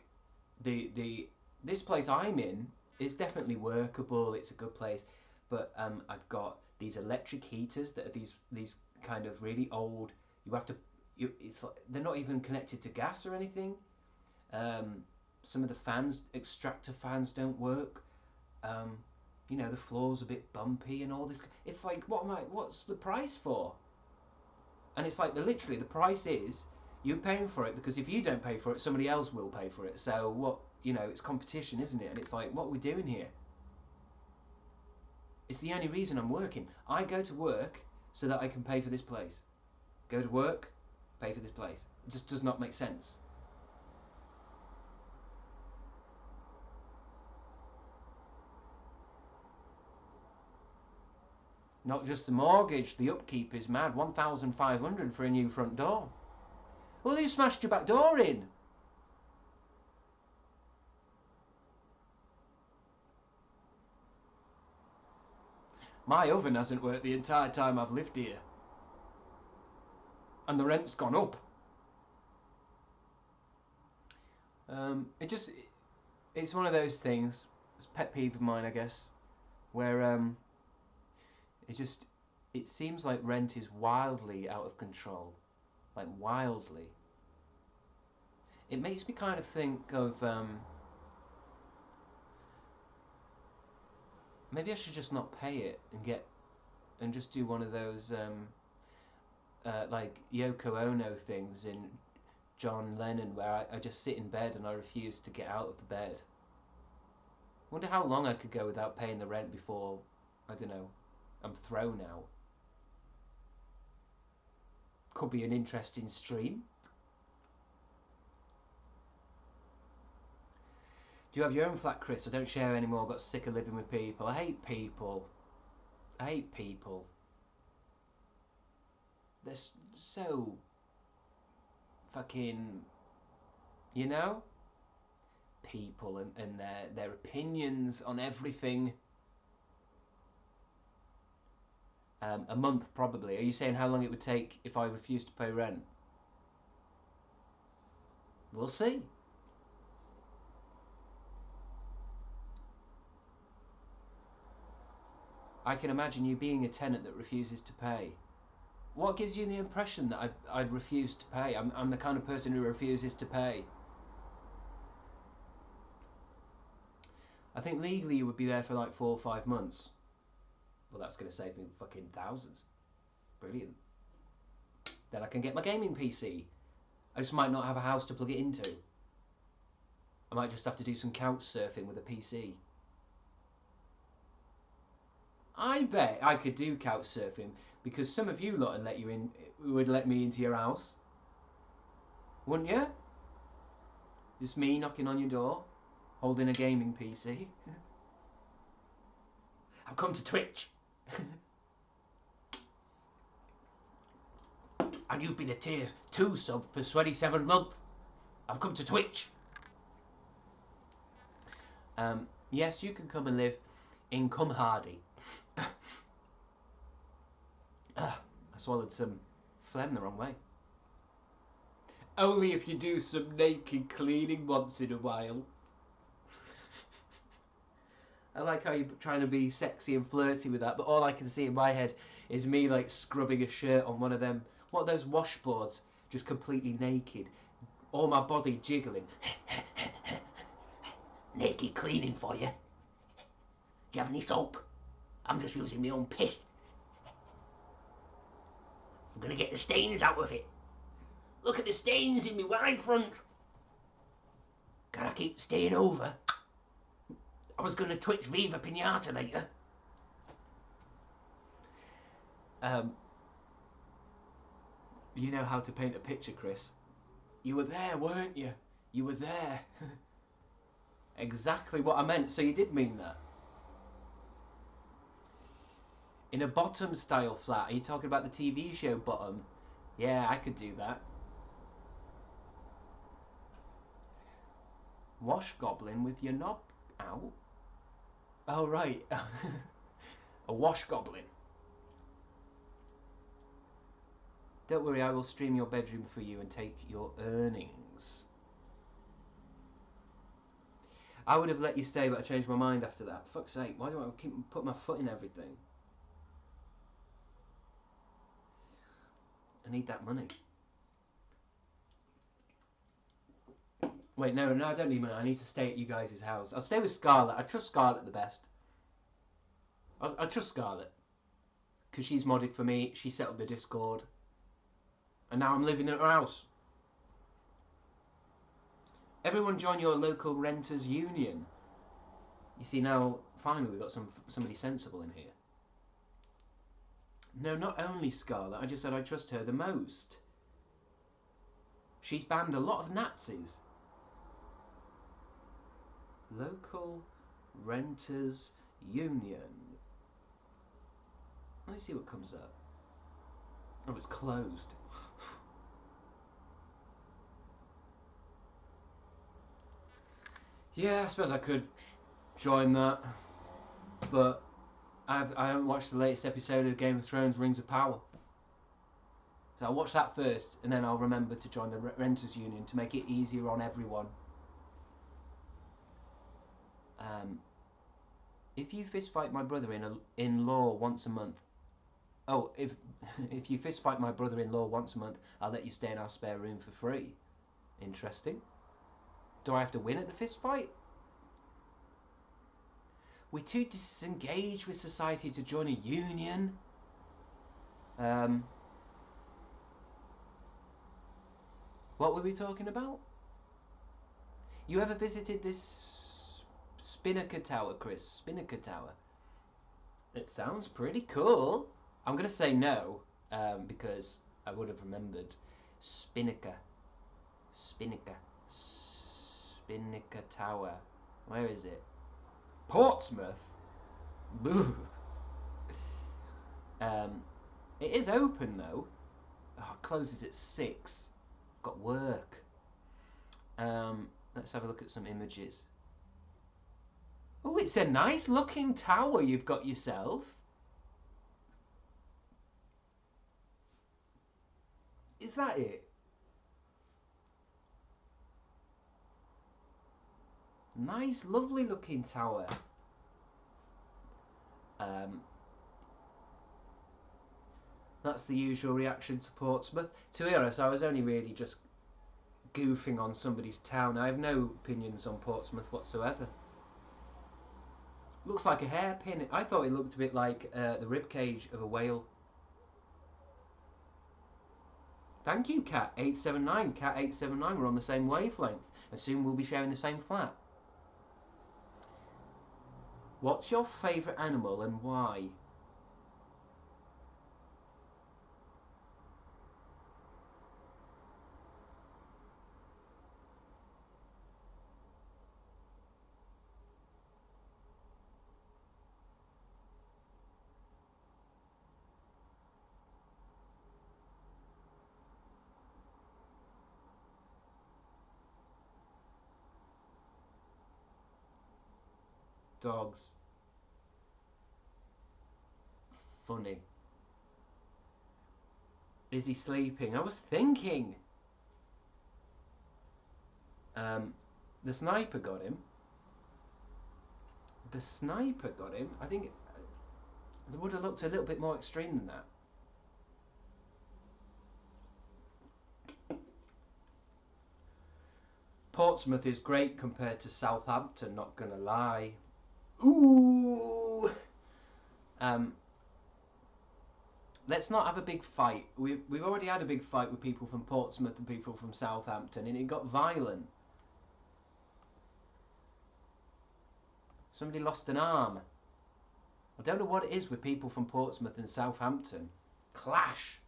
this place I'm in is definitely workable. It's a good place, but I've got these electric heaters that are these kind of really old. You have to. It's like, they're not even connected to gas or anything. Some of the fans, extractor fans, don't work. The floor's a bit bumpy and all this. It's like, what's the price for? And it's like, literally, the price is you're paying for it because if you don't pay for it, somebody else will pay for it. So what, it's competition, isn't it? And it's like, what are we doing here? It's the only reason I'm working. I go to work so that I can pay for this place. Go to work, pay for this place. It just does not make sense. Not just the mortgage, the upkeep is mad. 1,500 for a new front door. Well, who smashed your back door in? My oven hasn't worked the entire time I've lived here. And the rent's gone up. It's one of those things, it's a pet peeve of mine, I guess, where it seems like rent is wildly out of control. Like, wildly. It makes me kind of think of, maybe I should just not pay it and just do one of those, like Yoko Ono things in John Lennon, where I just sit in bed and I refuse to get out of the bed. Wonder how long I could go without paying the rent before, I don't know, I'm thrown out. Could be an interesting stream. Do you have your own flat, Chris? I don't share anymore. Got sick of living with people. I hate people. I hate people. They're so fucking, people and their opinions on everything. A month probably. Are you saying how long it would take if I refused to pay rent? We'll see. I can imagine you being a tenant that refuses to pay. What gives you the impression that I'd refuse to pay? I'm the kind of person who refuses to pay. I think legally you would be there for like 4 or 5 months. Well, that's going to save me fucking thousands. Brilliant. Then I can get my gaming PC. I just might not have a house to plug it into. I might just have to do some couch surfing with a PC. I bet I could do couch surfing because some of you lot would let me into your house. Wouldn't you? Just me knocking on your door, holding a gaming PC. I've come to Twitch. And you've been a tier 2 sub for 27 months. I've come to Twitch. Yes, you can come and live in Come Hardy. I swallowed some phlegm the wrong way. Only if you do some naked cleaning once in a while. I like how you're trying to be sexy and flirty with that, but all I can see in my head is me like scrubbing a shirt on one of them, what are those washboards, just completely naked, all my body jiggling. Naked cleaning for you. Do you have any soap? I'm just using my own piss. I'm gonna get the stains out of it. Look at the stains in my wide front. Can I keep staying over? I was gonna Twitch Viva Pinata later. You know how to paint a picture, Chris. You were there, weren't you? You were there. Exactly what I meant, so you did mean that. In a bottom style flat, are you talking about the TV show Bottom? Yeah, I could do that. Wash goblin with your knob out? Oh, right. A wash goblin. Don't worry, I will stream your bedroom for you and take your earnings. I would have let you stay, but I changed my mind after that. Fuck's sake, why do I keep putting my foot in everything? I need that money. Wait, no, I don't need money. I need to stay at you guys' house. I'll stay with Scarlet. I trust Scarlet the best. I trust Scarlet. Because she's modded for me. She set up the Discord. And now I'm living at her house. Everyone join your local renters union. You see, now, finally, we've got somebody sensible in here. No, not only Scarlet. I just said I trust her the most. She's banned a lot of Nazis. Local renters union. Let me see what comes up. Oh, it's closed. Yeah, I suppose I could join that, but I haven't watched the latest episode of Game of Thrones, Rings of Power. So I'll watch that first, and then I'll remember to join the Renters Union to make it easier on everyone. If you fist fight my brother-in-law once a month, oh, if you fist fight my brother-in-law once a month, I'll let you stay in our spare room for free. Interesting. Do I have to win at the fist fight? We're too disengaged with society to join a union. What were we talking about? You ever visited this Spinnaker Tower, Chris? Spinnaker Tower. It sounds pretty cool. I'm going to say no, because I would have remembered. Spinnaker Tower. Where is it? Portsmouth? Boo. It is open though. Oh, it closes at 6. Got work. Let's have a look at some images. Oh, it's a nice looking tower you've got yourself. Is that it? Nice, lovely looking tower. That's the usual reaction to Portsmouth. To be honest, I was only really just goofing on somebody's town. I have no opinions on Portsmouth whatsoever. Looks like a hairpin. I thought it looked a bit like the ribcage of a whale. Thank you, Cat879. Cat879, we're on the same wavelength. And soon we'll be sharing the same flat. What's your favourite animal and why? Dogs. Funny. Is he sleeping? I was thinking. The sniper got him. The sniper got him. I think it would have looked a little bit more extreme than that. Portsmouth is great compared to Southampton, not gonna lie. Ooh. Let's not have a big fight. We've already had a big fight with people from Portsmouth and people from Southampton, and it got violent. Somebody lost an arm. I don't know what it is with people from Portsmouth and Southampton. Clash.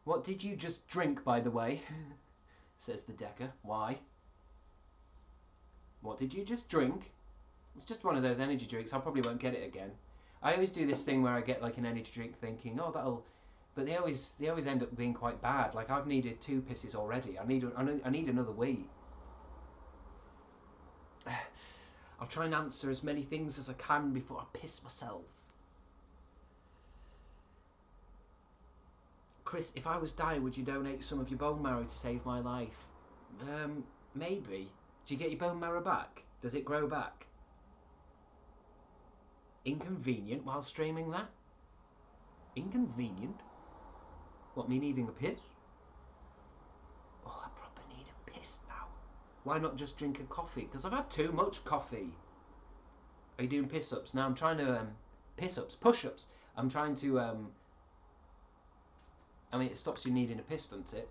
What did you just drink, by the way? Says the Decker. Why? What did you just drink? It's just one of those energy drinks. I probably won't get it again. I always do this thing where I get like an energy drink thinking, oh, that'll But they always end up being quite bad. Like I've needed 2 pisses already. I need another wee. I'll try and answer as many things as I can before I piss myself. Chris, if I was dying, would you donate some of your bone marrow to save my life? Maybe. Do you get your bone marrow back? Does it grow back? Inconvenient while streaming that? Inconvenient? What, me needing a piss? Oh, I probably need a piss now. Why not just drink a coffee? Because I've had too much coffee. Are you doing piss-ups? Now I'm trying to, piss-ups, push-ups. I'm trying to, I mean, it stops you needing a piss, doesn't it?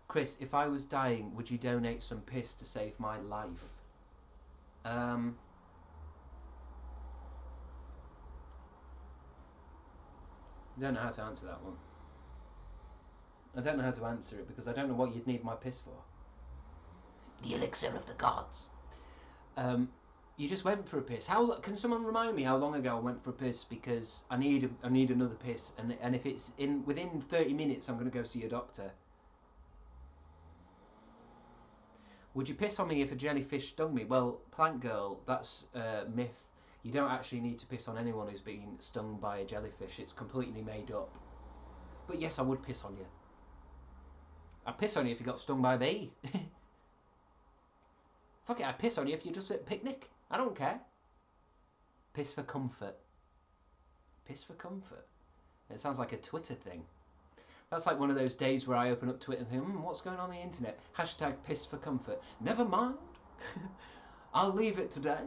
Chris, if I was dying, would you donate some piss to save my life? I don't know how to answer that one. I don't know how to answer it because I don't know what you'd need my piss for. The elixir of the gods. You just went for a piss. Can someone remind me how long ago I went for a piss? Because I need another piss, and if it's within 30 minutes, I'm going to go see a doctor. Would you piss on me if a jellyfish stung me? Well, Plant Girl, that's a myth. You don't actually need to piss on anyone who's been stung by a jellyfish. It's completely made up. But yes, I would piss on you. I'd piss on you if you got stung by a bee. Fuck it, I'd piss on you if you're just at a picnic. I don't care. Piss for comfort. Piss for comfort. It sounds like a Twitter thing. That's like one of those days where I open up Twitter and think, what's going on the internet? Hashtag piss for comfort. Never mind. I'll leave it today.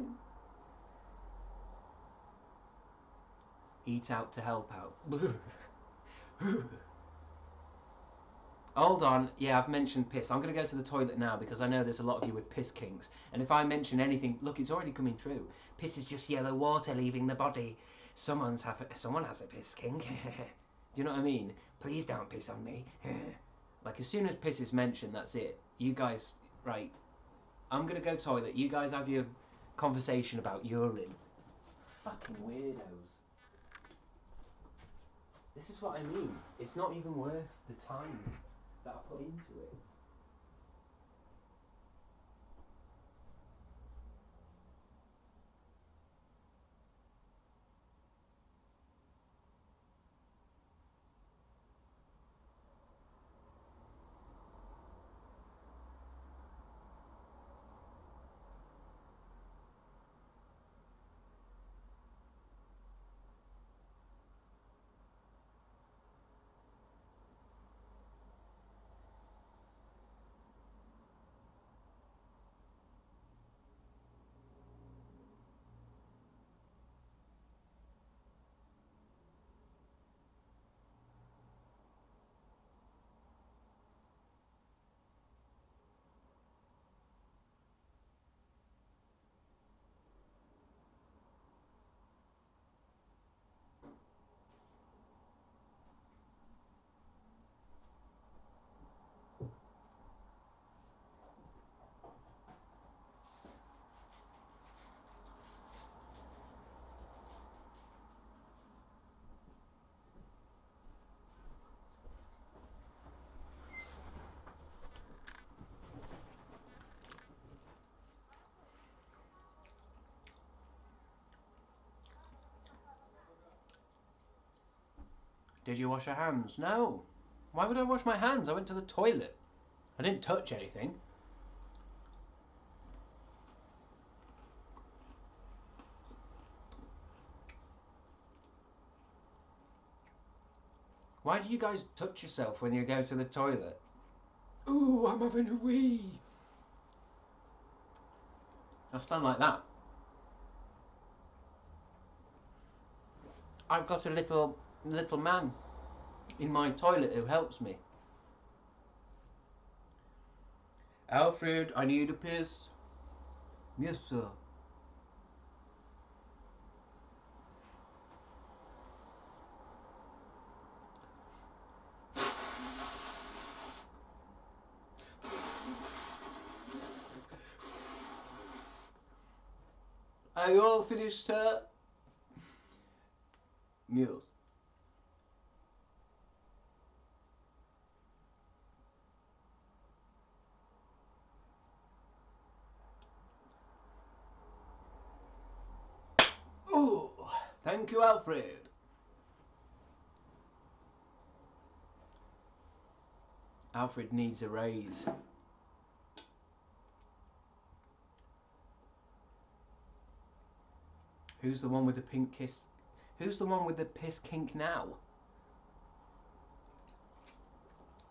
Eat out to help out. Hold on. Yeah, I've mentioned piss. I'm going to go to the toilet now because I know there's a lot of you with piss kinks. And if I mention anything... Look, it's already coming through. Piss is just yellow water leaving the body. Someone has a piss kink. Do you know what I mean? Please don't piss on me. Like, as soon as piss is mentioned, that's it. You guys... Right. I'm going to go toilet. You guys have your conversation about urine. Fucking weirdos. This is what I mean. It's not even worth the time that I put into it. Did you wash your hands? No. Why would I wash my hands? I went to the toilet. I didn't touch anything. Why do you guys touch yourself when you go to the toilet? Ooh, I'm having a wee. I stand like that. I've got a little man in my toilet who helps me. Alfred, I need a piss. Yes, sir. Are you all finished, sir? Mules. Thank you, Alfred. Alfred needs a raise. Who's the one with the pink kiss? Who's the one with the piss kink now?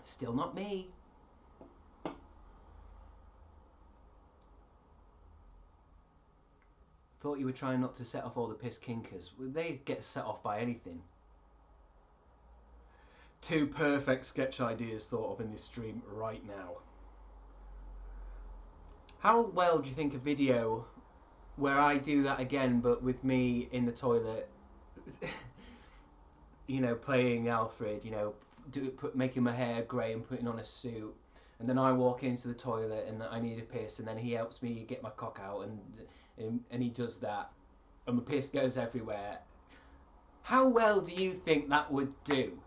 Still not me. Thought you were trying not to set off all the piss kinkers. They get set off by anything. 2 perfect sketch ideas thought of in this stream right now. How well do you think a video where I do that again, but with me in the toilet, you know, playing Alfred, you know, making my hair grey and putting on a suit, and then I walk into the toilet and I need a piss, and then he helps me get my cock out, and he does that, and my piss goes everywhere. How well do you think that would do?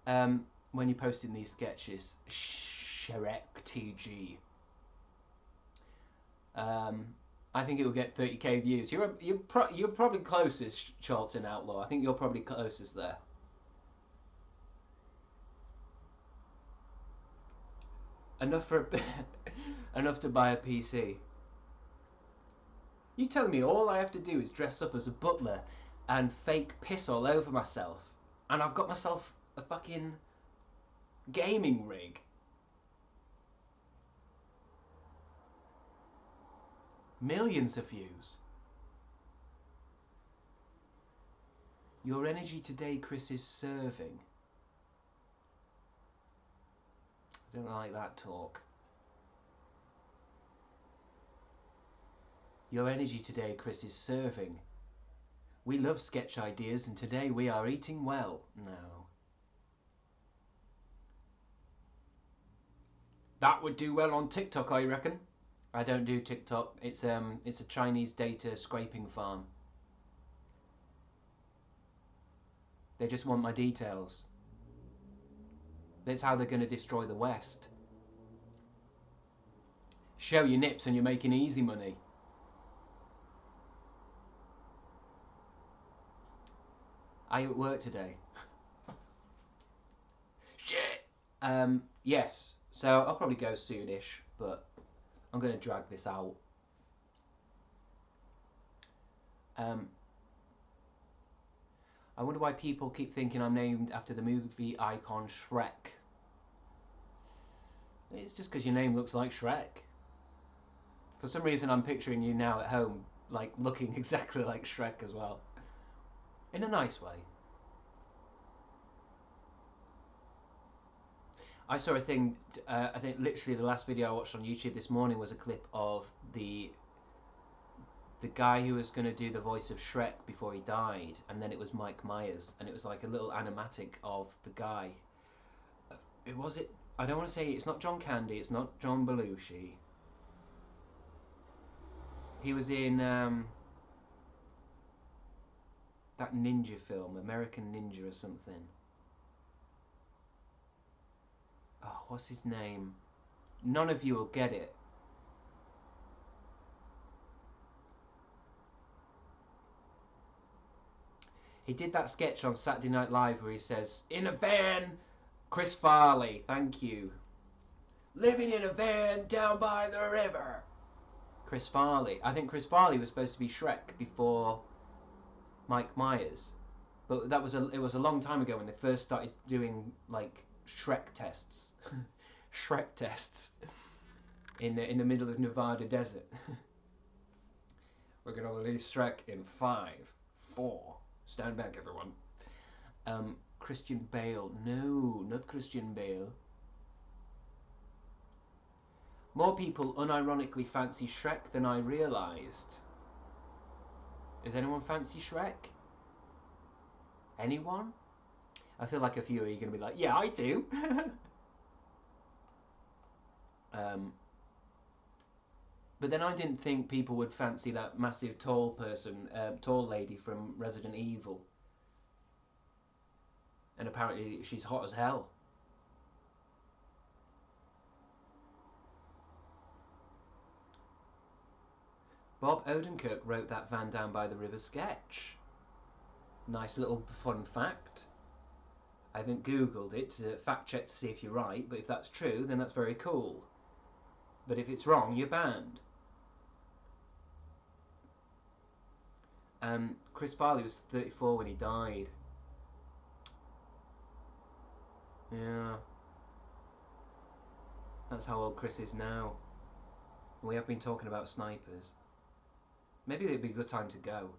When you're posting these sketches, Shrek TG. I think it will get 30k views. You're probably closest, Charlton Outlaw. I think you're probably closest there. Enough for enough to buy a PC. You telling me all I have to do is dress up as a butler and fake piss all over myself, and I've got myself a fucking gaming rig? Millions of views. Your energy today, Chris, is serving. I don't like that talk. Your energy today, Chris, is serving. We love sketch ideas, and today we are eating well. No. That would do well on TikTok, I reckon. I don't do TikTok. It's a Chinese data scraping farm. They just want my details. That's how they're going to destroy the West. Show your nips and you're making easy money. Are you at work today? Shit! Yes. So I'll probably go soonish, but I'm going to drag this out. I wonder why people keep thinking I'm named after the movie icon Shrek. It's just because your name looks like Shrek. For some reason I'm picturing you now at home, like looking exactly like Shrek as well. In a nice way. I saw a thing, I think literally the last video I watched on YouTube this morning was a clip of the guy who was going to do the voice of Shrek before he died, and then it was Mike Myers, and it was like a little animatic of the guy. I don't want to say, it's not John Candy, it's not John Belushi. He was in that ninja film, American Ninja or something. Oh, what's his name? None of you will get it. He did that sketch on Saturday Night Live where he says, "In a van, Chris Farley, thank you. Living in a van down by the river." Chris Farley. I think Chris Farley was supposed to be Shrek before Mike Myers. But it was a long time ago when they first started doing like Shrek tests. Shrek tests in the middle of Nevada desert. We're going to release Shrek in 5, 4. Stand back, everyone. Christian Bale. No, not Christian Bale. More people unironically fancy Shrek than I realised. Does anyone fancy Shrek? Anyone? I feel like a few of you are going to be like, yeah, I do. But then I didn't think people would fancy that massive tall person, tall lady from Resident Evil. And apparently she's hot as hell. Bob Odenkirk wrote that Van Down by the River sketch. Nice little fun fact. I haven't Googled it to fact check to see if you're right, but if that's true, then that's very cool. But if it's wrong, you're banned. Chris Farley was 34 when he died. Yeah. That's how old Chris is now. We have been talking about snipers. Maybe it'd be a good time to go.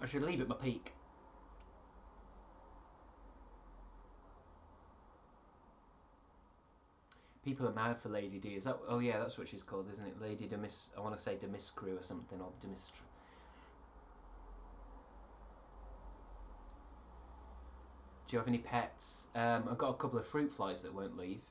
I should leave at my peak. People are mad for Lady D. Is that? Oh yeah, that's what she's called, isn't it? Lady Demis. I want to say Demiscrew or something, or Demistr. Do you have any pets? I've got a couple of fruit flies that won't leave.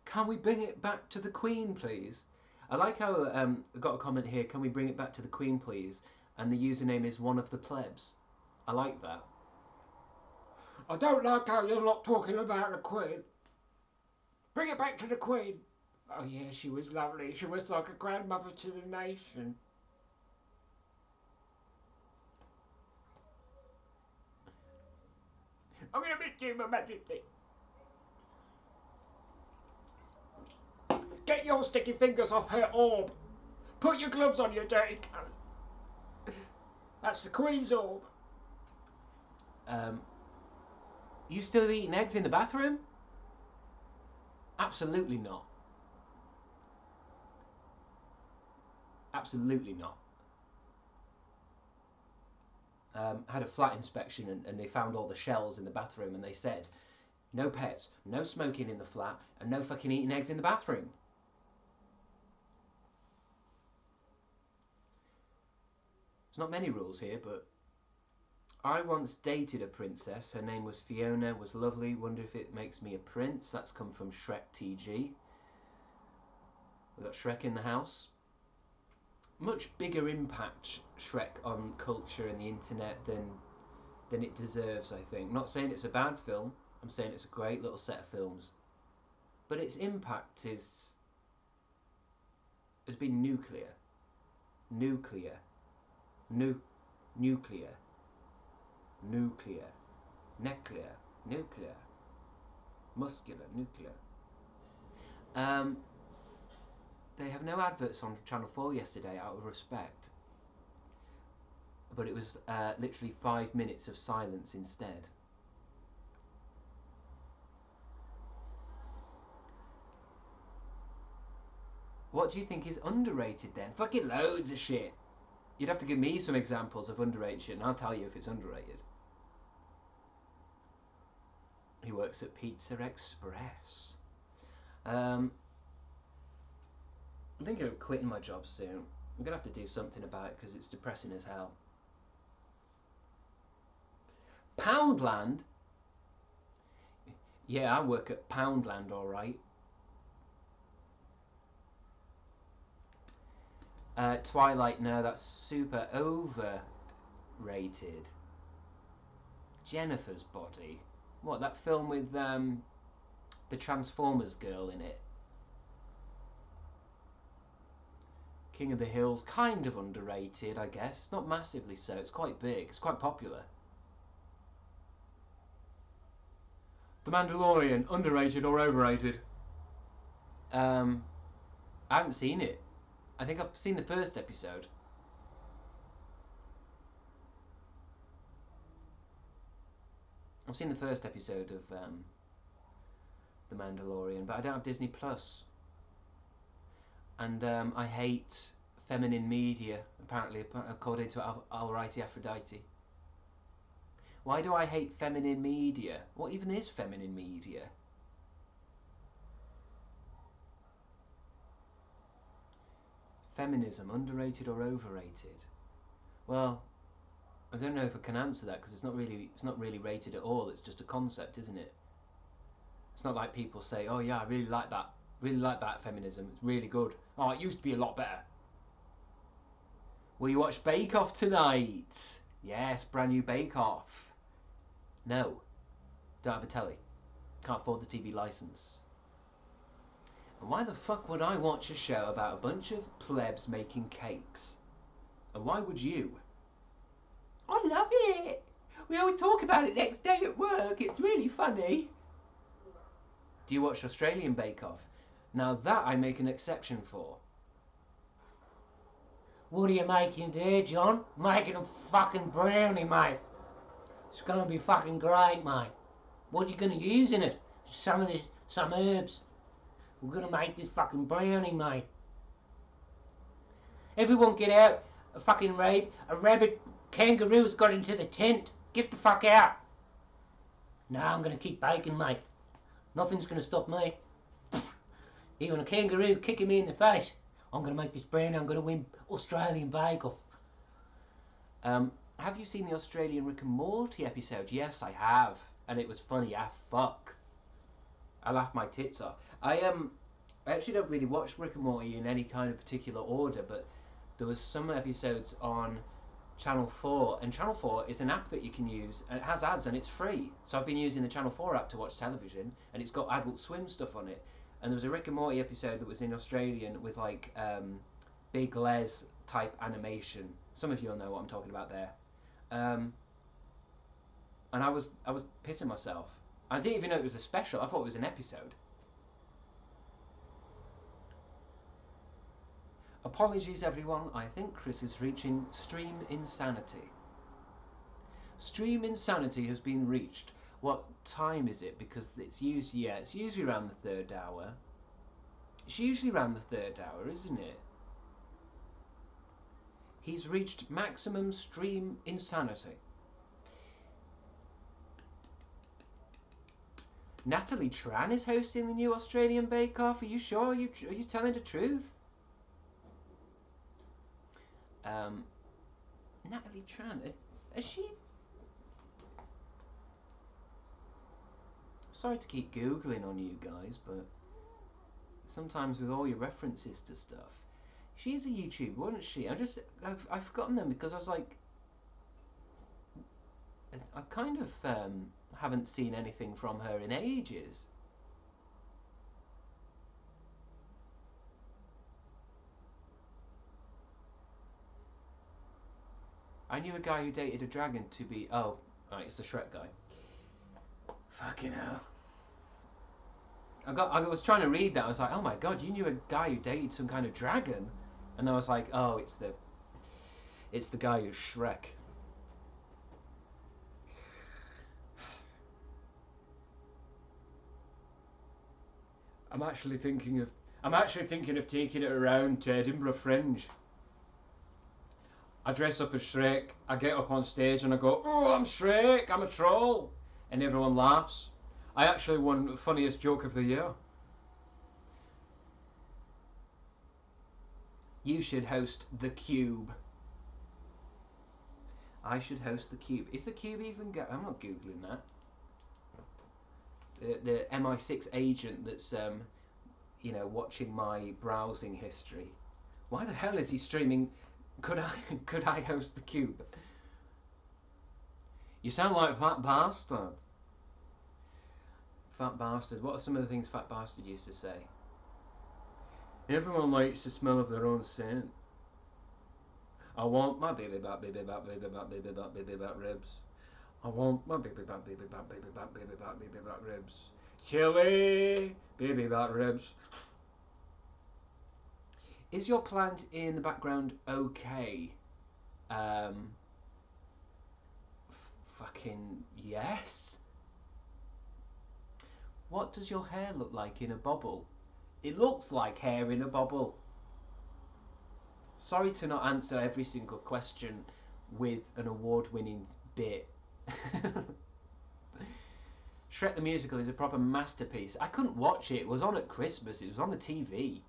Can we bring it back to the Queen, please? I like how I got a comment here. Can we bring it back to the Queen, please? And the username is one of the plebs. I like that. I don't like how you're not talking about the Queen. Bring it back to the Queen. Oh yeah, she was lovely. She was like a grandmother to the nation. I'm gonna miss you, my majesty. Get your sticky fingers off her orb. Put your gloves on, you dirty cunt. That's the Queen's orb. You still eating eggs in the bathroom? Absolutely not. Absolutely not. Had a flat inspection and they found all the shells in the bathroom and they said, no pets, no smoking in the flat, and no fucking eating eggs in the bathroom. There's not many rules here, but I once dated a princess. Her name was Fiona, was lovely. Wonder if it makes me a prince. That's come from Shrek TG. We've got Shrek in the house. Much bigger impact, Shrek, on culture and the internet than it deserves, I think. Not saying it's a bad film. I'm saying it's a great little set of films. But its impact has been nuclear. Nuclear. Nuclear. Nuclear. Nuclear. Nuclear. Muscular. Nuclear. They have no adverts on Channel 4 yesterday, out of respect. But it was literally 5 minutes of silence instead. What do you think is underrated then? Fucking loads of shit. You'd have to give me some examples of underrated shit and I'll tell you if it's underrated. He works at Pizza Express. I'm thinking of quitting my job soon. I'm going to have to do something about it because it's depressing as hell. Poundland? Yeah, I work at Poundland, alright. Twilight, no, that's super overrated. Jennifer's Body. What, that film with the Transformers girl in it? King of the Hills, kind of underrated, I guess. Not massively so, it's quite big, it's quite popular. The Mandalorian, underrated or overrated? I haven't seen it. I think I've seen the first episode. I've seen the first episode of The Mandalorian, but I don't have Disney Plus. And I hate feminine media, apparently, according to Alrighty Aphrodite. Why do I hate feminine media? What even is feminine media? Feminism, underrated or overrated? Well, I don't know if I can answer that because it's not really rated at all. It's just a concept, isn't it? It's not like people say, "Oh yeah, I really like that. Really like that feminism. It's really good. Oh, it used to be a lot better." Will you watch Bake Off tonight? Yes, brand new Bake Off. No, don't have a telly. Can't afford the TV license. And why the fuck would I watch a show about a bunch of plebs making cakes? And why would you? I love it. We always talk about it next day at work. It's really funny. Do you watch Australian Bake Off? Now that I make an exception for. What are you making there, John? Making a fucking brownie, mate. It's gonna be fucking great, mate. What are you gonna use in it? Some herbs. We're gonna make this fucking brownie, mate. Everyone get out. A fucking raid. A rabid kangaroo's got into the tent. Get the fuck out. No, I'm gonna keep baking, mate. Nothing's gonna stop me. Even a kangaroo kicking me in the face. I'm gonna make this brownie. I'm gonna win Australian Bake Off. Have you seen the Australian Rick and Morty episode? Yes, I have. And it was funny as fuck. I laughed my tits off. I actually don't really watch Rick and Morty in any kind of particular order, but there was some episodes on Channel 4, and Channel 4 is an app that you can use, and it has ads, and it's free. So I've been using the Channel 4 app to watch television, and it's got Adult Swim stuff on it. And there was a Rick and Morty episode that was in Australian with like Big Les type animation. Some of you'll know what I'm talking about there. And I was pissing myself. I didn't even know it was a special. I thought it was an episode. Apologies, everyone. I think Chris is reaching stream insanity. Stream insanity has been reached. What time is it? Because it's usually around the third hour. It's usually around the third hour, isn't it? He's reached maximum stream insanity. Natalie Tran is hosting the new Australian Bake Off. Are you sure? Are you telling the truth? Natalie Tran, is she? Sorry to keep googling on you guys, but sometimes with all your references to stuff, she's a YouTuber, wasn't she? I've forgotten them because I was like, I kind of haven't seen anything from her in ages. I knew a guy who dated a dragon to be... Oh, right, it's the Shrek guy. Fucking hell. I was trying to read that. I was like, oh my god, you knew a guy who dated some kind of dragon? And I was like, oh, it's the guy who's Shrek. I'm actually thinking of taking it around to Edinburgh Fringe. I dress up as Shrek, I get up on stage and I go, oh, I'm Shrek, I'm a troll. And everyone laughs. I actually won funniest joke of the year. You should host The Cube. I should host The Cube. Is The Cube even I'm not Googling that. The MI6 agent that's, watching my browsing history. Why the hell is he streaming... Could I host The Cube? You sound like Fat Bastard. Fat Bastard. What are some of the things Fat Bastard used to say? Everyone likes the smell of their own scent. I want my baby back, baby back, baby back, baby back, baby back ribs. I want my baby back, baby back, baby back, baby back, baby back ribs. Chili, baby back ribs. Is your plant in the background okay? Fucking yes. What does your hair look like in a bubble? It looks like hair in a bubble. Sorry to not answer every single question with an award-winning bit. Shrek the Musical is a proper masterpiece. I couldn't watch it. It was on at Christmas. It was on the TV. It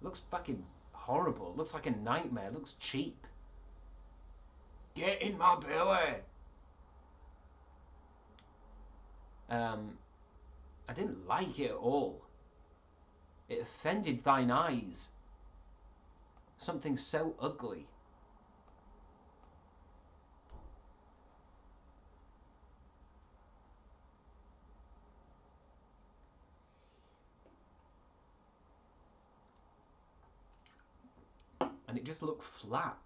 looks fucking horrible. It looks like a nightmare. It looks cheap. Get in my belly. I didn't like it at all. It offended thine eyes. Something so ugly. and it just looked flat.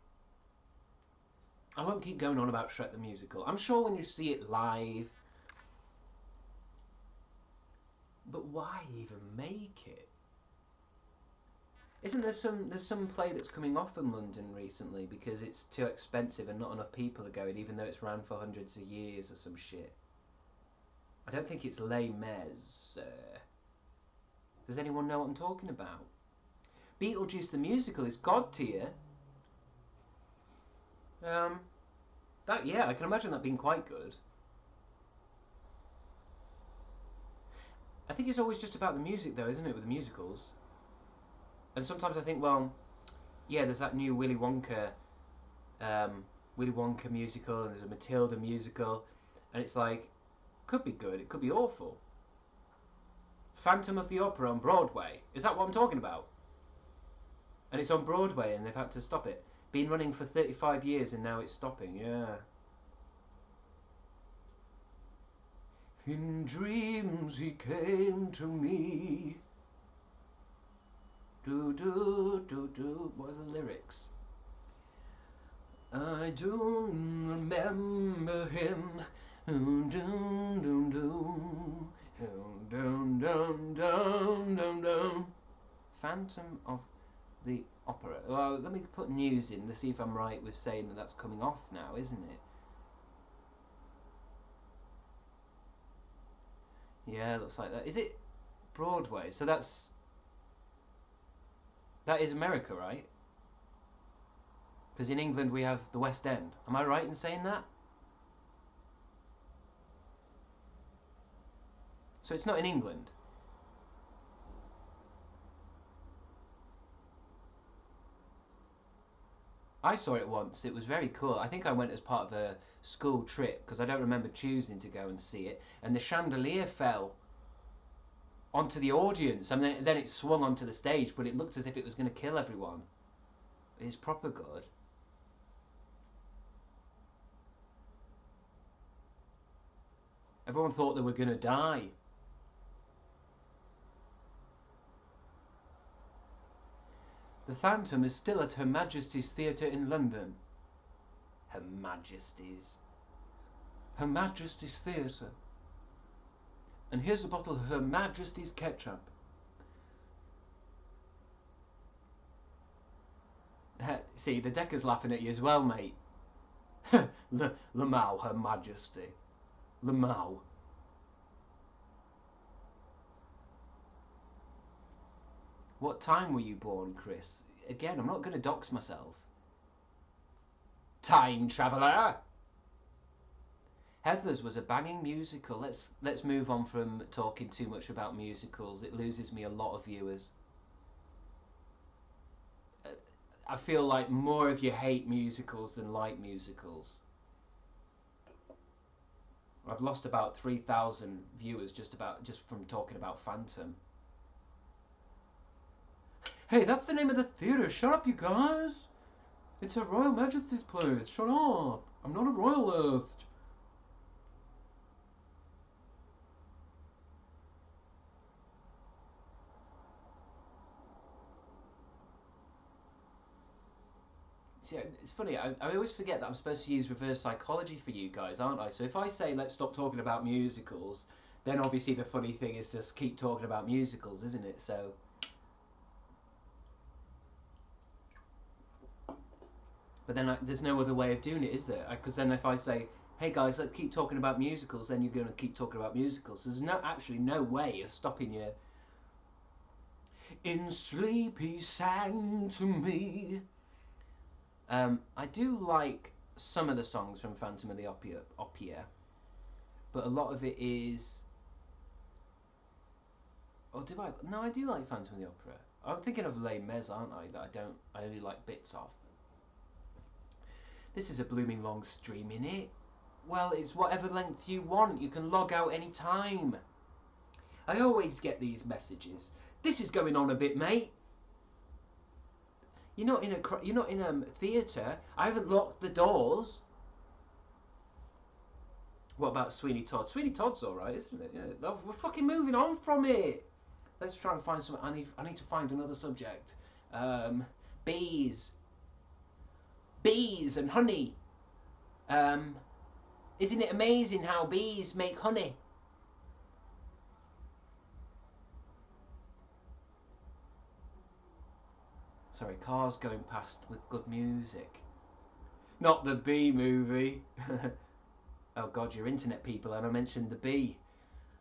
I won't keep going on about Shrek the Musical. I'm sure when you see it live, but why even make it? Isn't there's some play that's coming off in London recently because it's too expensive and not enough people are going, even though it's ran for hundreds of years or some shit. I don't think it's Les Mis. Does anyone know what I'm talking about? Beetlejuice the musical is god tier. I can imagine that being quite good. I think it's always just about the music though, isn't it, with the musicals? And sometimes I think, well, yeah, there's that new Willy Wonka musical, and there's a Matilda musical, and it's like, could be good, it could be awful. Phantom of the Opera on Broadway, is that what I'm talking about? And it's on Broadway and they've had to stop it. Been running for 35 years and now it's stopping, yeah. In dreams he came to me. Do do do do. What are the lyrics? I don't remember him. Dun, dun, dun, dun. Dun, dun, dun, dun, dun. Phantom of the Opera. Well, let me put news in to see if I'm right with saying that that's coming off now, isn't it? Yeah, it looks like that. Is it Broadway? So that is America, right? Because in England we have the West End. Am I right in saying that? So it's not in England. I saw it once. It was very cool. I think I went as part of a school trip because I don't remember choosing to go and see it. And the chandelier fell onto the audience, and then it swung onto the stage, but it looked as if it was going to kill everyone. It's proper good. Everyone thought they were going to die. The Phantom is still at Her Majesty's Theatre in London. Her Majesty's. Her Majesty's Theatre. And here's a bottle of Her Majesty's ketchup. See, the Decker's laughing at you as well, mate. Lamau, Her Majesty. Lamau. What time were you born, Chris? Again, I'm not going to dox myself. Time traveller. Heathers was a banging musical. Let's move on from talking too much about musicals. It loses me a lot of viewers. I feel like more of you hate musicals than like musicals. I've lost about 3,000 viewers just from talking about Phantom. Hey, that's the name of the theatre. Shut up, you guys. It's Her Royal Majesty's place. Shut up. I'm not a royalist. See, it's funny. I always forget that I'm supposed to use reverse psychology for you guys, aren't I? So if I say let's stop talking about musicals, then obviously the funny thing is to keep talking about musicals, isn't it? So... But then there's no other way of doing it, is there? Because then if I say, hey guys, let's keep talking about musicals, then you're going to keep talking about musicals. There's actually no way of stopping you. In sleep he sang to me. I do like some of the songs from Phantom of the Opera, but a lot of it is... Oh, do I? No, I do like Phantom of the Opera. I'm thinking of Les Mis, aren't I? That I only like bits of. This is a blooming long stream, innit? Well, it's whatever length you want. You can log out any time. I always get these messages. This is going on a bit, mate. You're not in a theatre. I haven't locked the doors. What about Sweeney Todd? Sweeney Todd's all right, isn't it? Yeah, we're fucking moving on from it. Let's try and find some. I need to find another subject. Bees. bees and honey. Isn't it amazing how bees make honey? Sorry, cars going past with good music. Not the Bee movie. Oh God, you're internet people, and I mentioned the Bee.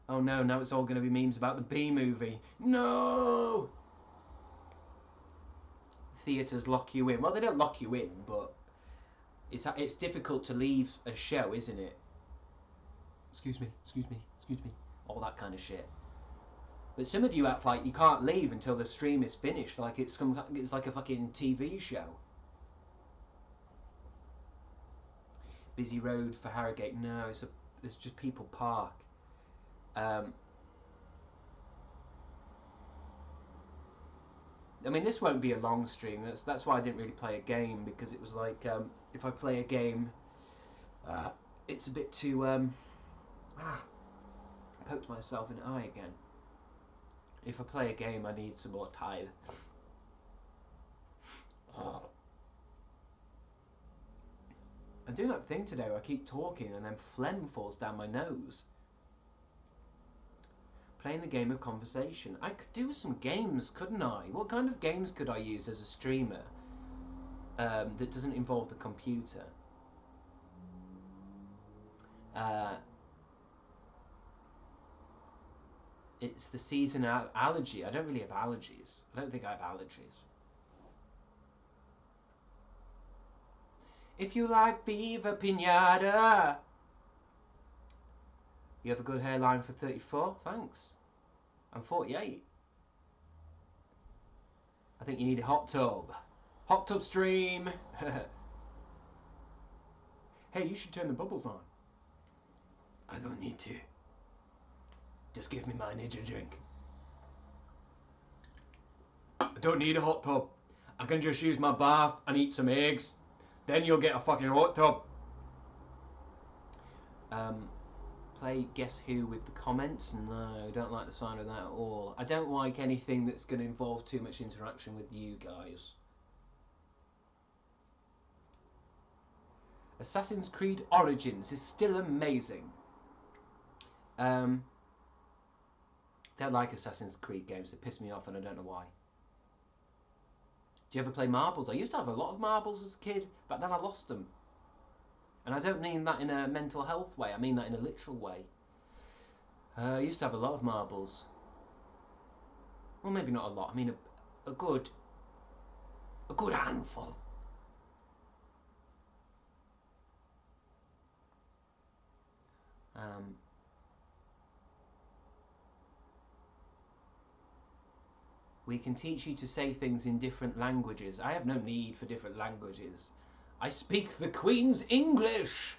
Oh no, now it's all going to be memes about the Bee movie. No! Theatres lock you in. Well, they don't lock you in, but it's difficult to leave a show, isn't it? Excuse me, excuse me, excuse me. All that kind of shit. But some of you act like you can't leave until the stream is finished, like it's like a fucking TV show. Busy road for Harrogate. No, it's just people park. I mean, this won't be a long stream. That's why I didn't really play a game, because it was like if I play a game, it's a bit too. I poked myself in the eye again. If I play a game, I need some more time. I'm doing that thing today where I keep talking and then phlegm falls down my nose. Playing the game of conversation. I could do some games, couldn't I? What kind of games could I use as a streamer that doesn't involve the computer? It's the season allergy. I don't really have allergies. I don't think I have allergies. If you like Viva Pinata. You have a good hairline for 34? Thanks. I'm 48. I think you need a hot tub. Hot tub stream. Hey, you should turn the bubbles on. I don't need to. Just give me my energy drink. I don't need a hot tub. I can just use my bath and eat some eggs. Then you'll get a fucking hot tub. Play Guess Who with the comments? No, don't like the sound of that at all. I don't like anything that's going to involve too much interaction with you guys. Assassin's Creed Origins is still amazing. Don't like Assassin's Creed games. They piss me off and I don't know why. Do you ever play marbles? I used to have a lot of marbles as a kid, but then I lost them. And I don't mean that in a mental health way, I mean that in a literal way. I used to have a lot of marbles. Well, maybe not a lot, I mean a good handful. We can teach you to say things in different languages. I have no need for different languages. I speak the Queen's English.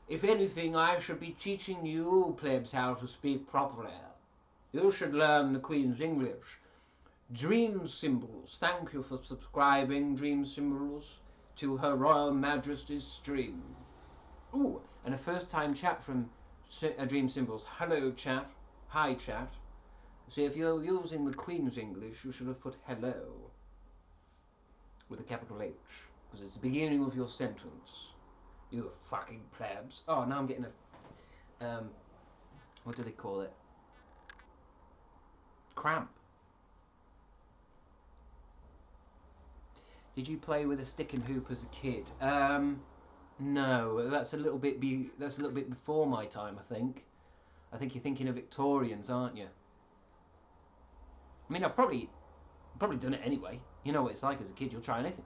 If anything, I should be teaching you plebs how to speak properly. You should learn the Queen's English. Dream Symbols. Thank you for subscribing, Dream Symbols, to Her Royal Majesty's stream. Ooh, and a first-time chat from Dream Symbols. Hello, chat. Hi, chat. See, if you're using the Queen's English, you should have put hello with a capital H, because it's the beginning of your sentence. You fucking plebs. Oh, now I'm getting a, what do they call it? Cramp. Did you play with a stick and hoop as a kid? No, that's a little bit before my time, I think. I think you're thinking of Victorians, aren't you? I mean, I've probably done it anyway. You know what it's like as a kid, you'll try anything.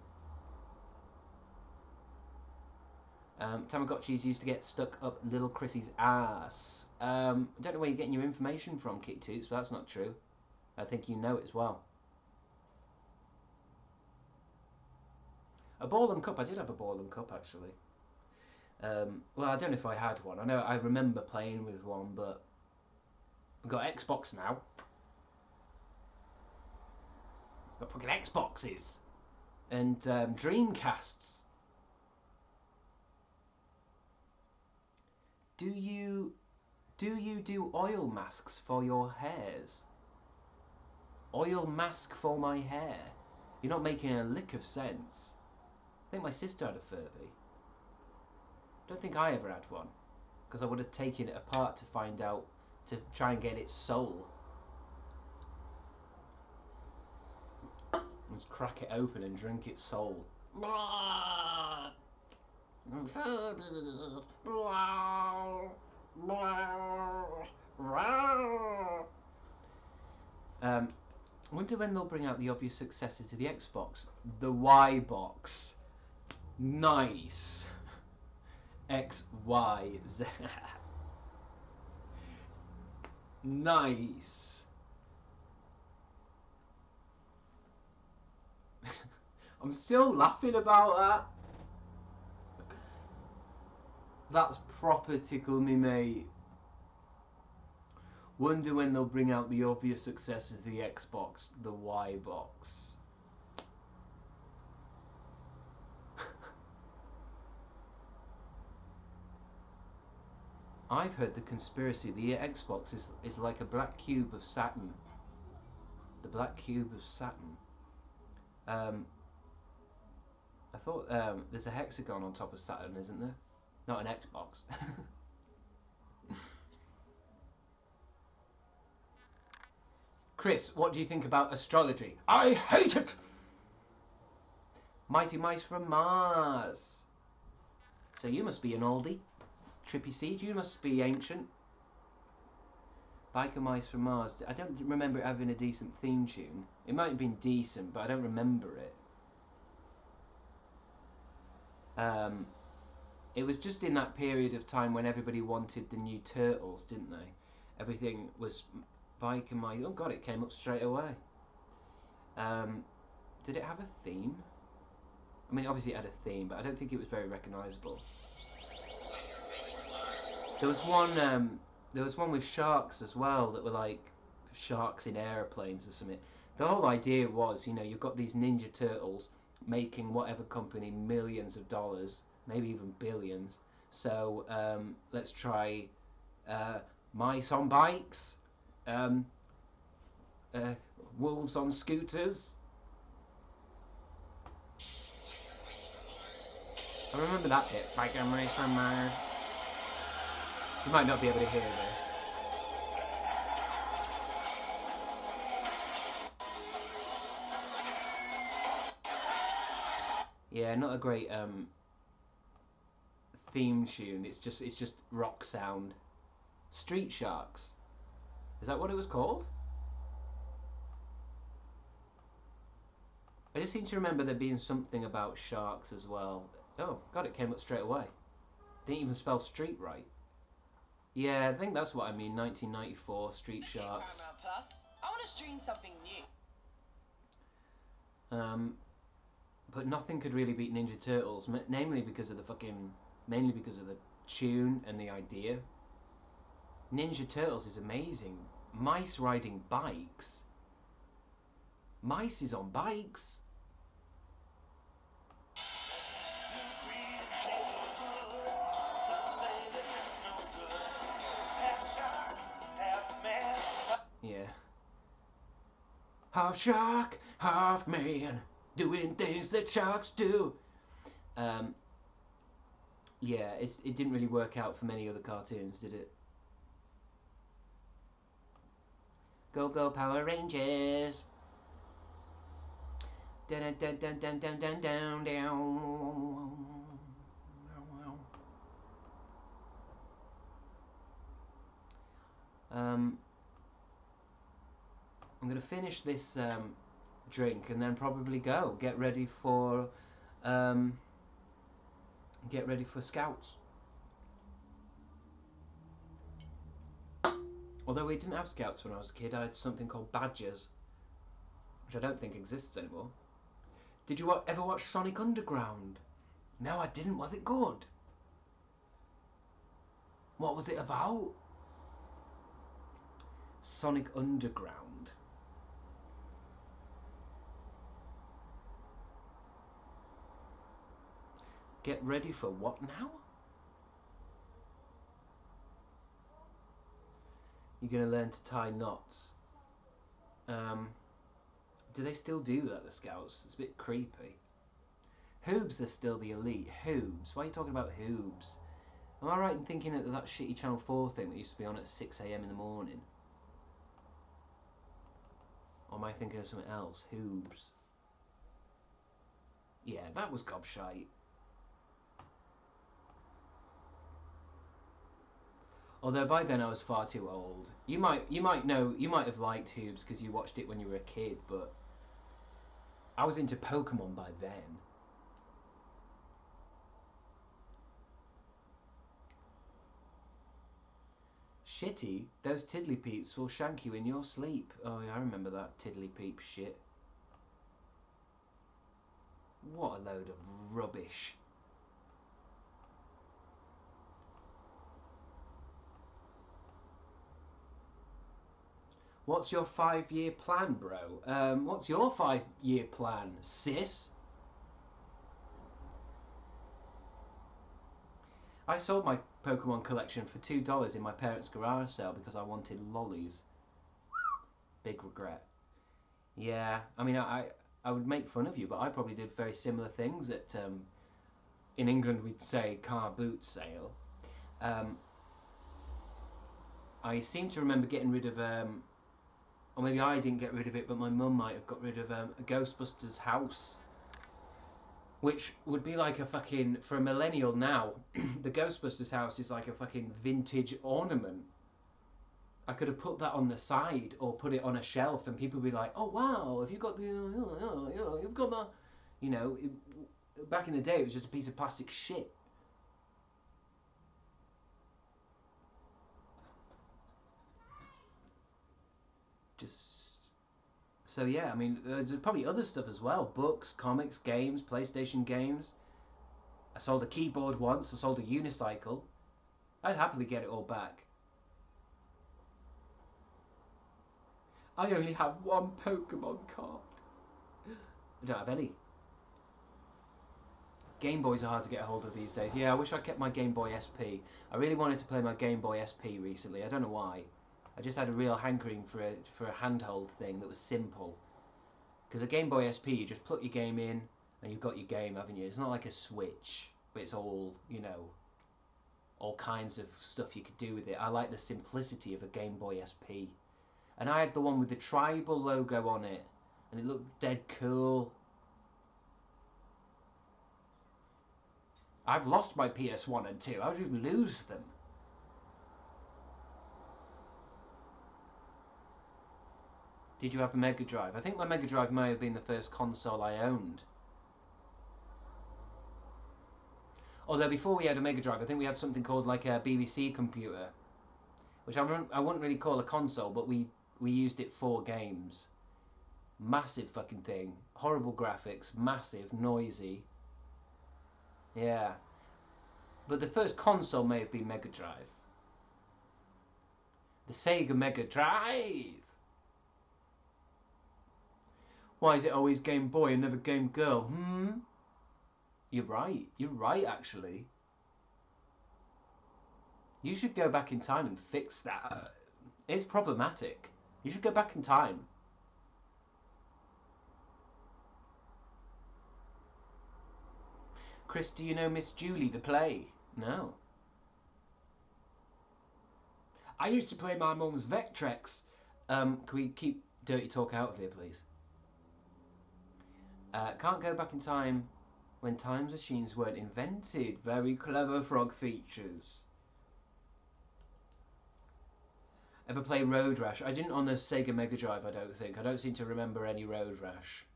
Tamagotchis used to get stuck up little Chrissy's ass. I don't know where you're getting your information from, Kitty Toots, but that's not true. I think you know it as well. A ball and cup. I did have a ball and cup, actually. Well, I don't know if I had one. I remember playing with one, but we've got Xbox now. Got fucking Xboxes and Dreamcasts. Do you do oil masks for your hairs? Oil mask for my hair. You're not making a lick of sense. I think my sister had a Furby. Don't think I ever had one, because I would have taken it apart to find out, to try and get its soul. Let's crack it open and drink its soul. I wonder when they'll bring out the obvious successor to the Xbox, the Y box. Nice. X, Y, Z. Nice. I'm still laughing about that. That's proper tickle me, mate. Wonder when they'll bring out the obvious successor to the Xbox, the Y box. I've heard the conspiracy. The Xbox is like a black cube of Saturn. The black cube of Saturn. I thought there's a hexagon on top of Saturn, isn't there? Not an Xbox. Chris, what do you think about astrology? I hate it! Mighty Mice from Mars. So you must be an oldie. Trippy Seed, you must be ancient. Biker Mice from Mars. I don't remember it having a decent theme tune. It might have been decent, but I don't remember it. It was just in that period of time when everybody wanted the new Turtles, didn't they? Everything was Biker Mice. Oh god, it came up straight away. Did it have a theme? I mean, obviously it had a theme, but I don't think it was very recognisable. There was one with sharks as well that were like sharks in aeroplanes or something. The whole idea was, you know, you've got these Ninja Turtles making whatever company millions of dollars, maybe even billions. So let's try mice on bikes, wolves on scooters. I remember that bit. Biker Mice from Mars. You might not be able to hear this. Yeah, not a great theme tune. It's just rock sound. Street Sharks. Is that what it was called? I just seem to remember there being something about sharks as well. Oh, God, it came up straight away. Didn't even spell street right. Yeah, I think that's what I mean. 1994, Street Sharks. Plus, I want to stream something new. But nothing could really beat Ninja Turtles, mainly because of the tune and the idea. Ninja Turtles is amazing. Mice riding bikes. Mice is on bikes. Yeah. Half shark, half man, doing things that sharks do. Yeah, it didn't really work out for many other cartoons, did it? Go go Power Rangers. Dun dun dun dun dun dun dun down. I'm gonna finish this drink and then probably go get ready for Scouts. Although we didn't have Scouts when I was a kid, I had something called Badgers, which I don't think exists anymore. Did you ever watch Sonic Underground? No, I didn't. Was it good? What was it about? Sonic Underground. Get ready for what now? You're going to learn to tie knots. Do they still do that, the Scouts? It's a bit creepy. Hoobs are still the elite. Hoobs? Why are you talking about Hoobs? Am I right in thinking that there's that shitty Channel 4 thing that used to be on at 6 AM in the morning? Or am I thinking of something else? Hoobs. Yeah, that was gobshite. Although by then I was far too old. You might have liked Hoobs because you watched it when you were a kid, but I was into Pokemon by then. Shitty, those tiddly peeps will shank you in your sleep. Oh yeah, I remember that tiddly peep shit. What a load of rubbish. What's your 5-year plan, bro? What's your 5-year plan, sis? I sold my Pokemon collection for $2 in my parents' garage sale because I wanted lollies. Big regret. Yeah, I mean, I would make fun of you, but I probably did very similar things at, in England we'd say car boot sale. I seem to remember getting rid of, or maybe I didn't get rid of it, but my mum might have got rid of a Ghostbusters house. Which would be like a fucking, for a millennial now, the Ghostbusters house is like a fucking vintage ornament. I could have put that on the side or put it on a shelf and people would be like, oh wow, have you got the, you've got the, you know, back in the day it was just a piece of plastic shit. Just, so yeah, I mean, there's probably other stuff as well. Books, comics, games, PlayStation games. I sold a keyboard once, I sold a unicycle. I'd happily get it all back. I only have one Pokemon card. I don't have any. Game Boys are hard to get a hold of these days. Yeah, I wish I kept my Game Boy SP. I really wanted to play my Game Boy SP recently. I don't know why. I just had a real hankering for a handheld thing that was simple. Because a Game Boy SP, you just plug your game in and you've got your game, haven't you? It's not like a Switch, but it's all, you know, all kinds of stuff you could do with it. I like the simplicity of a Game Boy SP. And I had the one with the tribal logo on it, and it looked dead cool. I've lost my PS1 and 2. How did you lose them? Did you have a Mega Drive? I think my Mega Drive may have been the first console I owned. Although before we had a Mega Drive, I think we had something called like a BBC computer, which I wouldn't really call a console, but we used it for games. Massive fucking thing. Horrible graphics. Massive. Noisy. Yeah. But the first console may have been Mega Drive. The Sega Mega Drive! Why is it always Game Boy and never Game Girl? You're right. You're right, actually. You should go back in time and fix that. It's problematic. You should go back in time. Chris, do you know Miss Julie, the play? No. I used to play my mum's Vectrex. Can we keep dirty talk out of here, please? Can't go back in time when time machines weren't invented. Very clever frog features. Ever play Road Rash? I didn't on the Sega Mega Drive, I don't think. I don't seem to remember any Road Rash.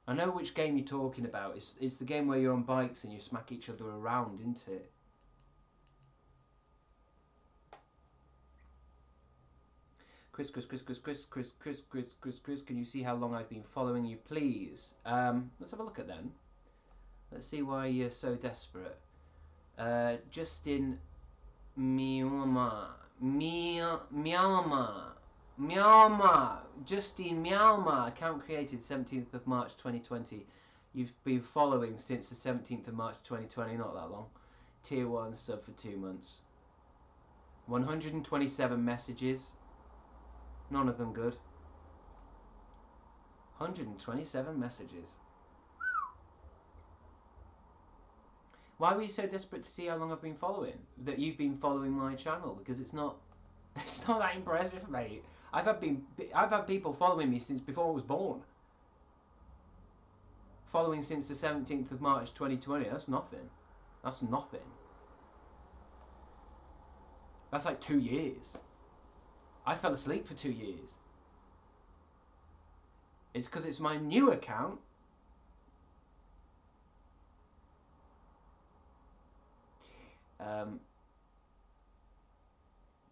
I know which game you're talking about. It's the game where you're on bikes and you smack each other around, isn't it? Chris, can you see how long I've been following you, please? Let's have a look at them. Let's see why you're so desperate. Justin Myanmar. Justine Myanmar. Account created 17th of March 2020. You've been following since the 17th of March 2020, not that long. Tier 1 sub for 2 months. 127 messages. None of them good. 127 messages. Why were you so desperate to see how long I've been following? That you've been following my channel? Because it's not that impressive, mate. I've had people following me since before I was born. Following since the 17th of March 2020. That's nothing. That's nothing. That's like 2 years. I fell asleep for 2 years. It's because it's my new account.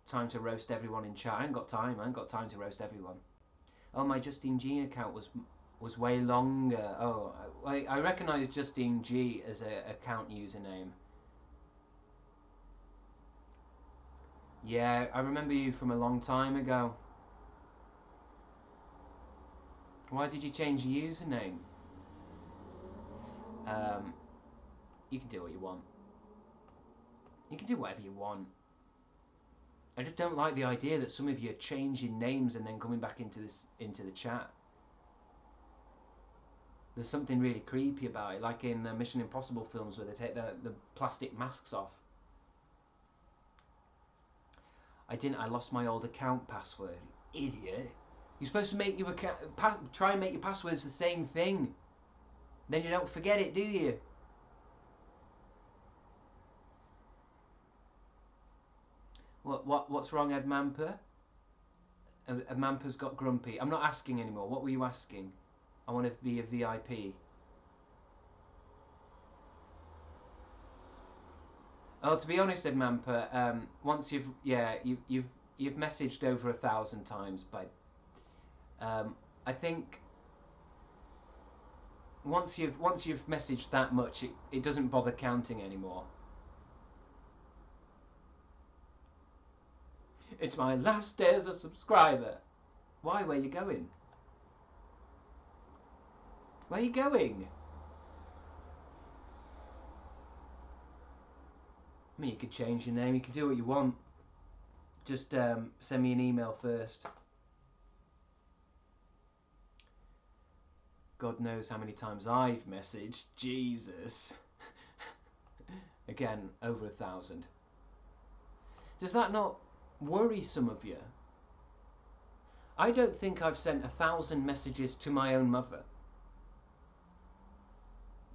Time to roast everyone in chat. I ain't got time. I ain't got time to roast everyone. Oh, my Justine G account was way longer. Oh, I recognise Justine G as an account username. Yeah, I remember you from a long time ago. Why did you change your username? You can do what you want. You can do whatever you want. I just don't like the idea that some of you are changing names and then coming back into the chat. There's something really creepy about it, like in Mission Impossible films where they take the plastic masks off. I lost my old account password. Idiot. You're supposed to make your try and make your passwords the same thing. Then you don't forget it, do you? What's wrong, Ed Mamper? Ed Mamper's got grumpy. I'm not asking anymore. What were you asking? I want to be a VIP. Oh, to be honest, Ed Mamper, once you've messaged over 1,000 times, but I think once you've messaged that much, it doesn't bother counting anymore. It's my last day as a subscriber. Why? Where are you going? Where are you going? I mean, you could change your name. You could do what you want. Just send me an email first. God knows how many times I've messaged. Jesus. Again, over 1,000. Does that not worry some of you? I don't think I've sent 1,000 messages to my own mother.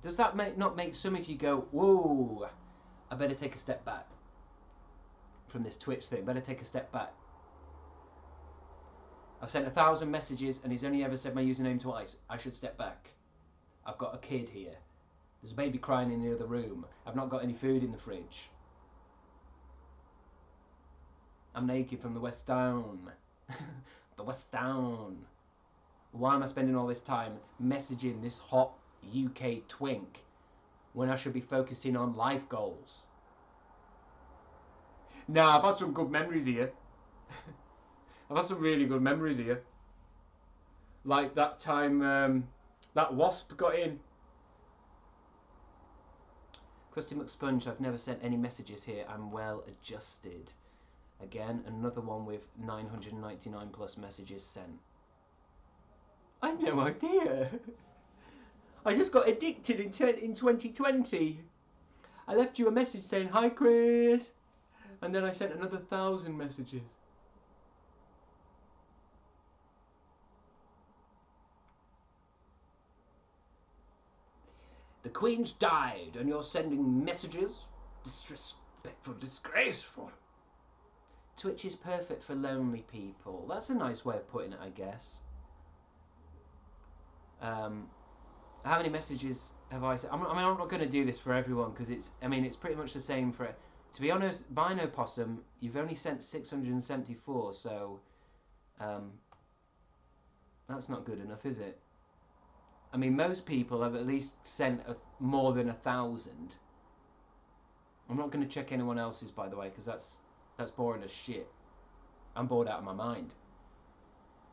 Does that not make some of you go, whoa, I better take a step back from this Twitch thing, better take a step back. I've sent 1,000 messages and he's only ever said my username twice. I should step back. I've got a kid here. There's a baby crying in the other room. I've not got any food in the fridge. I'm naked from the West Down. The West Down. Why am I spending all this time messaging this hot UK twink when I should be focusing on life goals? Nah, I've had some good memories here. I've had some really good memories here. Like that time that wasp got in. Krusty McSponge, I've never sent any messages here. I'm well adjusted. Again, another one with 999 plus messages sent. I had no idea. I just got addicted in 2020. I left you a message saying, hi Chris. And then I sent another 1,000 messages. The Queen's died and you're sending messages? Disrespectful, disgraceful. Twitch is perfect for lonely people. That's a nice way of putting it, I guess. How many messages have I sent? I'm not going to do this for everyone because it's pretty much the same for... To be honest, Bino Possum, you've only sent 674, so... that's not good enough, is it? I mean, most people have at least sent more than 1,000. I'm not going to check anyone else's, by the way, because that's boring as shit. I'm bored out of my mind.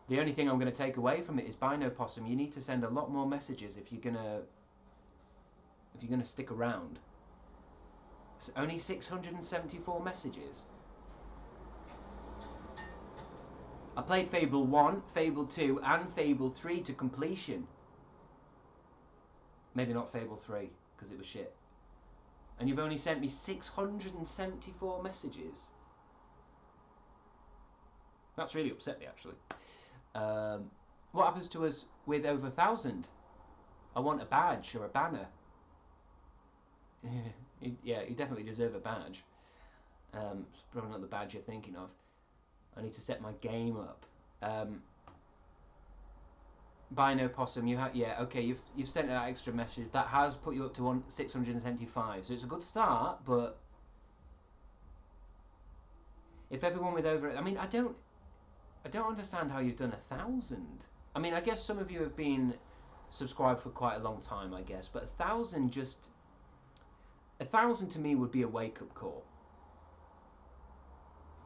The only thing I'm going to take away from it is Bino Possum. You need to send a lot more messages if you're gonna stick around. It's only 674 messages. I played Fable 1, Fable 2 and Fable 3 to completion. Maybe not Fable 3, because it was shit. And you've only sent me 674 messages. That's really upset me, actually. What happens to us with over 1,000? I want a badge or a banner. Yeah, you definitely deserve a badge. It's probably not the badge you're thinking of. I need to step my game up. Bino Possum, yeah, okay, you've sent that extra message. That has put you up to 675, so it's a good start, but if everyone with over, I mean, I don't understand how you've done 1,000. I mean, I guess some of you have been subscribed for quite a long time, I guess, but 1,000 to me would be a wake-up call.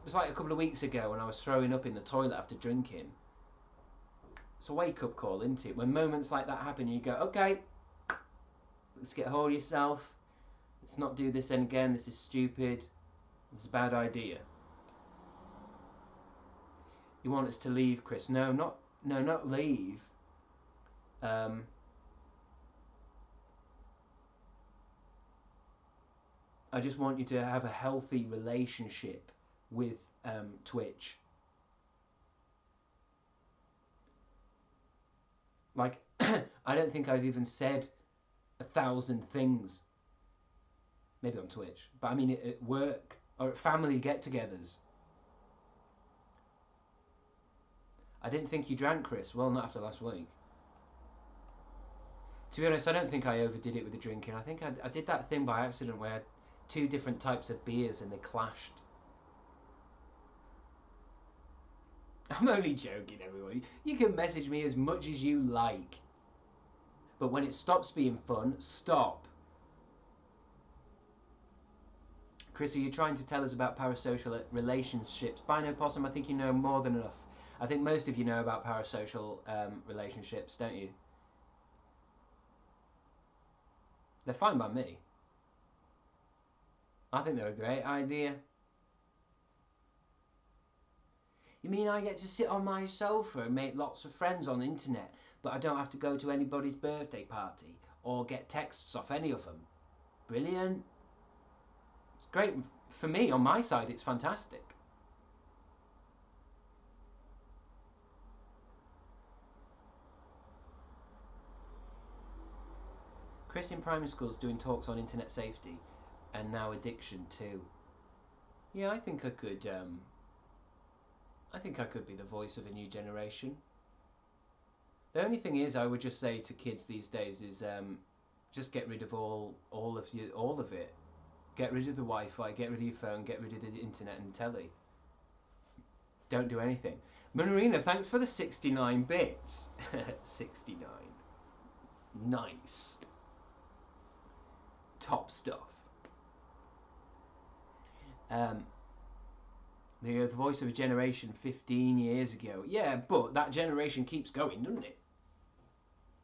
It was like a couple of weeks ago when I was throwing up in the toilet after drinking. It's a wake-up call, isn't it? When moments like that happen, you go, okay, let's get hold of yourself. Let's not do this again. This is stupid. It's a bad idea. You want us to leave, Chris? No, not leave. I just want you to have a healthy relationship with Twitch. Like, I don't think I've even said 1,000 things. Maybe on Twitch. But I mean at work or at family get-togethers. I didn't think you drank, Chris. Well, not after last week. To be honest, I don't think I overdid it with the drinking. I think I did that thing by accident where I had 2 different types of beers and they clashed. I'm only joking, everyone. You can message me as much as you like. But when it stops being fun, stop. Chris, are you trying to tell us about parasocial relationships? Bino Possum, I think you know more than enough. I think most of you know about parasocial relationships, don't you? They're fine by me. I think they're a great idea. You mean I get to sit on my sofa and make lots of friends on the internet, but I don't have to go to anybody's birthday party or get texts off any of them? Brilliant. It's great. For me, on my side, it's fantastic. Chris in primary school's doing talks on internet safety and now addiction too. Yeah, I think I could be the voice of a new generation. The only thing is, I would just say to kids these days is just get rid of all of it. Get rid of the Wi-Fi, get rid of your phone, get rid of the internet and telly. Don't do anything. Marina, thanks for the 69 bits. 69. Nice. Top stuff. The voice of a generation 15 years ago. Yeah, but that generation keeps going, doesn't it?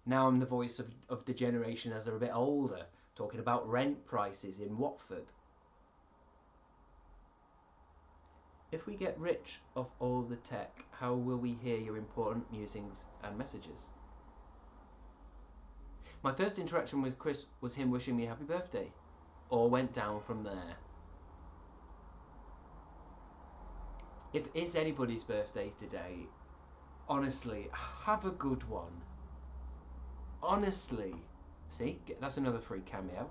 Now I'm the voice of the generation as they're a bit older, talking about rent prices in Watford. If we get rich off all the tech, how will we hear your important musings and messages? My first interaction with Chris was him wishing me happy birthday. All went down from there. If it's anybody's birthday today, honestly, have a good one. Honestly. See, that's another free cameo.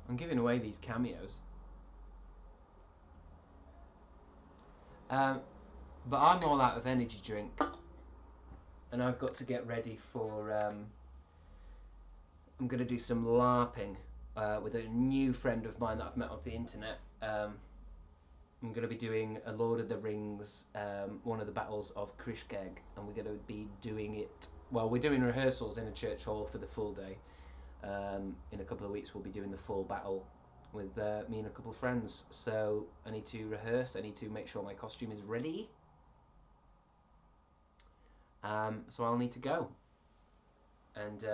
I'm giving away these cameos. But I'm all out of energy drink. And I've got to get ready for... I'm going to do some LARPing with a new friend of mine that I've met off the internet. I'm going to be doing a Lord of the Rings, one of the battles of Crabstickz, and we're going to be doing it... Well, we're doing rehearsals in a church hall for the full day. In a couple of weeks we'll be doing the full battle with me and a couple of friends. So I need to rehearse, I need to make sure my costume is ready. So I'll need to go and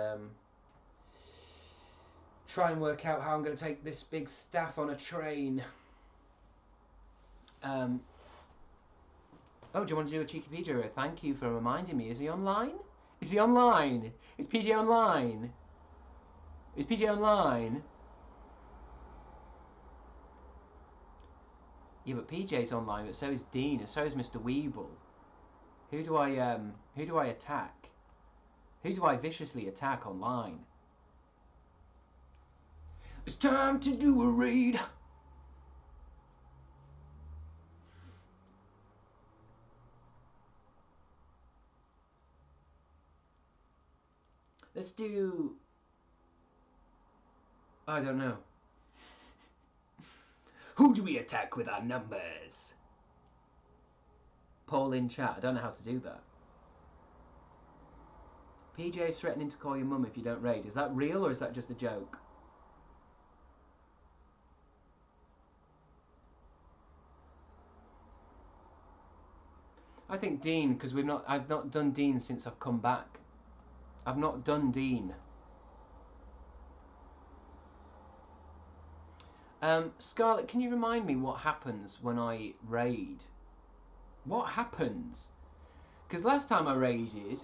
try and work out how I'm going to take this big staff on a train. Oh, do you want to do a Cheekypedia? Thank you for reminding me. Is he online? Is he online? Is PJ online? Is PJ online? Yeah, but PJ's online, but so is Dean, and so is Mr. Weeble. Who do I attack? Who do I viciously attack online? It's time to do a raid. Let's do... I don't know. Who do we attack with our numbers? Poll in chat. I don't know how to do that. PJ's threatening to call your mum if you don't raid. Is that real or is that just a joke? I think Dean, because I've not done Dean since I've come back. I've not done Dean. Scarlett, can you remind me what happens when I raid? What happens? Because last time I raided,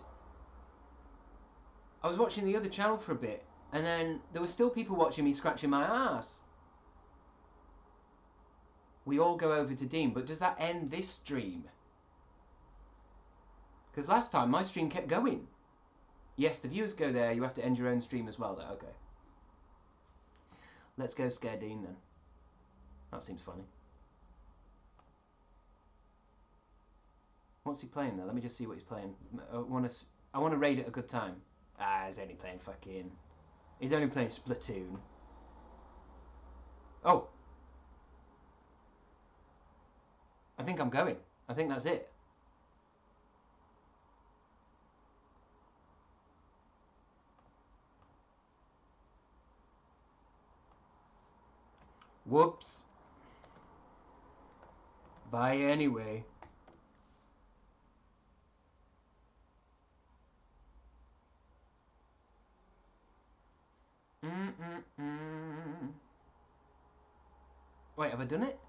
I was watching the other channel for a bit, and then there were still people watching me scratching my ass. We all go over to Dean, but does that end this stream? Because last time my stream kept going. Yes, the viewers go there. You have to end your own stream as well, though. Okay. Let's go scare Dean then. That seems funny. What's he playing though? Let me just see what he's playing. I want to raid at a good time. Ah, he's only playing fucking... He's only playing Splatoon. Oh. I think I'm going. I think that's it. Whoops. Bye anyway. Wait, have I done it?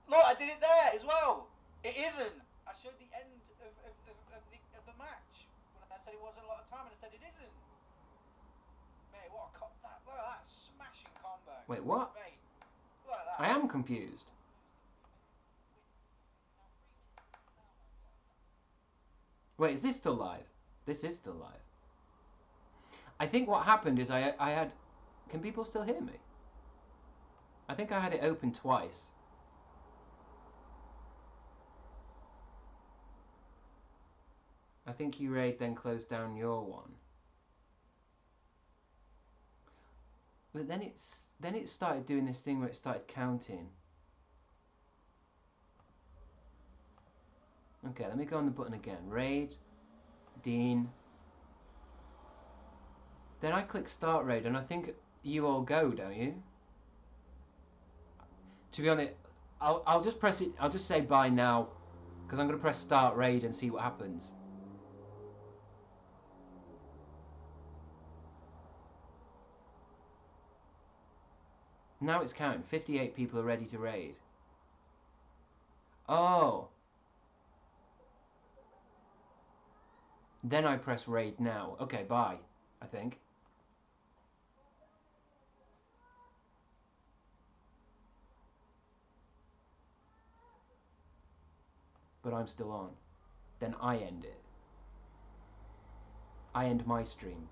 Look, I did it there as well. It isn't. I showed the end of the match when I said it wasn't a lot of time, and I said it isn't. Mate, what a look at that smashing combo. Wait, what? Mate, look at that. I am confused. Wait, is this still live? This is still live. I think what happened is I had... Can people still hear me? I think I had it open twice. I think you raid then closed down your one. But then it started doing this thing where it started counting. Okay, let me go on the button again. Raid, Dean. Then I click start raid and I think you all go, don't you? To be honest, I'll just press it. I'll just say bye now, because I'm gonna press start raid and see what happens. Now it's counting. 58 people are ready to raid. Oh. Then I press raid now. Okay, bye, I think. But I'm still on. Then I end it. I end my stream.